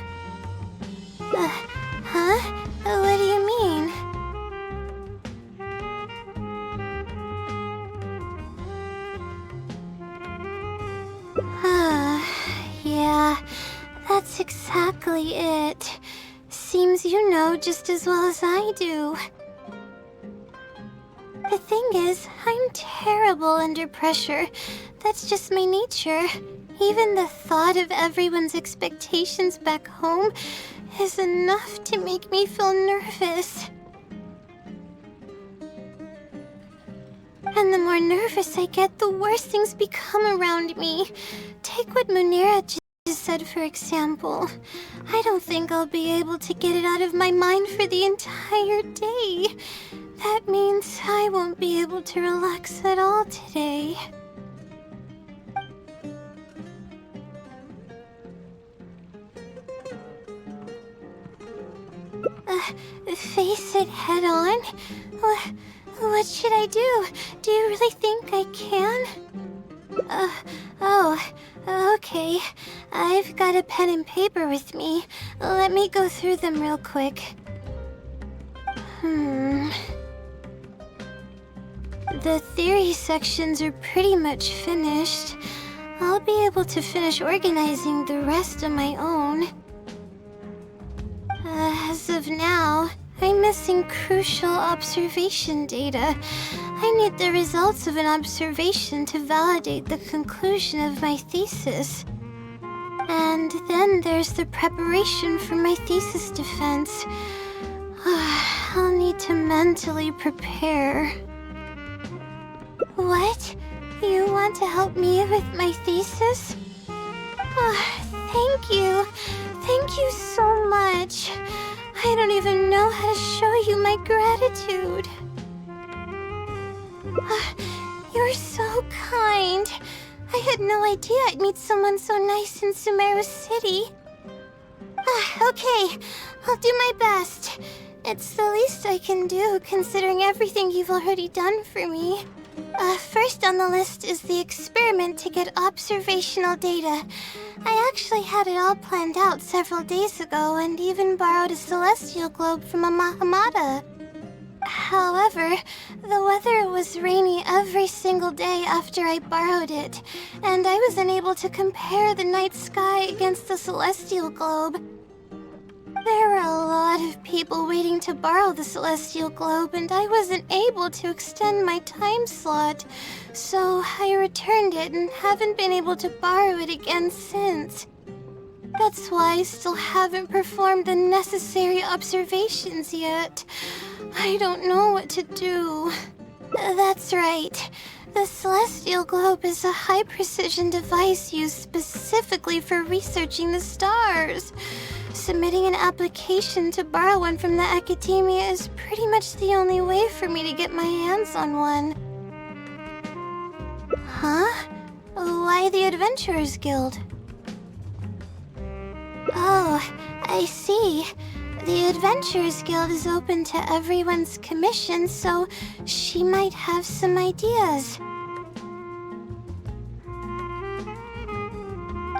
Huh? What do you mean? Yeah, that's exactly it. Seems you know just as well as I do. The thing is, I'm terrible under pressure. That's just my nature. Even the thought of everyone's expectations back home is enough to make me feel nervous. And the more nervous I get, the worse things become around me. Take what Munira just said, for example. I don't think I'll be able to get it out of my mind for the entire day. That means I won't be able to relax at all today. Face it head on? What should I do? Do you really think I can? Okay. I've got a pen and paper with me. Let me go through them real quick. The theory sections are pretty much finished. I'll be able to finish organizing the rest on my own. As of now, I'm missing crucial observation data. I need the results of an observation to validate the conclusion of my thesis. And then there's the preparation for my thesis defense. I'll need to mentally prepare. What? You want to help me with my thesis? Thank you. Thank you so much. I don't even know how to show you my gratitude. You're so kind. I had no idea I'd meet someone so nice in Sumeru City. Okay, I'll do my best. It's the least I can do, considering everything you've already done for me. First on the list is the experiment to get observational data. I actually had it all planned out several days ago and even borrowed a celestial globe from a Mahamata. However, the weather was rainy every single day after I borrowed it, and I was unable to compare the night sky against the celestial globe. There were a lot of people waiting to borrow the celestial globe, and I wasn't able to extend my time slot, so I returned it and haven't been able to borrow it again since. That's why I still haven't performed the necessary observations yet. I don't know what to do. That's right. The celestial globe is a high-precision device used specifically for researching the stars. Submitting an application to borrow one from the academia is pretty much the only way for me to get my hands on one. Huh? Why the Adventurers Guild? Oh, I see. The Adventurers Guild is open to everyone's commission, so she might have some ideas.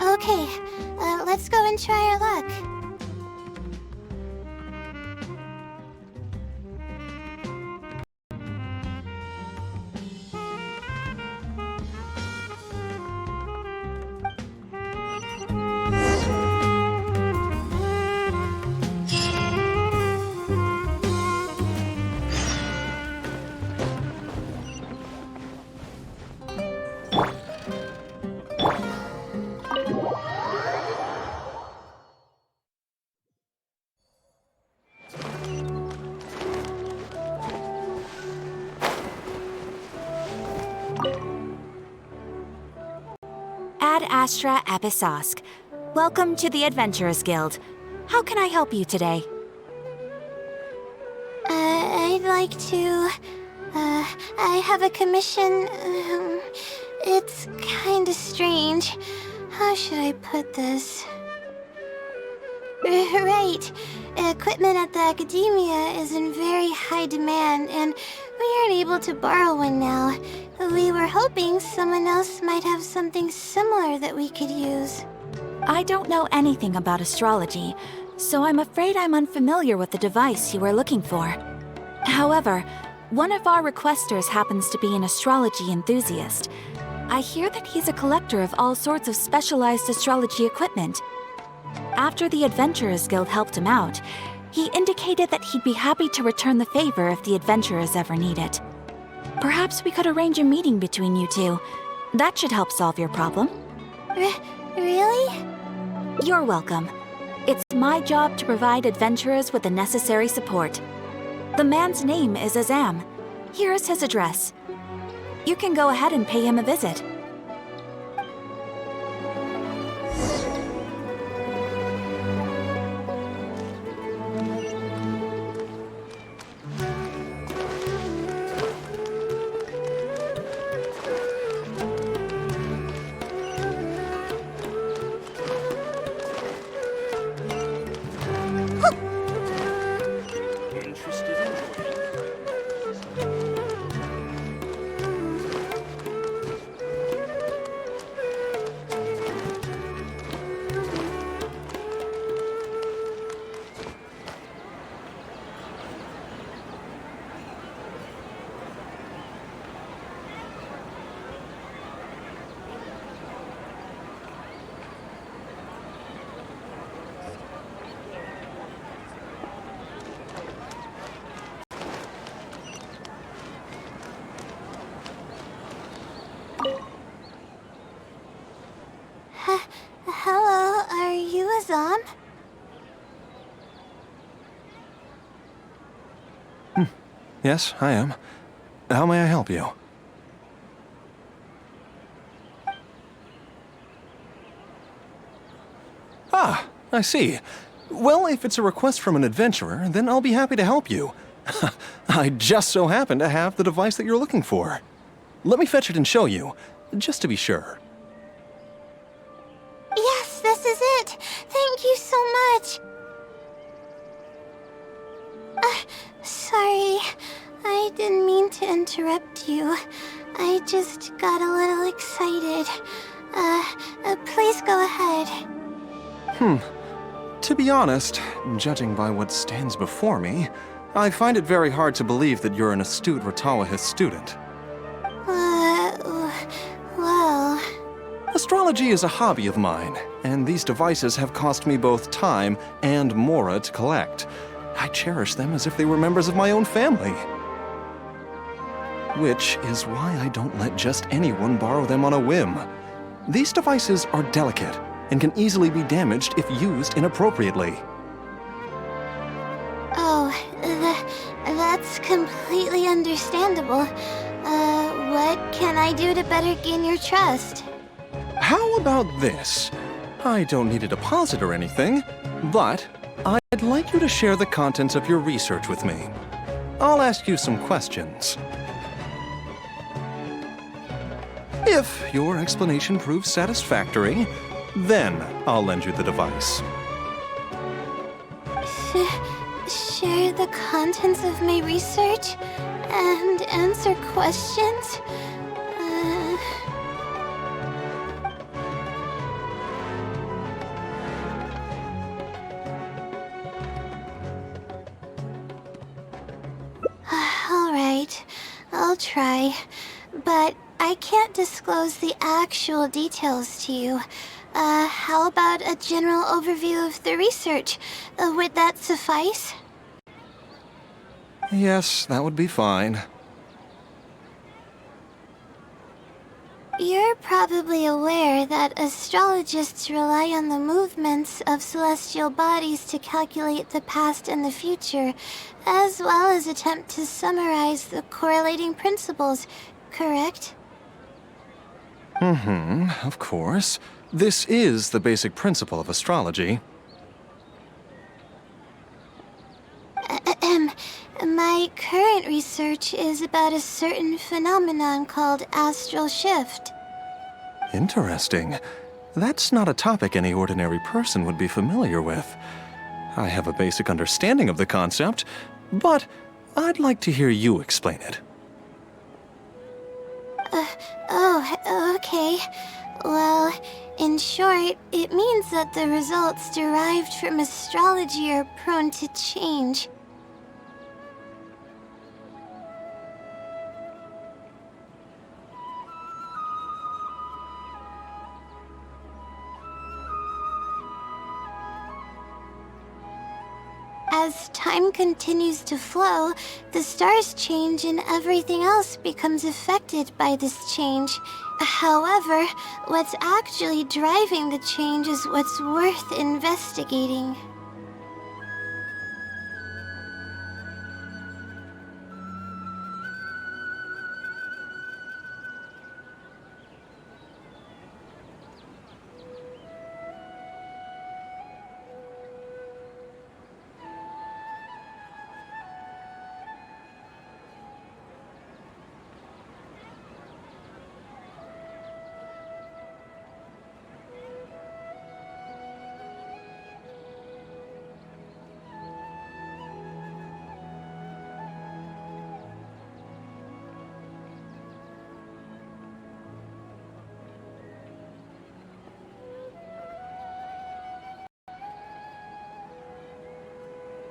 Okay, let's go and try our luck. Ad Astra Episosk. Welcome to the Adventurers Guild. How can I help you today? I'd like to... I have a commission. It's kinda strange. How should I put this? Right. Equipment at the Academia is in very high demand, and we aren't able to borrow one now. We were hoping someone else might have something similar that we could use. I don't know anything about astrology, so I'm afraid I'm unfamiliar with the device you are looking for. However, one of our requesters happens to be an astrology enthusiast. I hear that he's a collector of all sorts of specialized astrology equipment. After the Adventurers Guild helped him out, he indicated that he'd be happy to return the favor if the adventurers ever need it. Perhaps we could arrange a meeting between you two. That should help solve your problem. Really? You're welcome. It's my job to provide adventurers with the necessary support. The man's name is Azam. Here is his address. You can go ahead and pay him a visit. Hello, are you Azam? Yes, I am. How may I help you? Ah, I see. Well, if it's a request from an adventurer, then I'll be happy to help you. I just so happen to have the device that you're looking for. Let me fetch it and show you, just to be sure. Yes, this is it. Thank you so much. Sorry, I didn't mean to interrupt you. I just got a little excited. Please go ahead. To be honest, judging by what stands before me, I find it very hard to believe that you're an astute Ratawahist student. Well... Astrology is a hobby of mine, and these devices have cost me both time and mora to collect. I cherish them as if they were members of my own family. Which is why I don't let just anyone borrow them on a whim. These devices are delicate and can easily be damaged if used inappropriately. Oh, that's completely understandable. What can I do to better gain your trust? How about this? I don't need a deposit or anything, but I'd like you to share the contents of your research with me. I'll ask you some questions. If your explanation proves satisfactory, then I'll lend you the device. Share the contents of my research and answer questions? All right, I'll try, but I can't disclose the actual details to you. How about a general overview of the research? Would that suffice? Yes, that would be fine. You're probably aware that astrologists rely on the movements of celestial bodies to calculate the past and the future, as well as attempt to summarize the correlating principles, correct? Of course. This is the basic principle of astrology. My current research is about a certain phenomenon called astral shift. Interesting. That's not a topic any ordinary person would be familiar with. I have a basic understanding of the concept, but I'd like to hear you explain it. Okay. Well, in short, it means that the results derived from astrology are prone to change. As time continues to flow, the stars change and everything else becomes affected by this change. However, what's actually driving the change is what's worth investigating.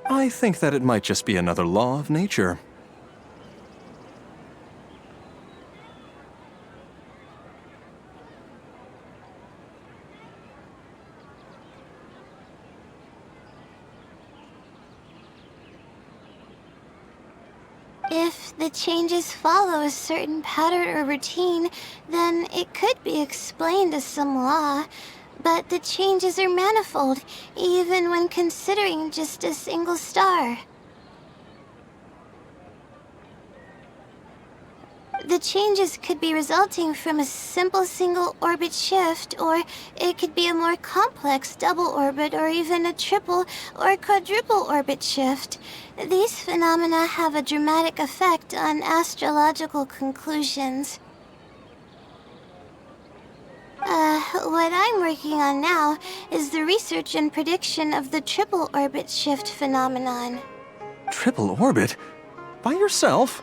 I think that it might just be another law of nature. If the changes follow a certain pattern or routine, then it could be explained as some law. But the changes are manifold, even when considering just a single star. The changes could be resulting from a simple single orbit shift, or it could be a more complex double orbit, or even a triple or quadruple orbit shift. These phenomena have a dramatic effect on astrological conclusions. What I'm working on now is the research and prediction of the triple orbit shift phenomenon. Triple orbit? By yourself?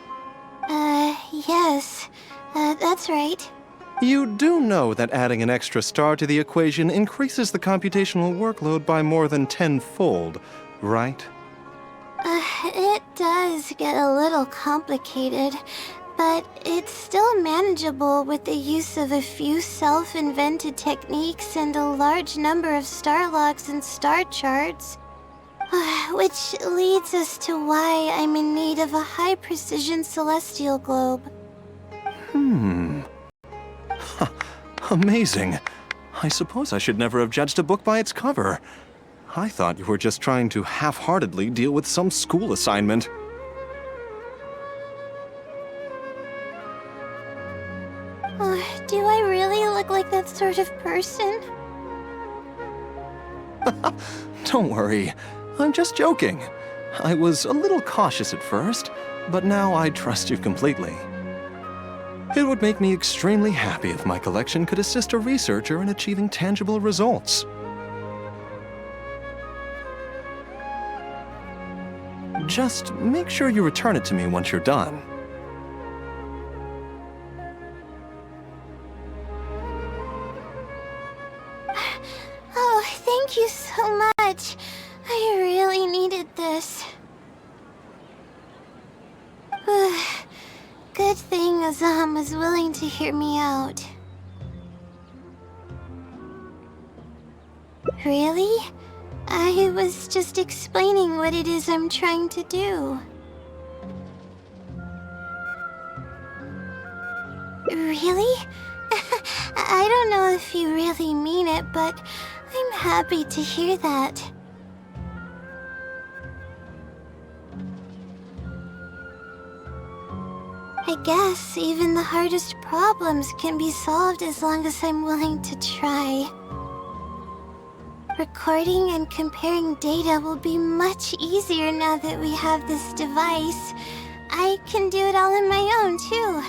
Yes. That's right. You do know that adding an extra star to the equation increases the computational workload by more than tenfold, right? It does get a little complicated, but it's still manageable with the use of a few self-invented techniques and a large number of star logs and star charts. Which leads us to why I'm in need of a high-precision celestial globe. Amazing. I suppose I should never have judged a book by its cover. I thought you were just trying to half-heartedly deal with some school assignment. Do I really look like that sort of person? Don't worry. I'm just joking. I was a little cautious at first, but now I trust you completely. It would make me extremely happy if my collection could assist a researcher in achieving tangible results. Just make sure you return it to me once you're done. Oh, thank you so much. I really needed this. Good thing Azam was willing to hear me out. Really? I was just explaining what it is I'm trying to do. Really? I don't know if you really mean it, but I'm happy to hear that. I guess even the hardest problems can be solved as long as I'm willing to try. Recording and comparing data will be much easier now that we have this device. I can do it all on my own, too.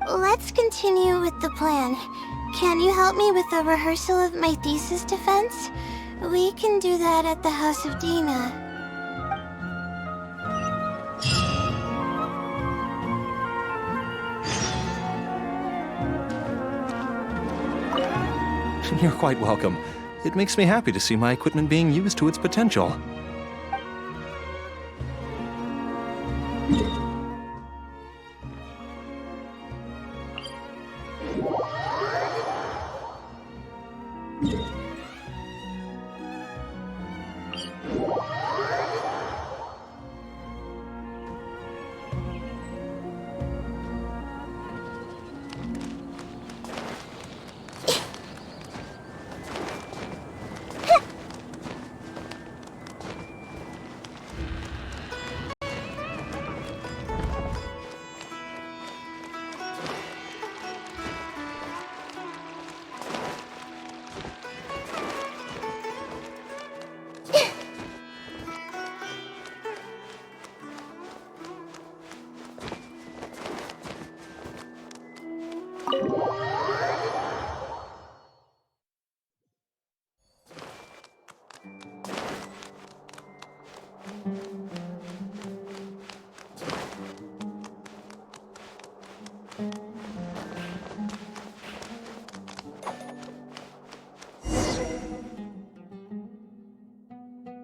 Let's continue with the plan. Can you help me with the rehearsal of my thesis defense? We can do that at the House of Dina. You're quite welcome. It makes me happy to see my equipment being used to its potential.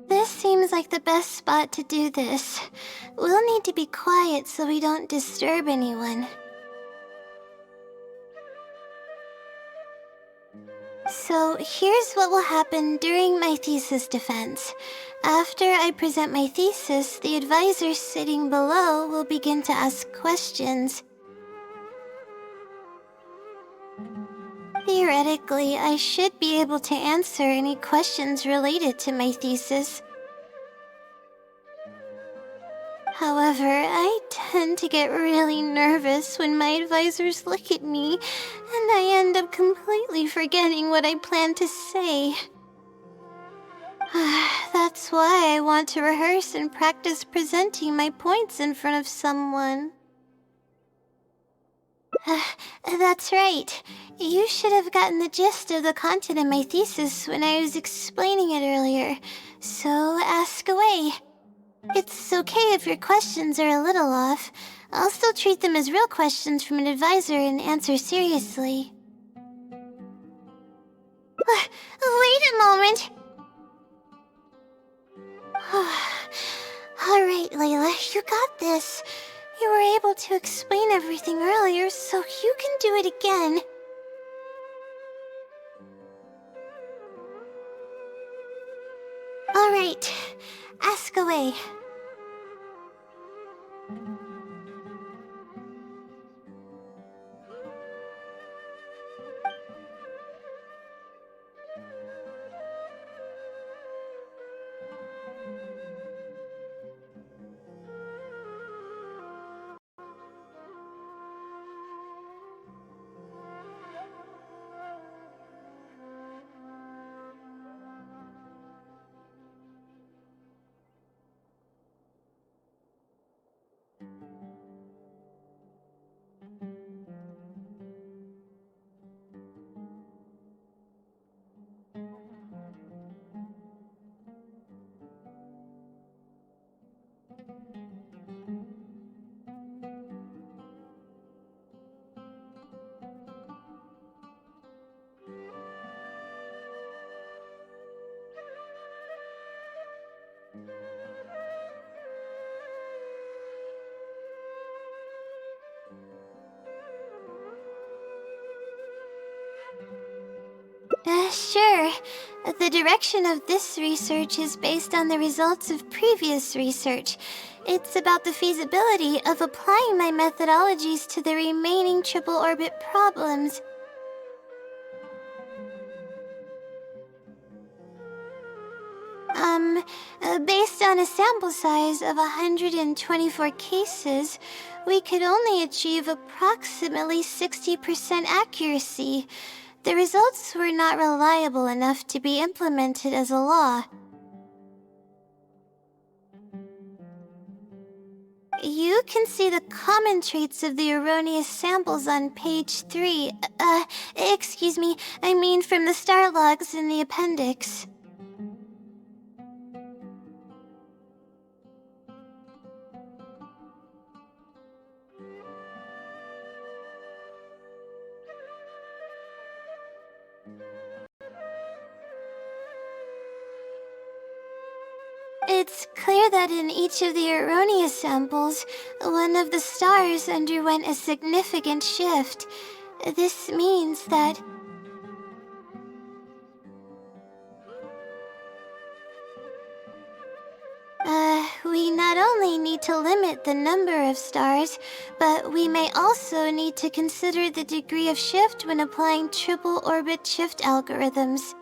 This seems like the best spot to do this. We'll need to be quiet so we don't disturb anyone. So here's what will happen during my thesis defense. After I present my thesis, the advisors sitting below will begin to ask questions. Theoretically, I should be able to answer any questions related to my thesis. However, I tend to get really nervous when my advisors look at me, and I end up completely forgetting what I plan to say. That's why I want to rehearse and practice presenting my points in front of someone. That's right. You should have gotten the gist of the content of my thesis when I was explaining it earlier, so ask away. It's okay if your questions are a little off. I'll still treat them as real questions from an advisor and answer seriously. Wait a moment! Alright, Layla, you got this. You were able to explain everything earlier, so you can do it again. Alright, ask away. Sure. The direction of this research is based on the results of previous research. It's about the feasibility of applying my methodologies to the remaining triple orbit problems. Based on a sample size of 124 cases, we could only achieve approximately 60% accuracy. The results were not reliable enough to be implemented as a law. You can see the common traits of the erroneous samples on page 3. Excuse me, I mean from the star logs in the appendix. It's clear that in each of the erroneous samples, one of the stars underwent a significant shift. This means that we not only need to limit the number of stars, but we may also need to consider the degree of shift when applying triple orbit shift algorithms.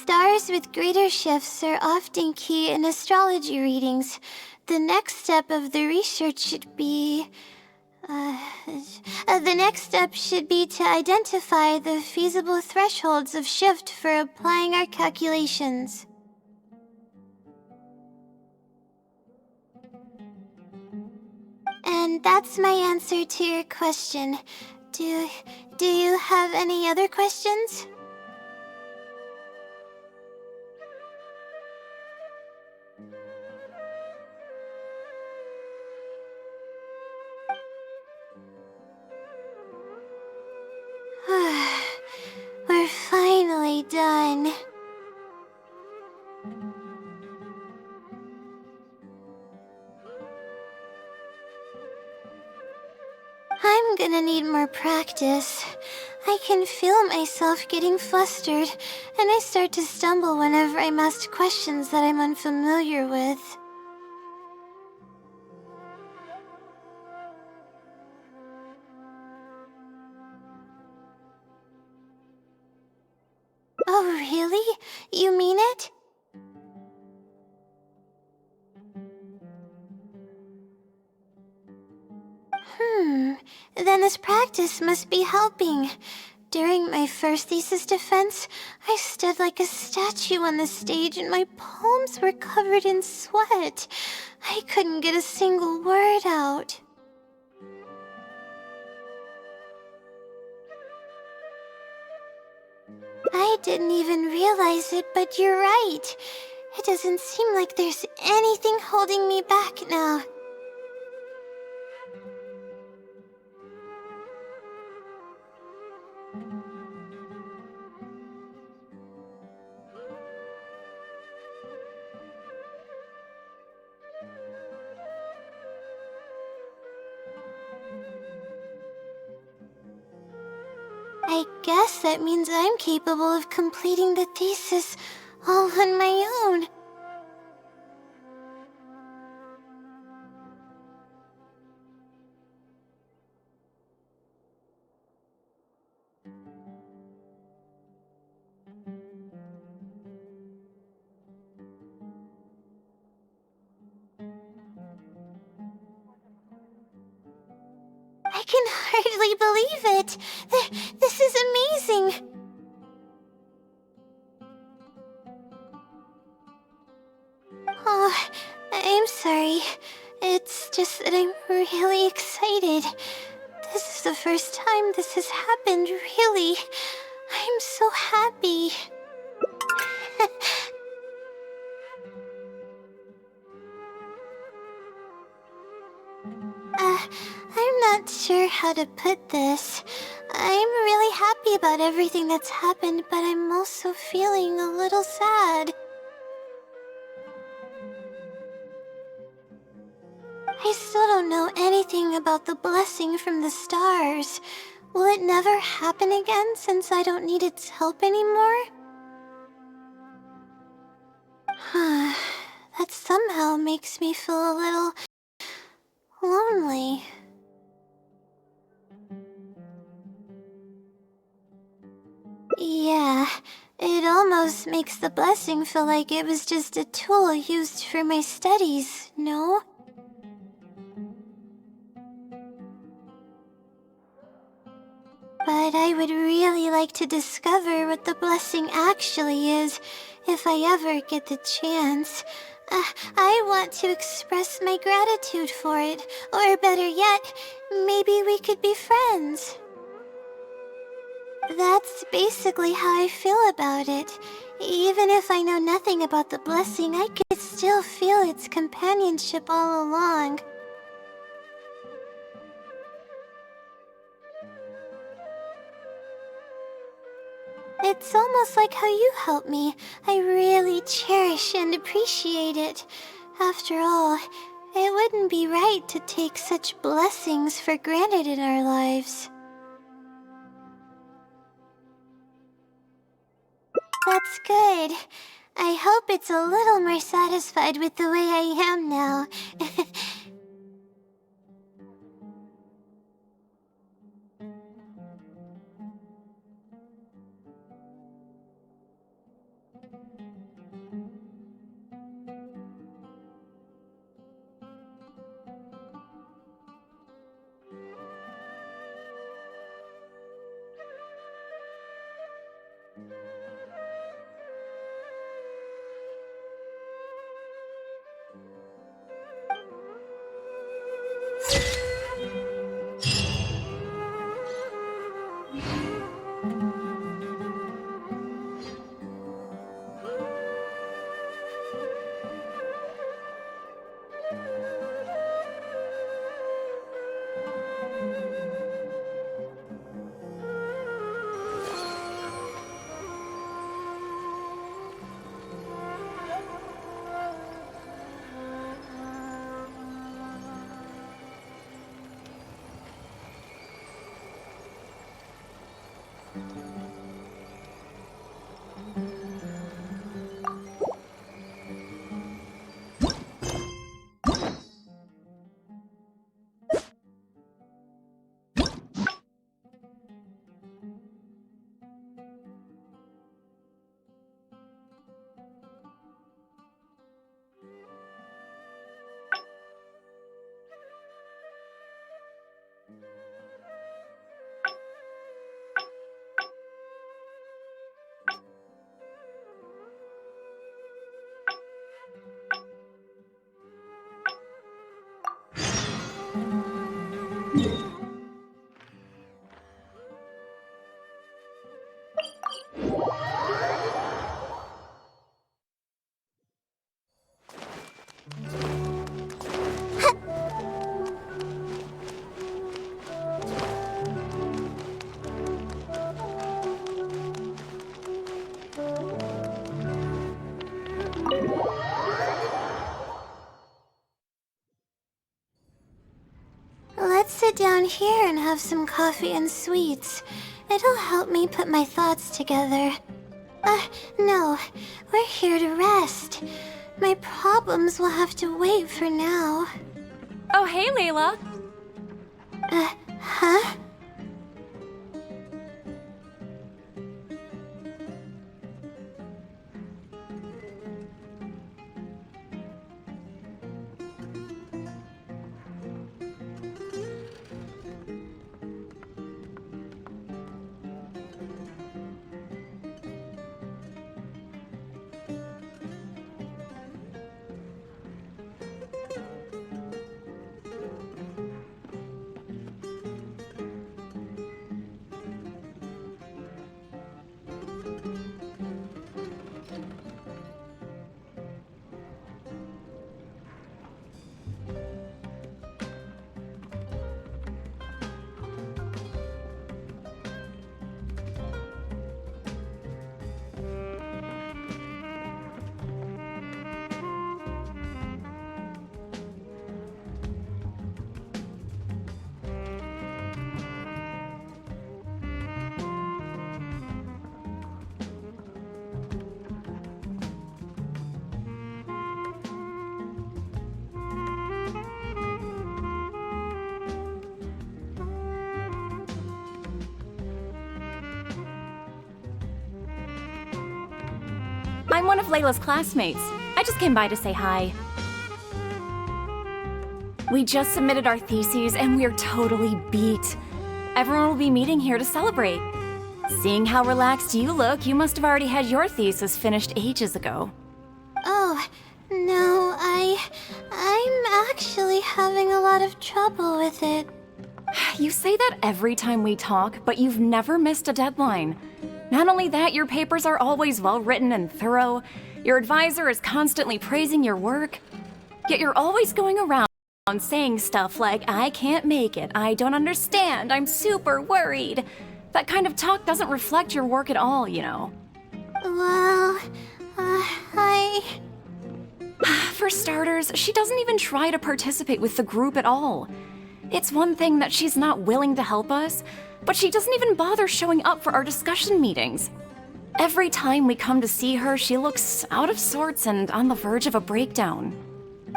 Stars with greater shifts are often key in astrology readings. The next step of the research should be... the next step should be to identify the feasible thresholds of shift for applying our calculations. And that's my answer to your question. Do you have any other questions? We're finally done. I'm gonna need more practice. I can feel myself getting flustered, and I start to stumble whenever I'm asked questions that I'm unfamiliar with. Oh, really? You mean it? Then this practice must be helping. During my first thesis defense, I stood like a statue on the stage and my palms were covered in sweat. I couldn't get a single word out. I didn't even realize it, but you're right. It doesn't seem like there's anything holding me back now. I guess that means I'm capable of completing the thesis all on my own. I can hardly believe it. This is amazing. Oh, I'm sorry. It's just that I'm really excited. This is the first time this has happened, really. I'm so happy. I'm not sure how to put this. I'm really happy about everything that's happened, but I'm also feeling a little sad. I still don't know anything about the blessing from the stars. Will it never happen again since I don't need its help anymore? That somehow makes me feel a little lonely. It almost makes the blessing feel like it was just a tool used for my studies, no? But I would really like to discover what the blessing actually is, if I ever get the chance. I want to express my gratitude for it, or better yet, maybe we could be friends. That's basically how I feel about it. Even if I know nothing about the blessing, I could still feel its companionship all along. It's almost like how you helped me. I really cherish and appreciate it. After all, it wouldn't be right to take such blessings for granted in our lives. That's good. I hope it's a little more satisfied with the way I am now. Let's sit down here and have some coffee and sweets. It'll help me put my thoughts together. No. We're here to rest. My problems will have to wait for now. Oh, hey, Layla. Huh? I'm one of Layla's classmates. I just came by to say hi. We just submitted our theses and we're totally beat. Everyone will be meeting here to celebrate. Seeing how relaxed you look, you must have already had your thesis finished ages ago. Oh, no, I'm actually having a lot of trouble with it. You say that every time we talk, but you've never missed a deadline. Not only that, your papers are always well written and thorough. Your advisor is constantly praising your work. Yet you're always going around saying stuff like, I can't make it, I don't understand, I'm super worried. That kind of talk doesn't reflect your work at all, you know. Well, For starters, she doesn't even try to participate with the group at all. It's one thing that she's not willing to help us, but she doesn't even bother showing up for our discussion meetings. Every time we come to see her, she looks out of sorts and on the verge of a breakdown.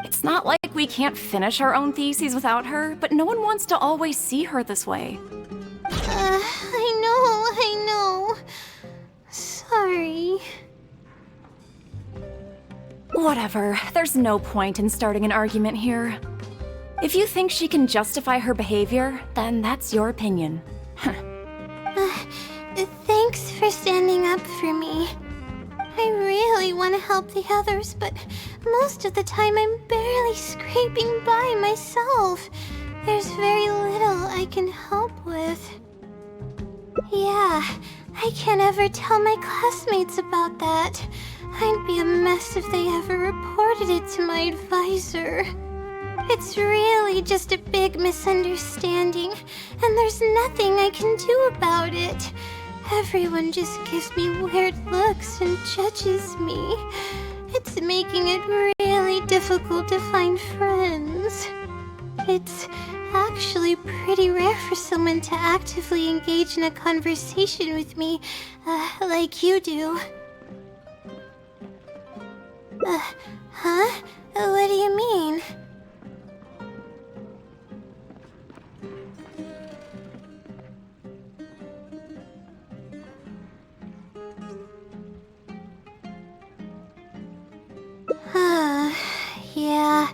It's not like we can't finish our own theses without her, but no one wants to always see her this way. I know. Sorry. Whatever, there's no point in starting an argument here. If you think she can justify her behavior, then that's your opinion. Thanks for standing up for me. I really want to help the others, but most of the time I'm barely scraping by myself. There's very little I can help with. Yeah, I can't ever tell my classmates about that. I'd be a mess if they ever reported it to my advisor. It's really just a big misunderstanding, and there's nothing I can do about it. Everyone just gives me weird looks and judges me. It's making it really difficult to find friends. It's actually pretty rare for someone to actively engage in a conversation with me, like you do. Huh? What do you mean? Yeah,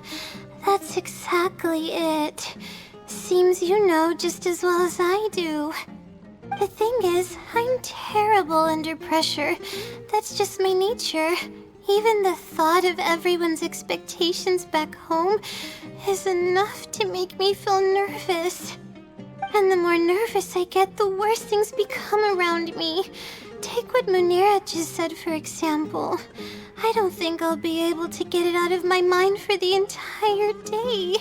that's exactly it. Seems you know just as well as I do. The thing is, I'm terrible under pressure. That's just my nature. Even the thought of everyone's expectations back home is enough to make me feel nervous. And the more nervous I get, the worse things become around me. Take what Munira just said, for example. I don't think I'll be able to get it out of my mind for the entire day.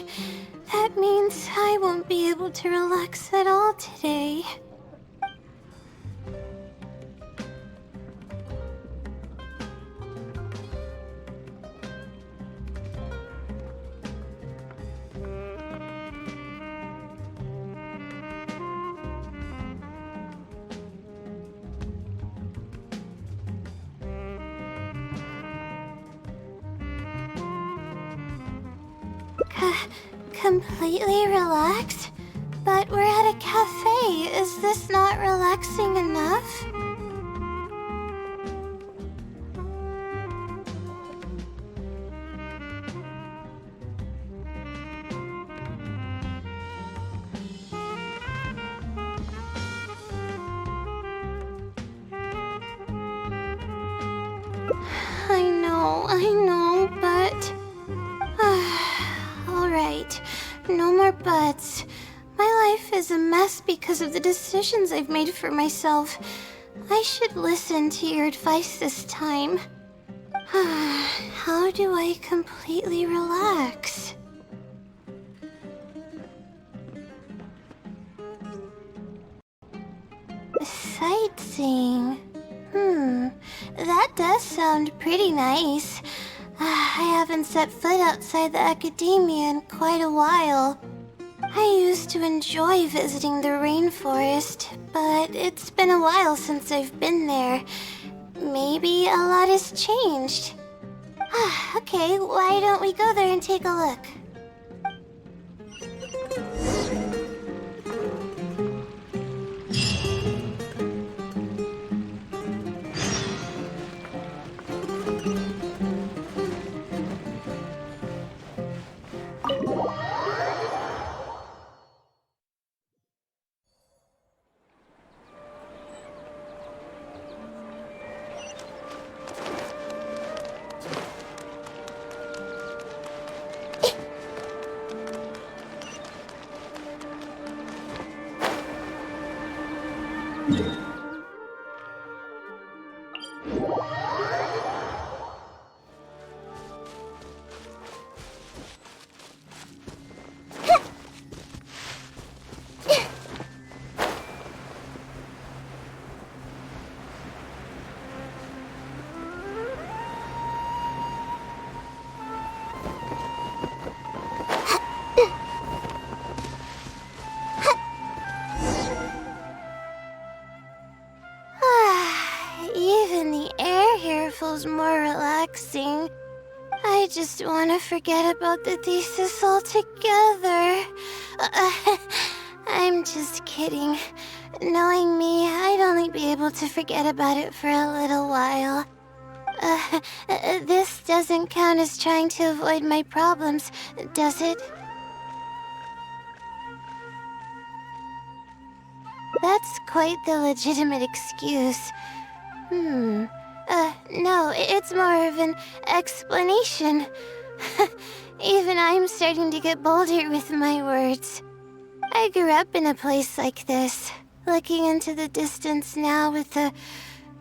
That means I won't be able to relax at all today. Completely relaxed? But we're at a cafe. Is this not relaxing enough? I know, but... Alright, no more buts. My life is a mess because of the decisions I've made for myself. I should listen to your advice this time. How do I completely relax? Sightseeing. That does sound pretty nice. I haven't set foot outside the academia in quite a while. I used to enjoy visiting the rainforest, but it's been a while since I've been there. Maybe a lot has changed. Okay, why don't we go there and take a look? Even the air here feels more relaxing. I just want to forget about the thesis altogether. I'm just kidding. Knowing me, I'd only be able to forget about it for a little while. This doesn't count as trying to avoid my problems, does it? That's quite the legitimate excuse. No, it's more of an explanation. Even I'm starting to get bolder with my words. I grew up in a place like this, looking into the distance now with the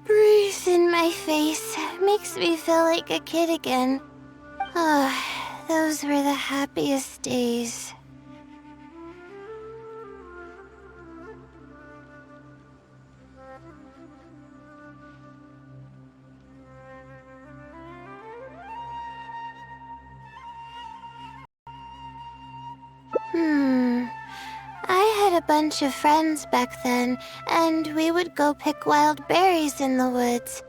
breeze in my face makes me feel like a kid again. Oh, those were the happiest days. I had a bunch of friends back then, and we would go pick wild berries in the woods.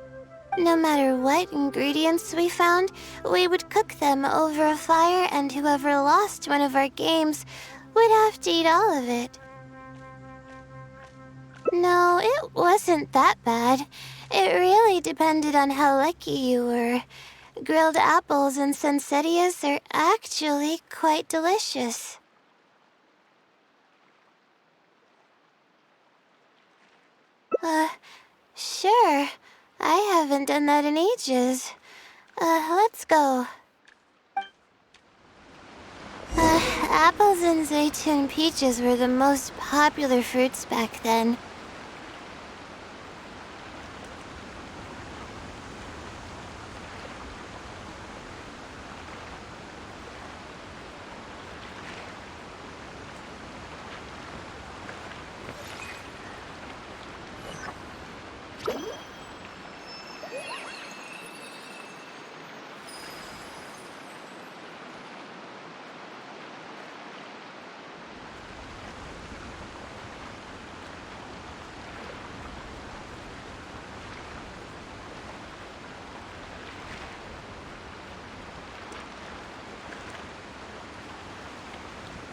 No matter what ingredients we found, we would cook them over a fire, and whoever lost one of our games would have to eat all of it. No, it wasn't that bad. It really depended on how lucky you were. Grilled apples and poinsettias are actually quite delicious. Sure. I haven't done that in ages. Let's go. Apples and zaytun peaches were the most popular fruits back then.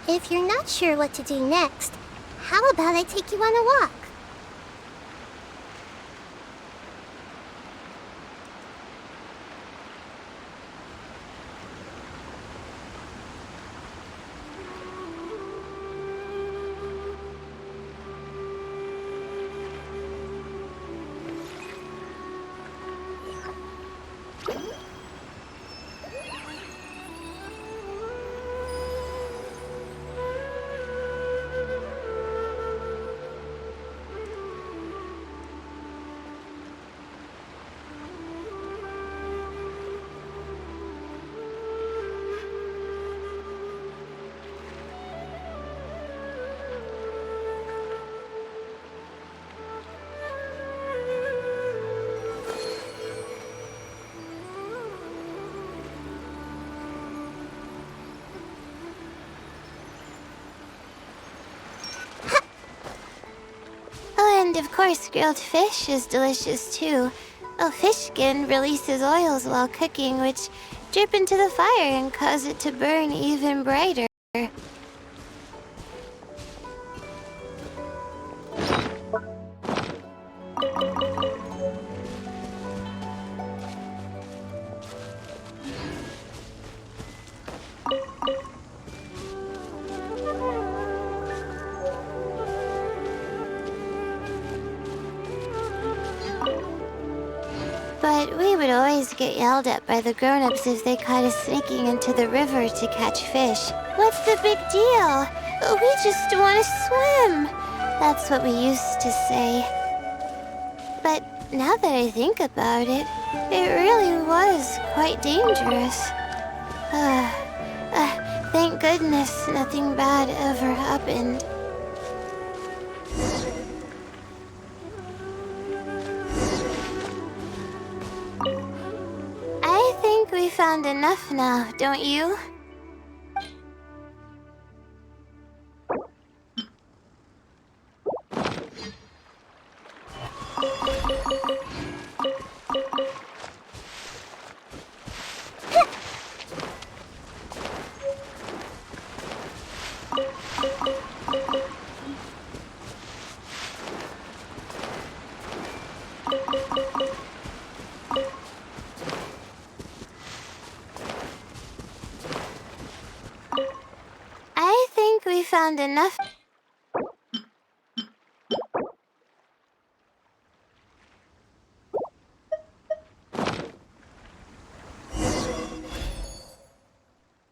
If you're not sure what to do next, how about I take you on a walk? And of course, grilled fish is delicious too. A fish skin releases oils while cooking, which drip into the fire and cause it to burn even brighter. But we would always get yelled at by the grown-ups if they caught us sneaking into the river to catch fish. What's the big deal? We just want to swim. That's what we used to say. But now that I think about it, it really was quite dangerous. Thank goodness nothing bad ever happened. I think we found enough now, don't you? I think we found enough.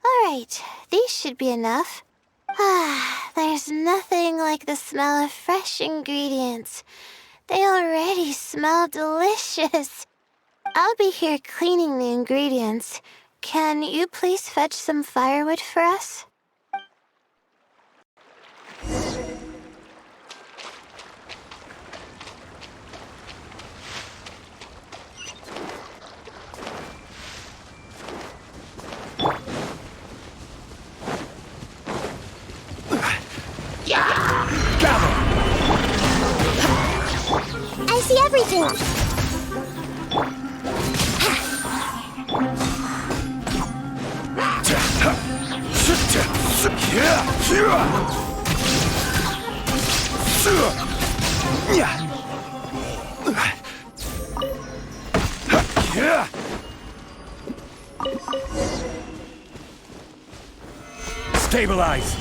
Alright, these should be enough. There's nothing like the smell of fresh ingredients. They already smell delicious. I'll be here cleaning the ingredients. Can you please fetch some firewood for us? I see everything. Stabilize!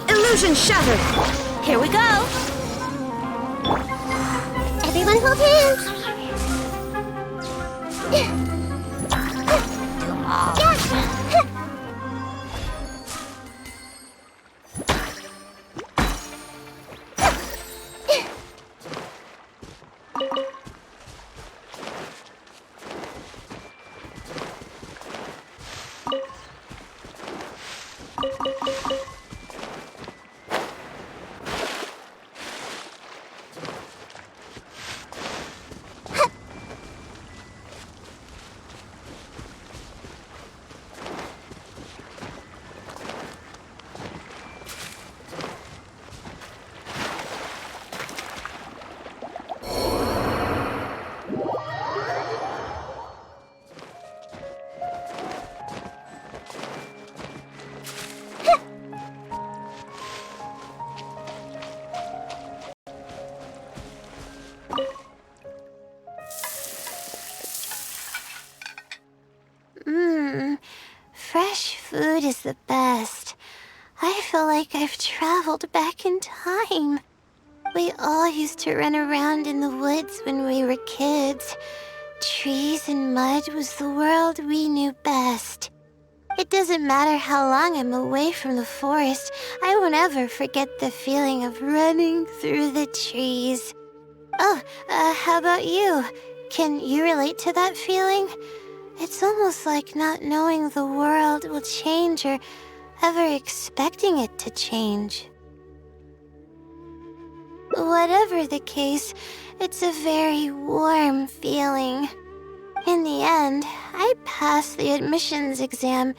Illusion shattered. Here we go. Everyone hold hands. Fresh food is the best. I feel like I've traveled back in time. We all used to run around in the woods when we were kids. Trees and mud was the world we knew best. It doesn't matter how long I'm away from the forest, I won't ever forget the feeling of running through the trees. Oh, how about you? Can you relate to that feeling? It's almost like not knowing the world will change or ever expecting it to change. Whatever the case, it's a very warm feeling. In the end, I passed the admissions exam,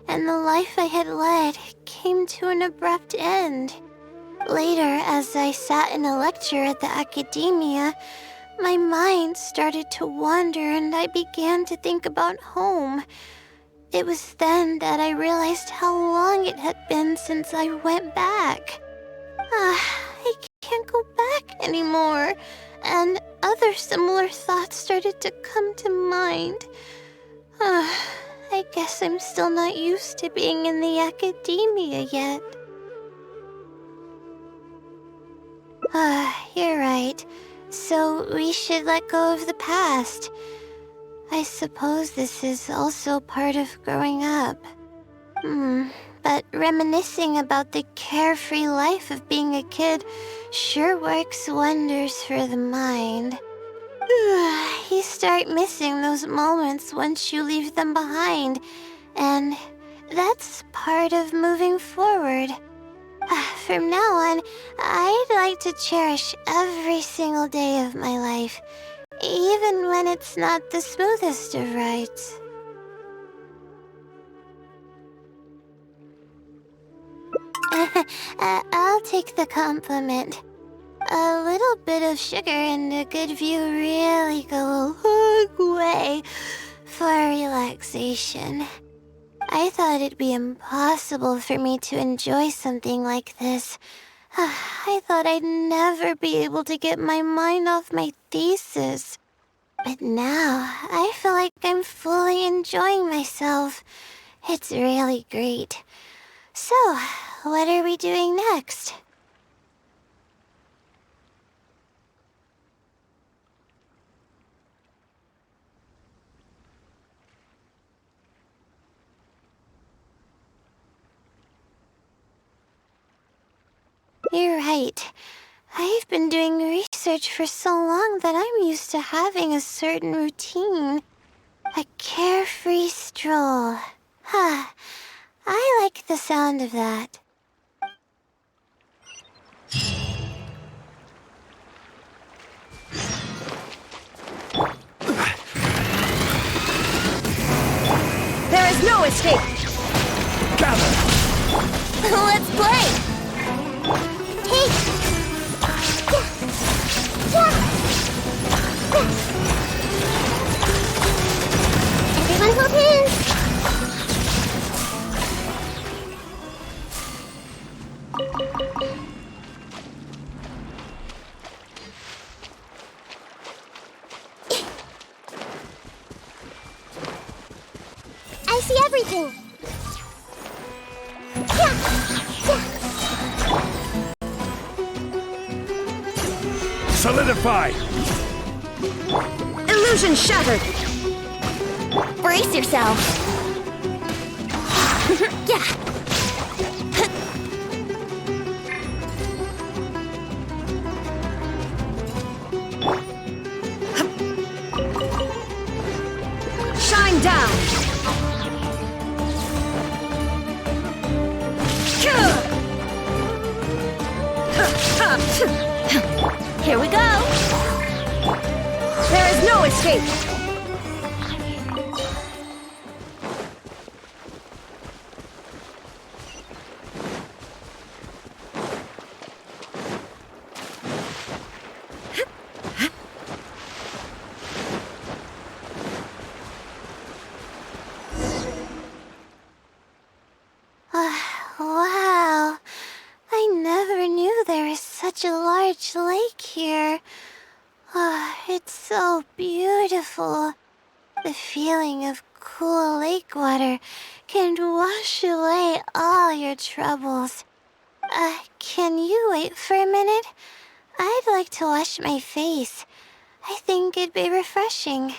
and the life I had led came to an abrupt end. Later, as I sat in a lecture at the academia, my mind started to wander and I began to think about home. It was then that I realized how long it had been since I went back. I can't go back anymore, and other similar thoughts started to come to mind. I guess I'm still not used to being in the academia yet. You're right. So we should let go of the past. I suppose this is also part of growing up. But reminiscing about the carefree life of being a kid sure works wonders for the mind. You start missing those moments once you leave them behind, and that's part of moving forward. From now on, I'd like to cherish every single day of my life, even when it's not the smoothest of rides. I'll take the compliment. A little bit of sugar and a good view really go a long way for relaxation. I thought it'd be impossible for me to enjoy something like this. I thought I'd never be able to get my mind off my thesis. But now, I feel like I'm fully enjoying myself. It's really great. So, what are we doing next? You're right. I've been doing research for so long that I'm used to having a certain routine. A carefree stroll. I like the sound of that. There is no escape! Gather! Let's play! Everyone hold hands! I see everything! Solidify! Illusion shattered! Brace yourself! Yeah! Shine down! Here we go! There is no escape! Wow! I never knew there was such a large lake here. It's so beautiful. The feeling of cool lake water can wash away all your troubles. Can you wait for a minute? I'd like to wash my face. I think it'd be refreshing.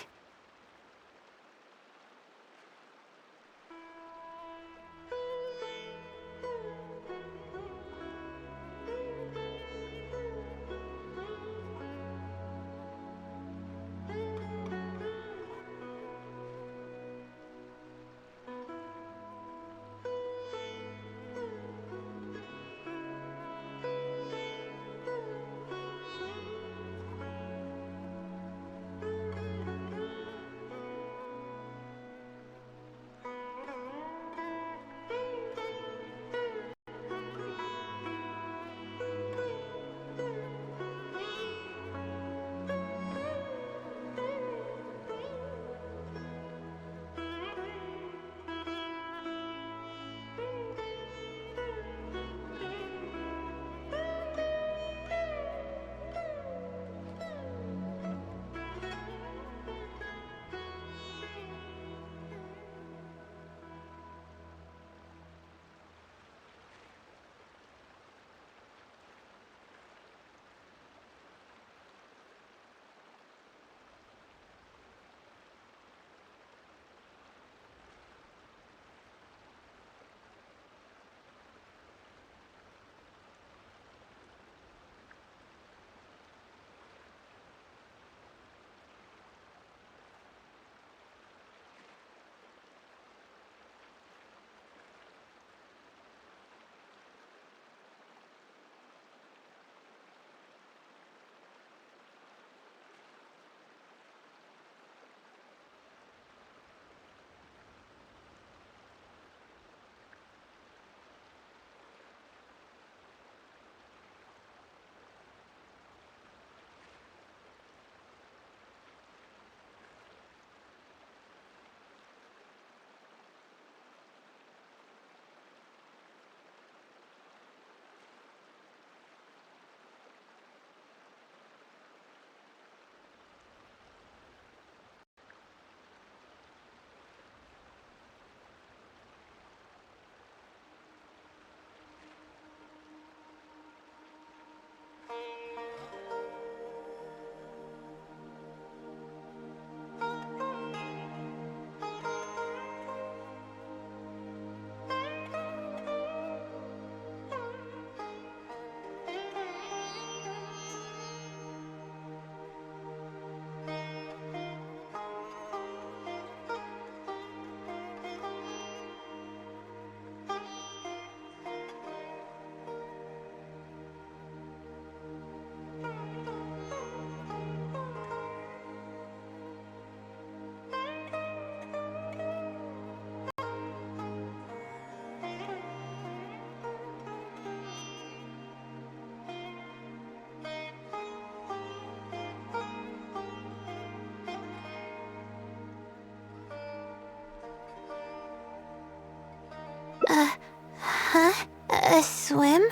Huh? A swim?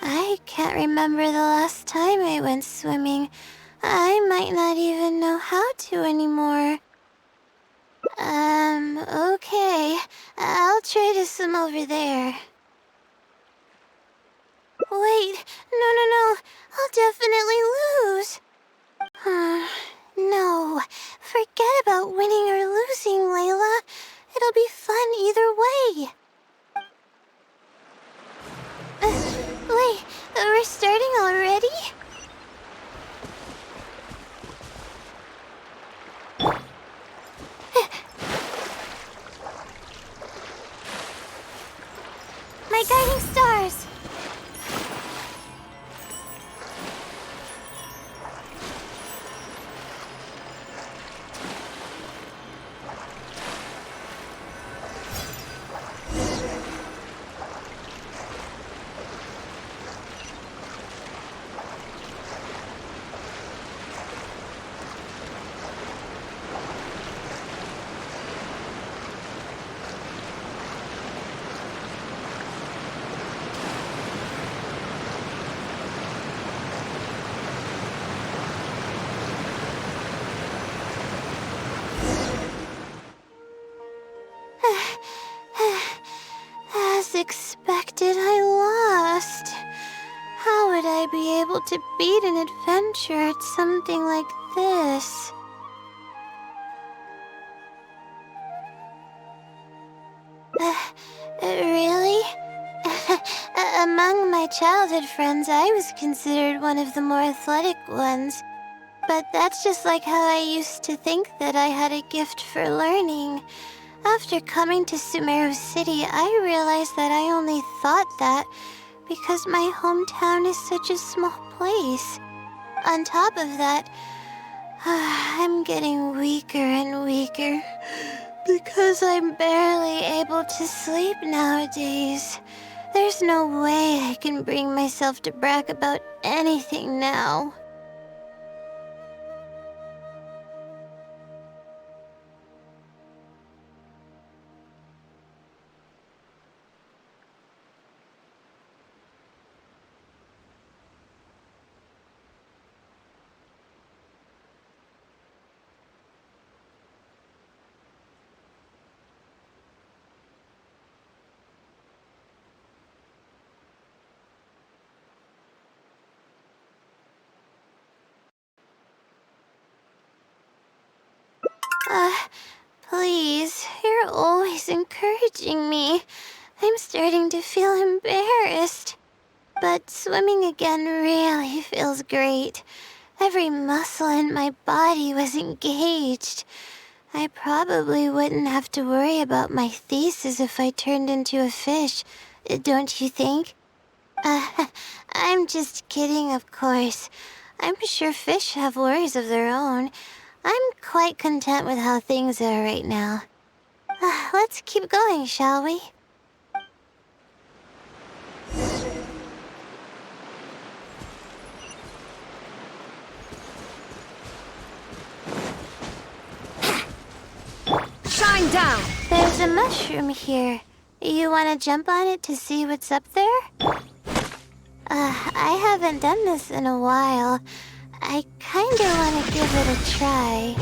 I can't remember the last time I went swimming. I might not even know how to anymore. Okay. I'll try to swim over there. Wait, no. I'll definitely lose. No. Forget about winning or losing, Layla. It'll be fun either way. Wait, we're starting already? My guiding stars! As expected, I lost. How would I be able to beat an adventure at something like this? Really? Among my childhood friends, I was considered one of the more athletic ones. But that's just like how I used to think that I had a gift for learning. After coming to Sumeru City, I realized that I only thought that because my hometown is such a small place. On top of that, I'm getting weaker and weaker because I'm barely able to sleep nowadays. There's no way I can bring myself to brag about anything now. Please, you're always encouraging me. I'm starting to feel embarrassed. But swimming again really feels great. Every muscle in my body was engaged. I probably wouldn't have to worry about my thesis if I turned into a fish, don't you think? I'm just kidding, of course. I'm sure fish have worries of their own. I'm quite content with how things are right now. Let's keep going, shall we? Shine down! There's a mushroom here. You want to jump on it to see what's up there? I haven't done this in a while. I kinda want to give it a try.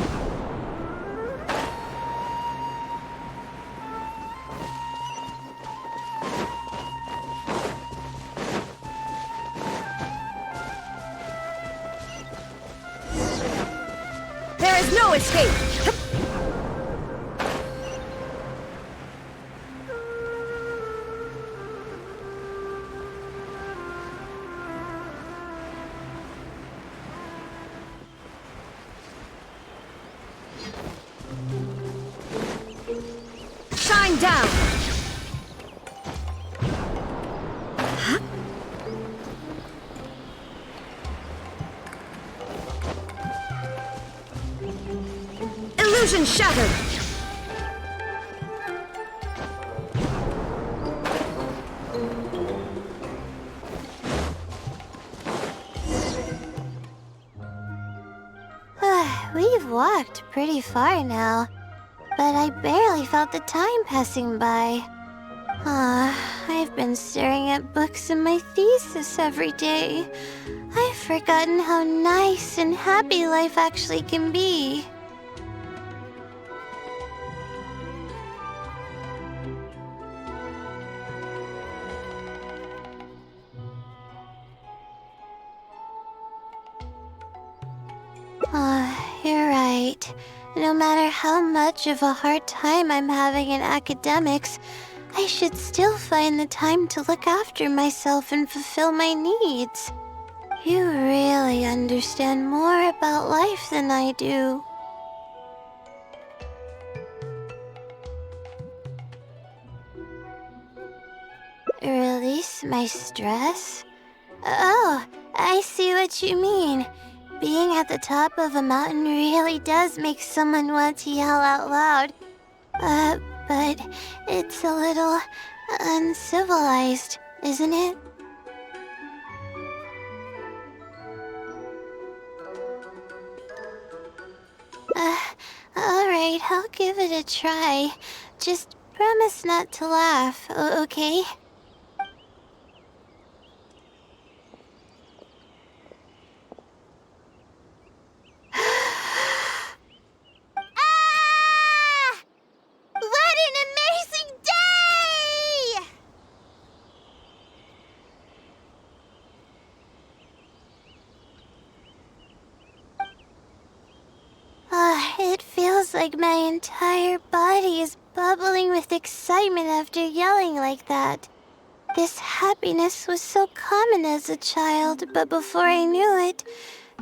There is no escape! Shine down! Huh? Illusion shattered! We've walked pretty far now, but I barely felt the time passing by. I've been staring at books in my thesis every day. I've forgotten how nice and happy life actually can be. You're right. No matter how much of a hard time I'm having in academics, I should still find the time to look after myself and fulfill my needs. You really understand more about life than I do. Release my stress? Oh, I see what you mean. Being at the top of a mountain really does make someone want to yell out loud. But it's a little uncivilized, isn't it? Alright, I'll give it a try. Just promise not to laugh, okay? What an amazing day! It feels like my entire body is bubbling with excitement after yelling like that. This happiness was so common as a child, but before I knew it,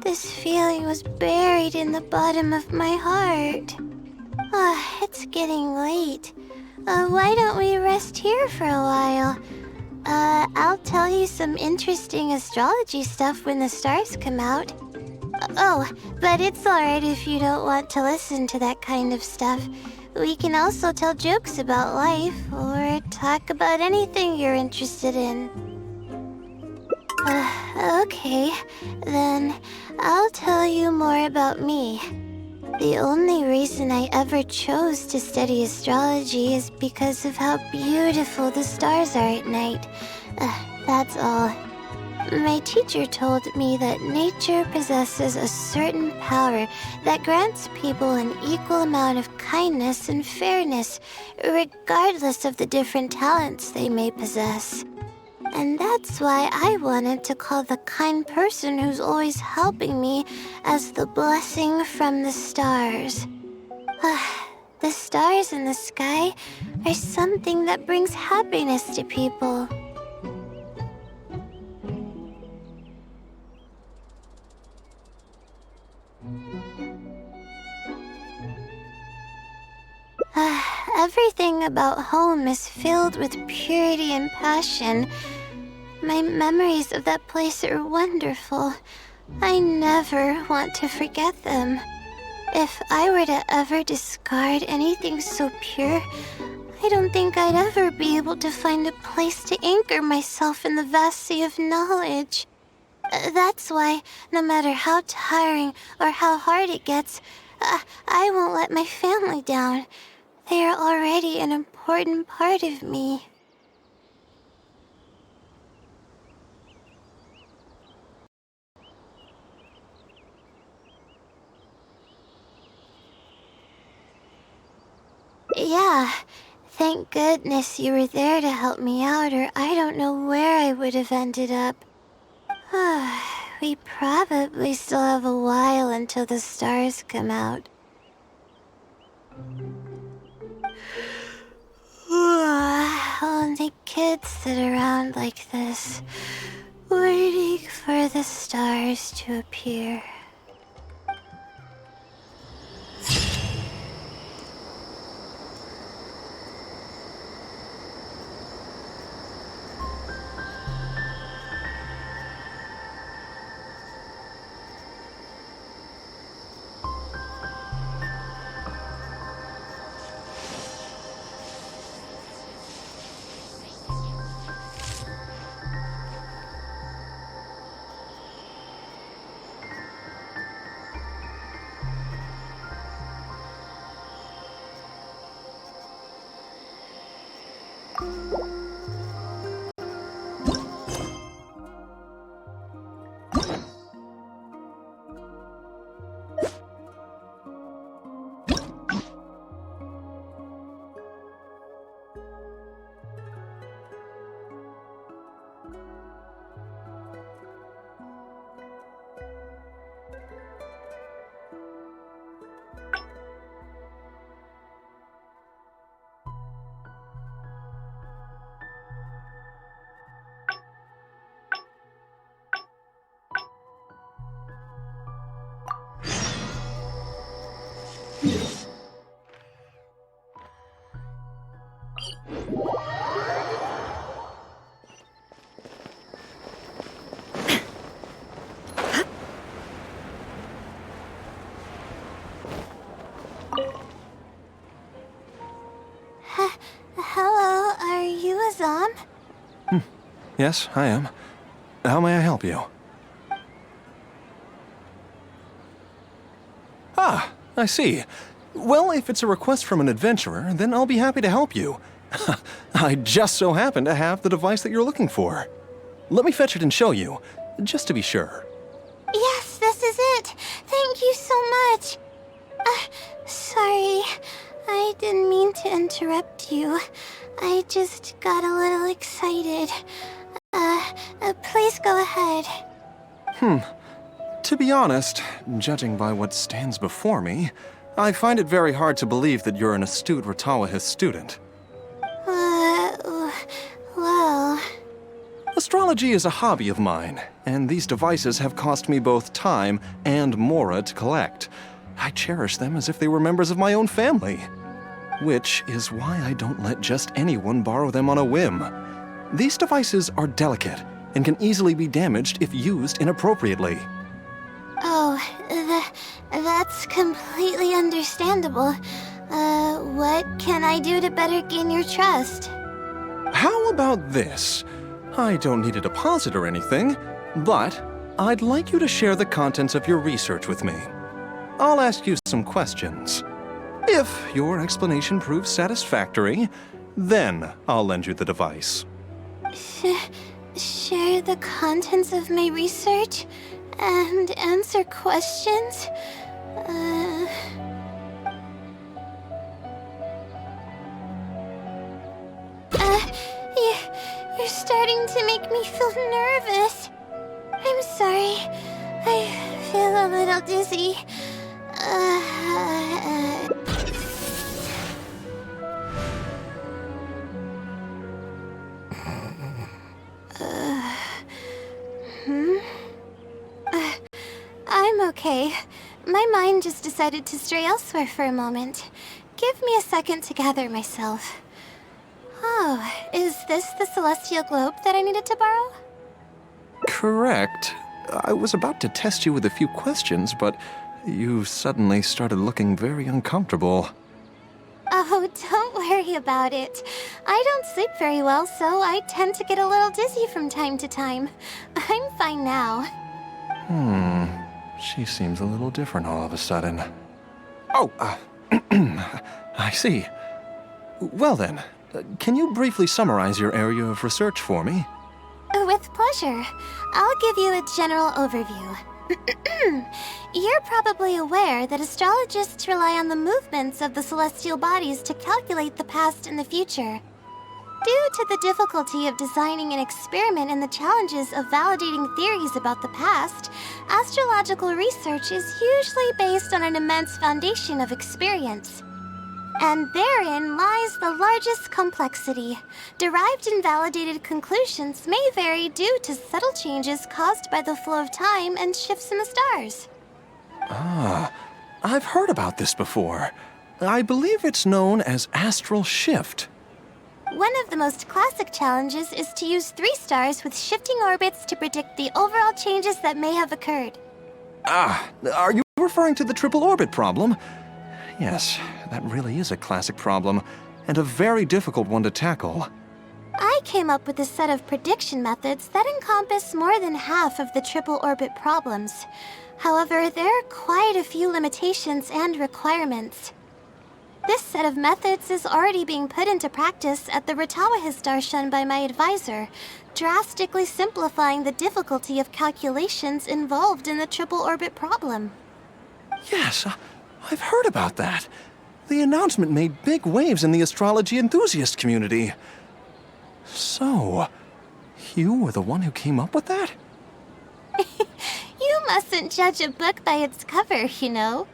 this feeling was buried in the bottom of my heart. It's getting late. Why don't we rest here for a while? I'll tell you some interesting astrology stuff when the stars come out. Oh, but it's alright if you don't want to listen to that kind of stuff. We can also tell jokes about life, or talk about anything you're interested in. Okay, then I'll tell you more about me. The only reason I ever chose to study astrology is because of how beautiful the stars are at night. That's all. My teacher told me that nature possesses a certain power that grants people an equal amount of kindness and fairness, regardless of the different talents they may possess. And that's why I wanted to call the kind person who's always helping me as the blessing from the stars. The stars in the sky are something that brings happiness to people. Everything about home is filled with purity and passion. My memories of that place are wonderful. I never want to forget them. If I were to ever discard anything so pure, I don't think I'd ever be able to find a place to anchor myself in the vast sea of knowledge. That's why, no matter how tiring or how hard it gets, I won't let my family down. They are already an important part of me. Yeah, thank goodness you were there to help me out, or I don't know where I would have ended up. We probably still have a while until the stars come out. Only kids sit around like this, waiting for the stars to appear. Hello, are you Azam? Yes, I am. How may I help you? Ah, I see. Well, if it's a request from an adventurer, then I'll be happy to help you. I just so happen to have the device that you're looking for. Let me fetch it and show you, just to be sure. Yes, this is it. Thank you so much. Sorry, I didn't mean to interrupt you. I just got a little excited. Please go ahead. To be honest, judging by what stands before me, I find it very hard to believe that you're an astute Ratawahist student. Well... Astrology is a hobby of mine, and these devices have cost me both time and mora to collect. I cherish them as if they were members of my own family. Which is why I don't let just anyone borrow them on a whim. These devices are delicate and can easily be damaged if used inappropriately. Oh, that's completely understandable. What can I do to better gain your trust? How about this? I don't need a deposit or anything, but I'd like you to share the contents of your research with me. I'll ask you some questions. If your explanation proves satisfactory, then I'll lend you the device. Share the contents of my research and answer questions? You're starting to make me feel nervous. I'm sorry. I feel a little dizzy. I'm okay. My mind just decided to stray elsewhere for a moment. Give me a second to gather myself. Oh, is this the celestial globe that I needed to borrow? Correct. I was about to test you with a few questions, but you suddenly started looking very uncomfortable. Oh, don't worry about it. I don't sleep very well, so I tend to get a little dizzy from time to time. I'm fine now. She seems a little different all of a sudden. Oh, I see. Well then, can you briefly summarize your area of research for me? With pleasure. I'll give you a general overview. You're probably aware that astrologists rely on the movements of the celestial bodies to calculate the past and the future. Due to the difficulty of designing an experiment and the challenges of validating theories about the past, astrological research is usually based on an immense foundation of experience. And therein lies the largest complexity. Derived and validated conclusions may vary due to subtle changes caused by the flow of time and shifts in the stars. Ah, I've heard about this before. I believe it's known as astral shift. One of the most classic challenges is to use 3 stars with shifting orbits to predict the overall changes that may have occurred. Ah, are you referring to the triple orbit problem? Yes, that really is a classic problem, and a very difficult one to tackle. I came up with a set of prediction methods that encompass more than half of the triple orbit problems. However, there are quite a few limitations and requirements. This set of methods is already being put into practice at the Ratawahist Darshan by my advisor, drastically simplifying the difficulty of calculations involved in the triple orbit problem. Yes, I've heard about that. The announcement made big waves in the astrology enthusiast community. So, you were the one who came up with that? You mustn't judge a book by its cover, you know.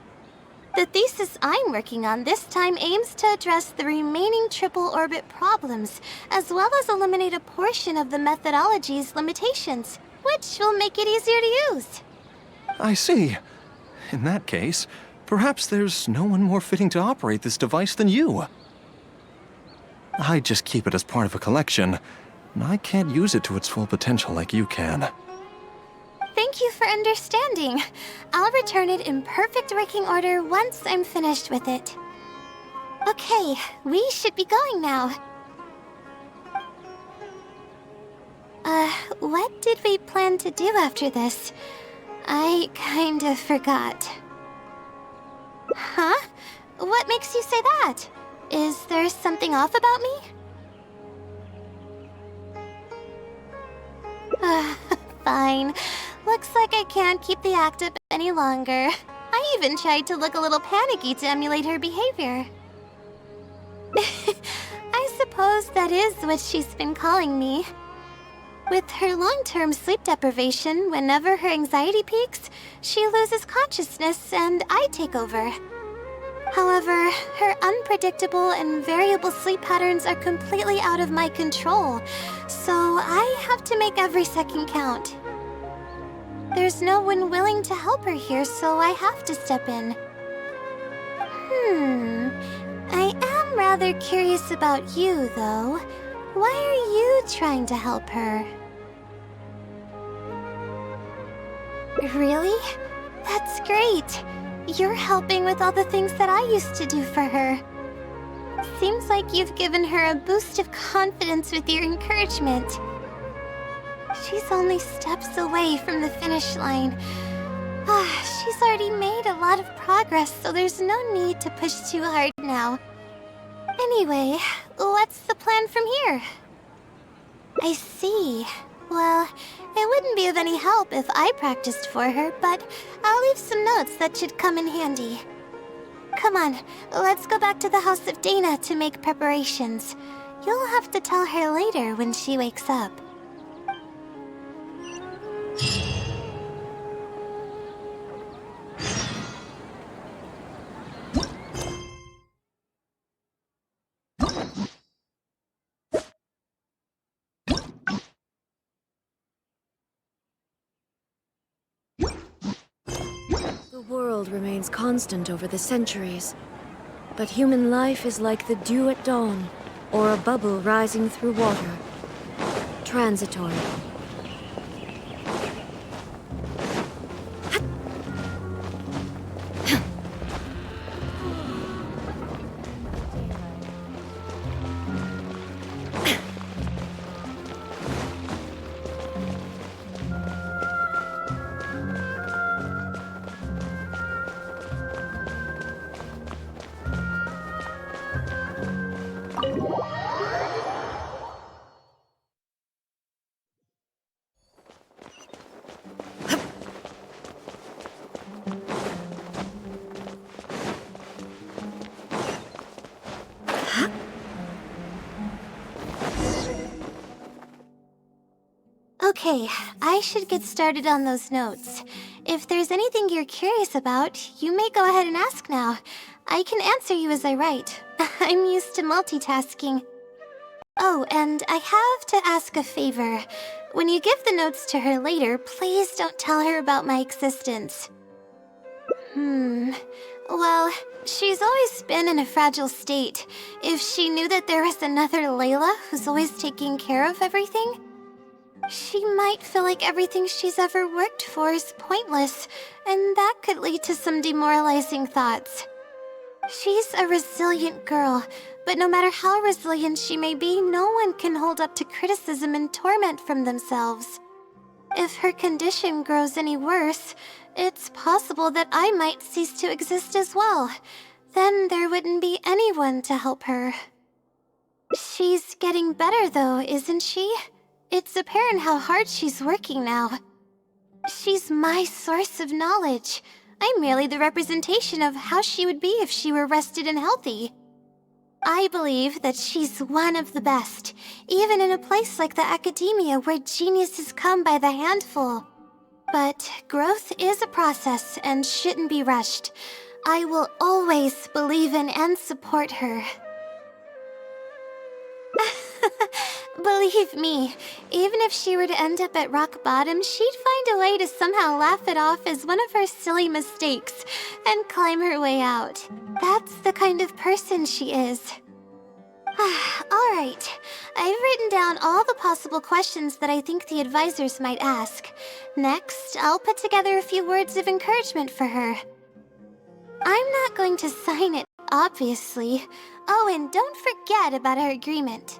The thesis I'm working on this time aims to address the remaining triple orbit problems, as well as eliminate a portion of the methodology's limitations, which will make it easier to use. I see. In that case, perhaps there's no one more fitting to operate this device than you. I just keep it as part of a collection, and I can't use it to its full potential like you can. Thank you for understanding. I'll return it in perfect working order once I'm finished with it. Okay, we should be going now. What did we plan to do after this? I kind of forgot. Huh? What makes you say that? Is there something off about me? Fine. Looks like I can't keep the act up any longer. I even tried to look a little panicky to emulate her behavior. I suppose that is what she's been calling me. With her long-term sleep deprivation, whenever her anxiety peaks, she loses consciousness and I take over. However, her unpredictable and variable sleep patterns are completely out of my control, so I have to make every second count. There's no one willing to help her here, so I have to step in. I am rather curious about you, though. Why are you trying to help her? Really? That's great. You're helping with all the things that I used to do for her. Seems like you've given her a boost of confidence with your encouragement. She's only steps away from the finish line. She's already made a lot of progress, so there's no need to push too hard now. Anyway, what's the plan from here? I see. Well, it wouldn't be of any help if I practiced for her, but I'll leave some notes that should come in handy. Come on, let's go back to the House of Dana to make preparations. You'll have to tell her later when she wakes up. The world remains constant over the centuries, but human life is like the dew at dawn, or a bubble rising through water. Transitory. Okay, I should get started on those notes. If there's anything you're curious about, you may go ahead and ask now. I can answer you as I write. I'm used to multitasking. Oh, and I have to ask a favor. When you give the notes to her later, please don't tell her about my existence. Well, she's always been in a fragile state. If she knew that there was another Layla who's always taking care of everything, she might feel like everything she's ever worked for is pointless, and that could lead to some demoralizing thoughts. She's a resilient girl, but no matter how resilient she may be, no one can hold up to criticism and torment from themselves. If her condition grows any worse, it's possible that I might cease to exist as well. Then there wouldn't be anyone to help her. She's getting better though, isn't she? It's apparent how hard she's working now. She's my source of knowledge. I'm merely the representation of how she would be if she were rested and healthy. I believe that she's one of the best, even in a place like the academia where geniuses come by the handful. But growth is a process and shouldn't be rushed. I will always believe in and support her. Believe me, even if she were to end up at rock bottom, she'd find a way to somehow laugh it off as one of her silly mistakes and climb her way out. That's the kind of person she is. All Alright, I've written down all the possible questions that I think the advisors might ask. Next, I'll put together a few words of encouragement for her. I'm not going to sign it, obviously. Oh, and don't forget about our agreement.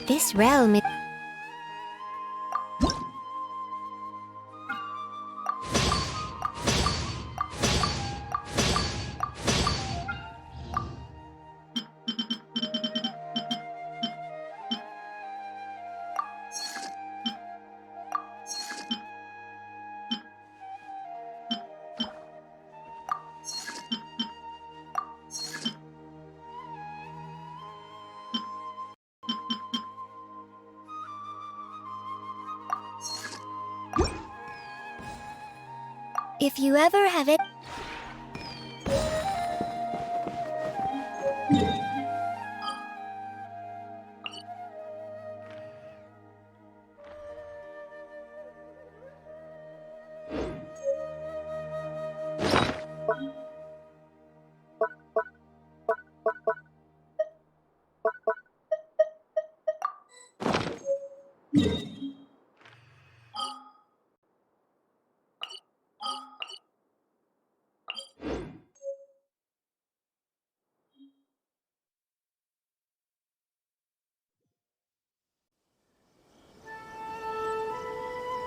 This realm is... If you ever have it...